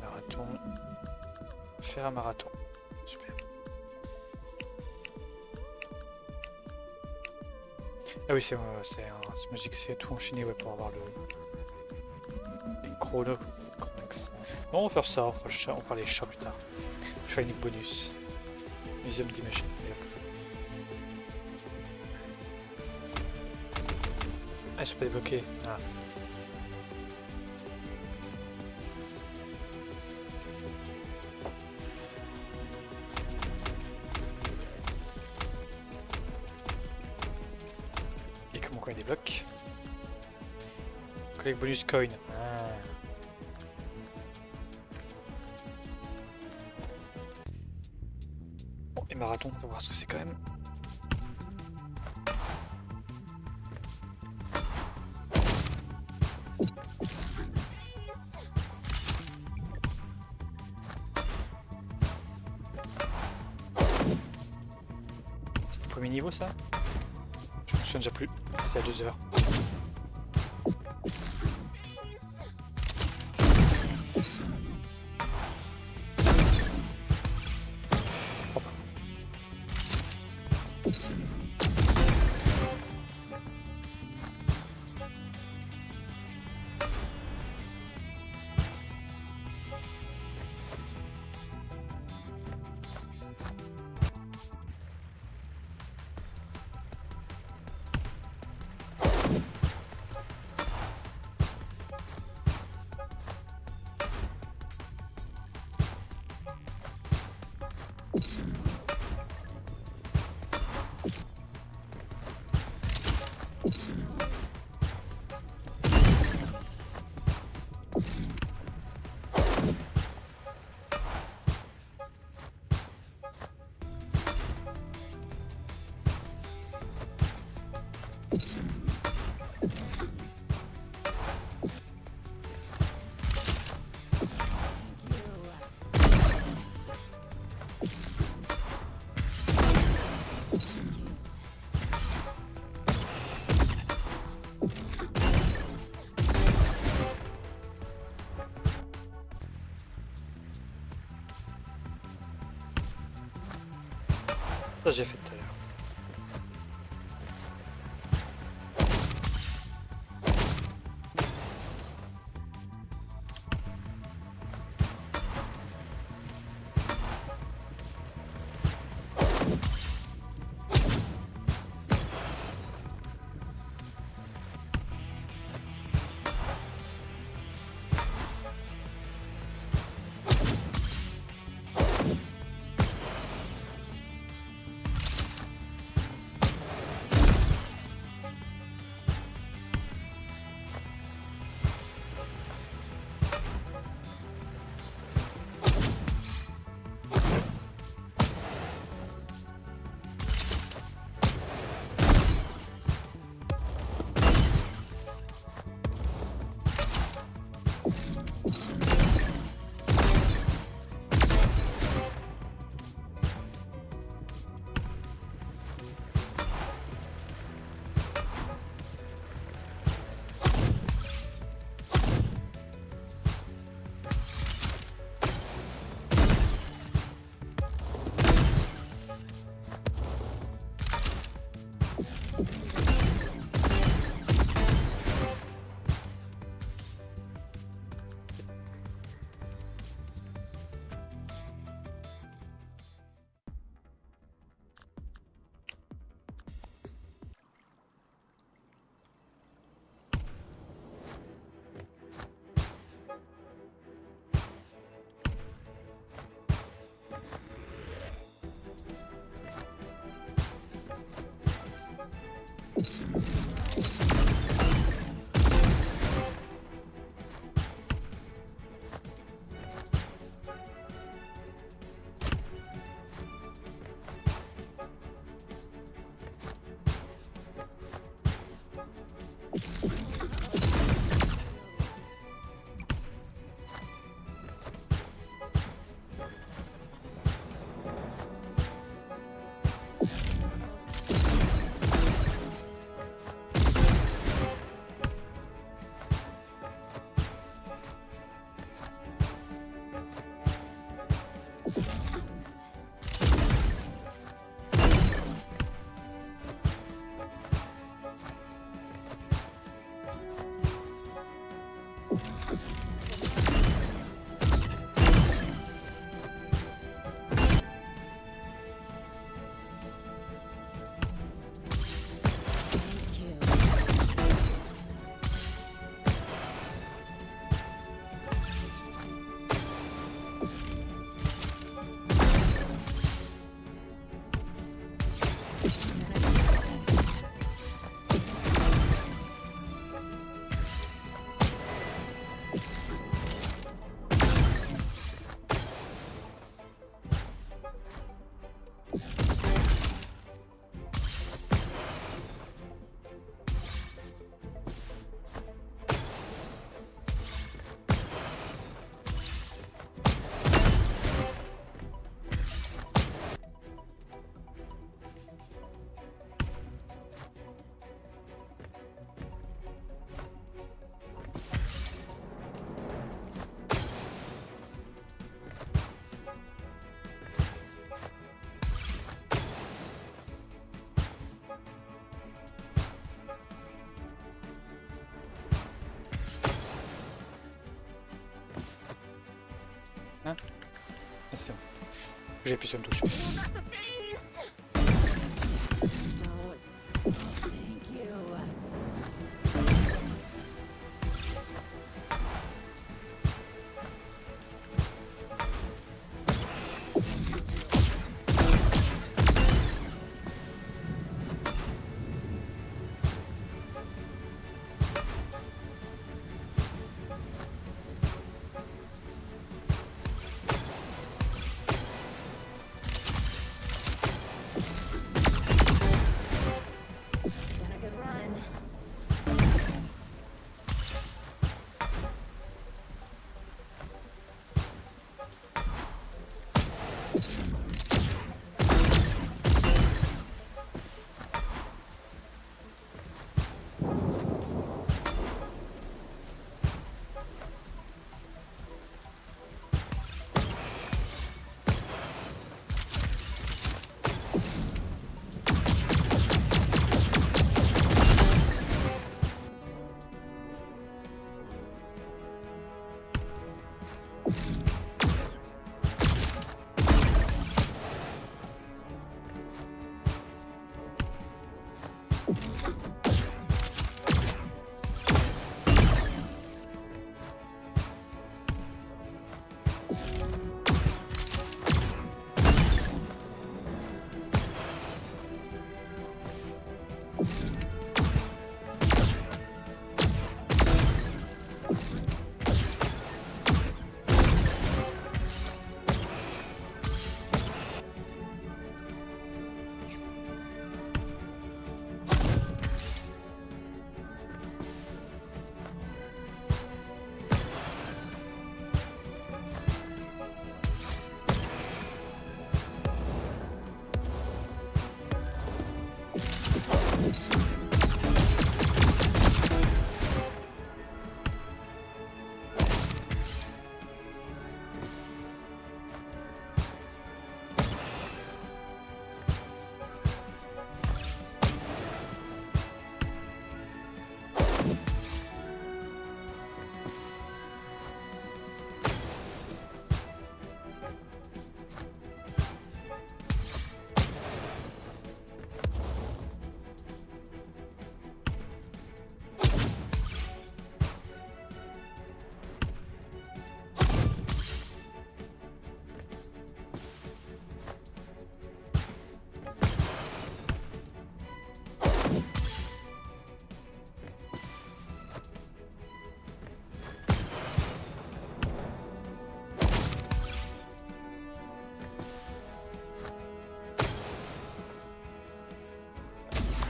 A: Marathon. Faire un marathon. Super. Ah oui, c'est magique, c'est tout enchaîné ouais, pour avoir le chrono. Bon, on va faire ça, on fera les chats plus tard. Je fais une bonus. Muséum d'images. Ah, ils sont pas débloqués. Ah. Et comment on les débloque? Collecte bonus coin. Ah. Bon, et marathon, on va voir ce que c'est quand même. C'était le premier niveau ça? Je me souviens déjà plus. C'était à 2 heures. Ça j'ai fait tout à l'heure. Ah, c'est bon. J'ai appuyé sur une touche.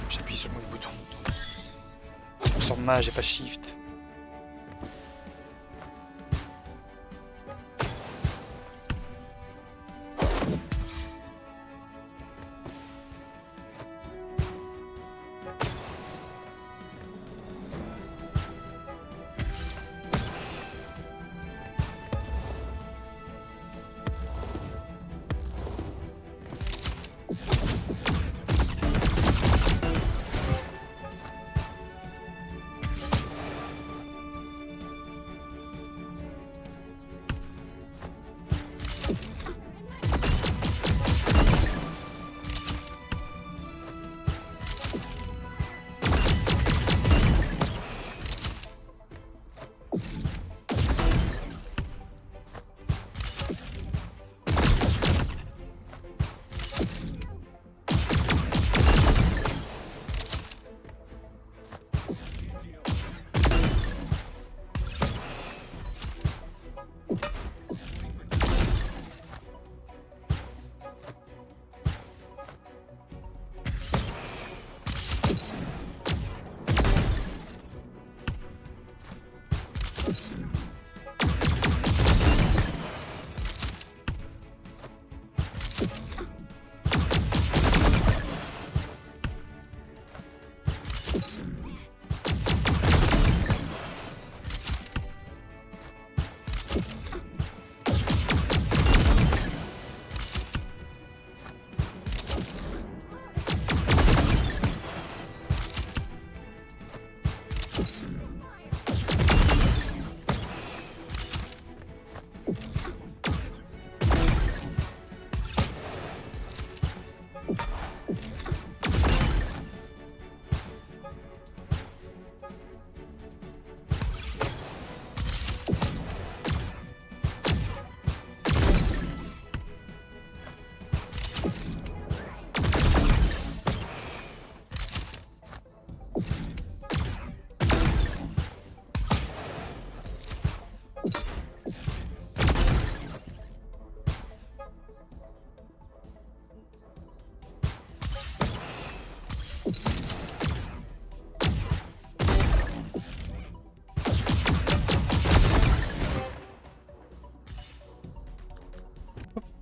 A: J'appuie sur le mauvais bouton. Sur mage, j'ai pas shift.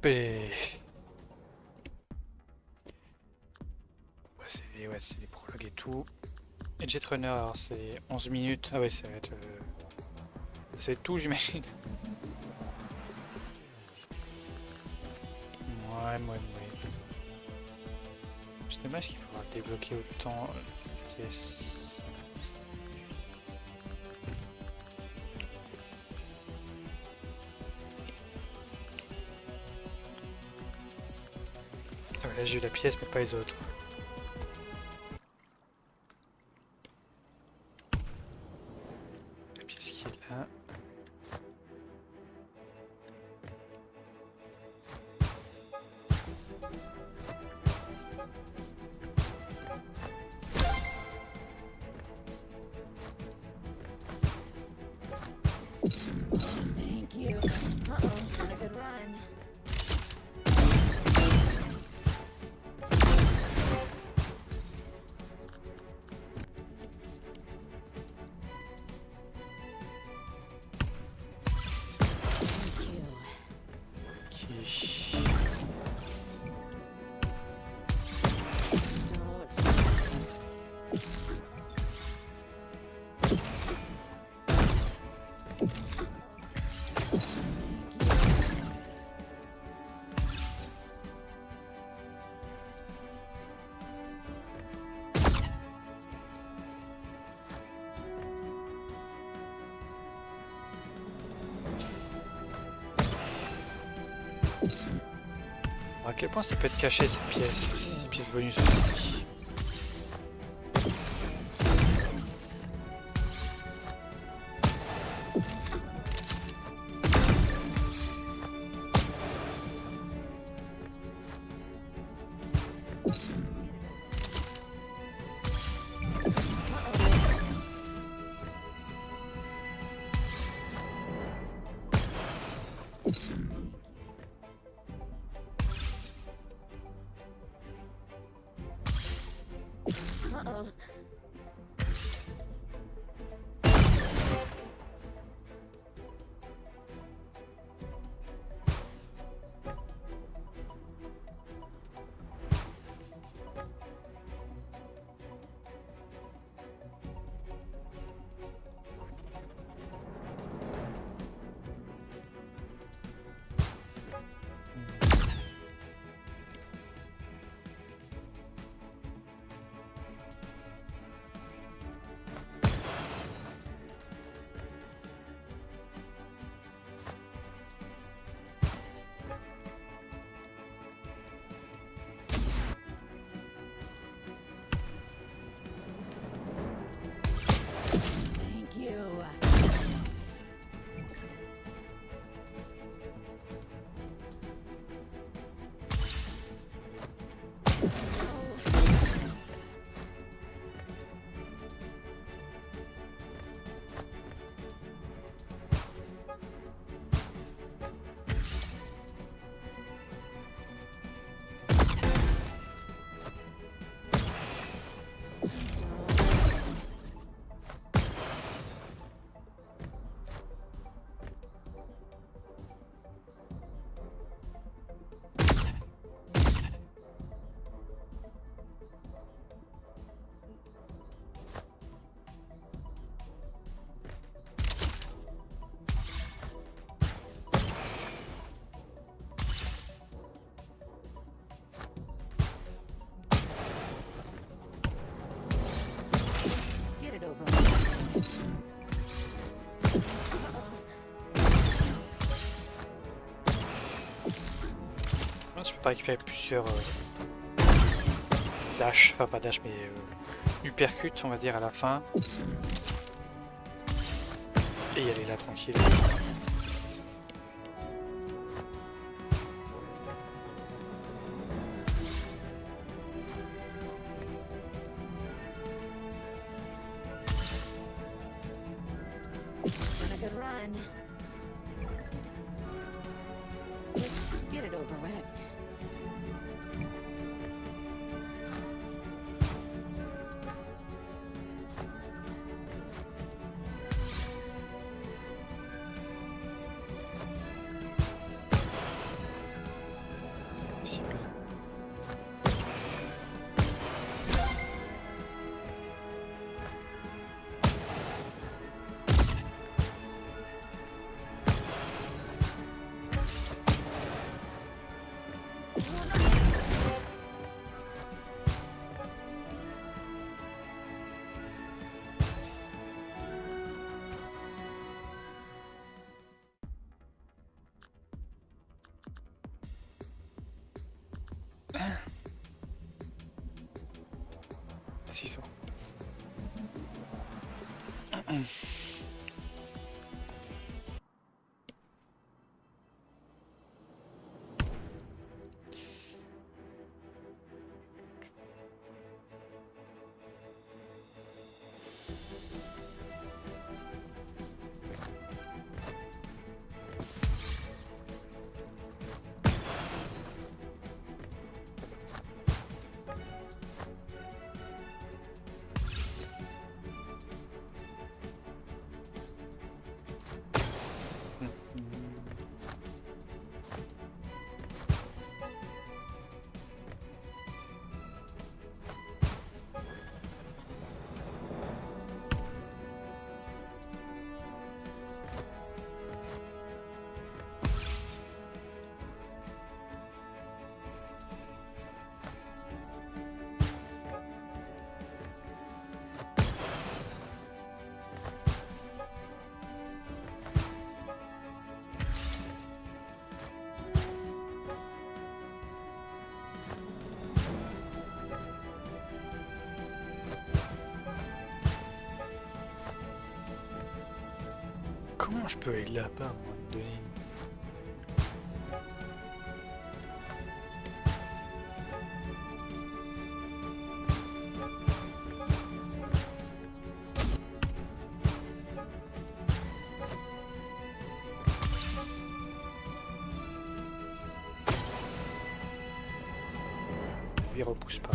A: Et... Ouais, c'est les prologues et tout. Et Jetrunner, alors c'est 11 minutes. Ah ouais, ça va être... ça va être tout, j'imagine. Ouais. C'est dommage qu'il faudra débloquer autant. Yes. Ah ouais, là j'ai eu la pièce mais pas les autres. La pièce qui est là.
H: Thank you. Uh-oh, it's been a good run.
A: À quel point ça peut être caché ces pièces bonus aussi.
H: Uh-oh. Thank you. Get it over with.
A: Je peux pas récupérer plusieurs dash, enfin pas dash mais uppercut on va dire à la fin. Et y aller là tranquille.
H: It's been a good run. Just get it over with.
A: Si, c'est bon. Comment je peux aller là-bas à un moment donné? Il repousse pas.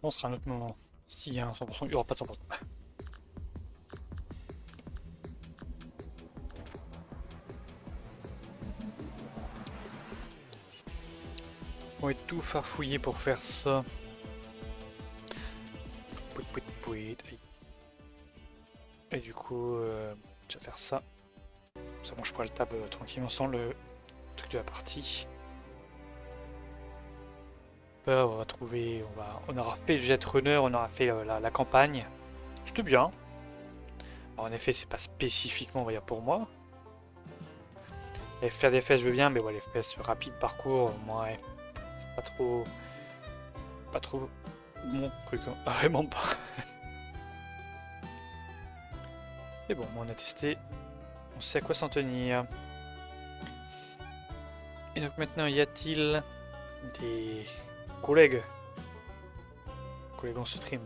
A: On sera à un autre moment. S'il y a un 100%, il n'y aura pas de 100%. On va tout farfouiller pour faire ça. Et du coup, je vais faire ça. Ça mange pas le tab tranquillement sans le truc de la partie. On va trouver, on aura fait le Jetrunner, on aura fait la campagne. C'était bien. Alors, en effet, c'est pas spécifiquement, on va dire, pour moi. Et faire des fesses, je veux bien, mais ouais, les fesses rapides, parcours, moi, ouais, c'est pas trop mon truc, hein. Vraiment pas. Mais bon, on a testé, on sait à quoi s'en tenir. Et donc maintenant, y a-t-il des collègues en stream?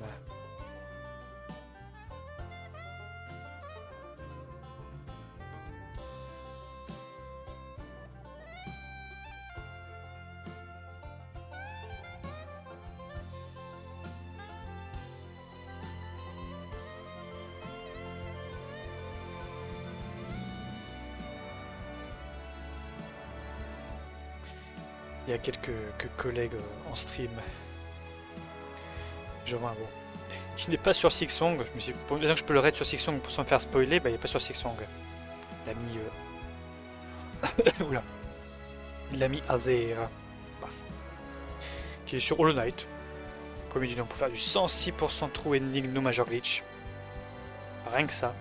A: Il y a quelques collègues en stream. Je vois un bon. Qui n'est pas sur Sixsong. Je me suis dit, que je peux le raid sur Sixsong pour s'en faire spoiler, bah il n'est pas sur Sixsong. Il a mis. Oula. Il a mis Azer. Bah. Qui est sur Hollow Knight. Premier du nom pour faire du 106% true ending no major glitch. Rien que ça.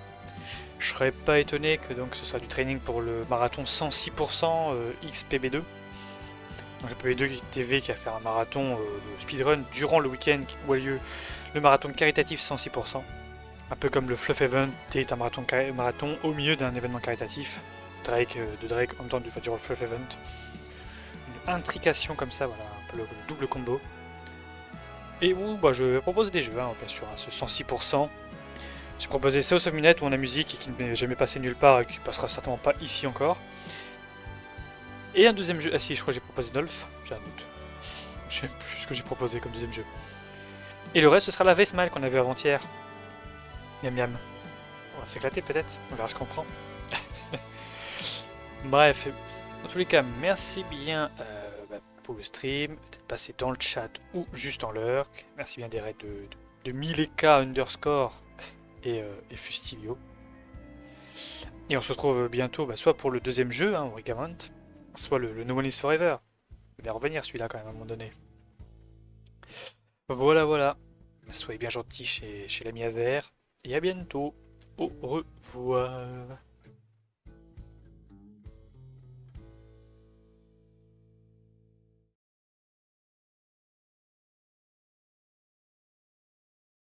A: Je serais pas étonné que donc ce soit du training pour le marathon 106% XPB2. Donc le PB2 TV qui a fait un marathon de speedrun durant le week-end où a lieu le marathon caritatif 106%. Un peu comme le Fluff Event est un marathon au milieu d'un événement caritatif. Drake en même temps du Fluff Event. Une intrication comme ça, voilà, un peu le double combo. Et où bah, je vais proposer des jeux, hein, bien sûr, hein, ce 106%. J'ai proposé South of Minute où on a musique et qui n'est jamais passé nulle part et qui passera certainement pas ici encore. Et un deuxième jeu, ah si, je crois que j'ai proposé Dolph, j'ai un doute. Je sais plus ce que j'ai proposé comme deuxième jeu. Et le reste, ce sera la V-Smile qu'on avait avant-hier. Miam miam. On va s'éclater peut-être, on verra ce qu'on prend. Bref, dans tous les cas, merci bien pour le stream. Peut-être passer dans le chat ou juste en lurk. Merci bien des raids de 1000K underscore et Fustilio. Et on se retrouve bientôt, soit pour le deuxième jeu, hein, Origament, soit le No One is Forever. Il va revenir celui-là quand même à un moment donné. Voilà. Soyez bien gentils chez l'ami Azer. Et à bientôt. Au revoir.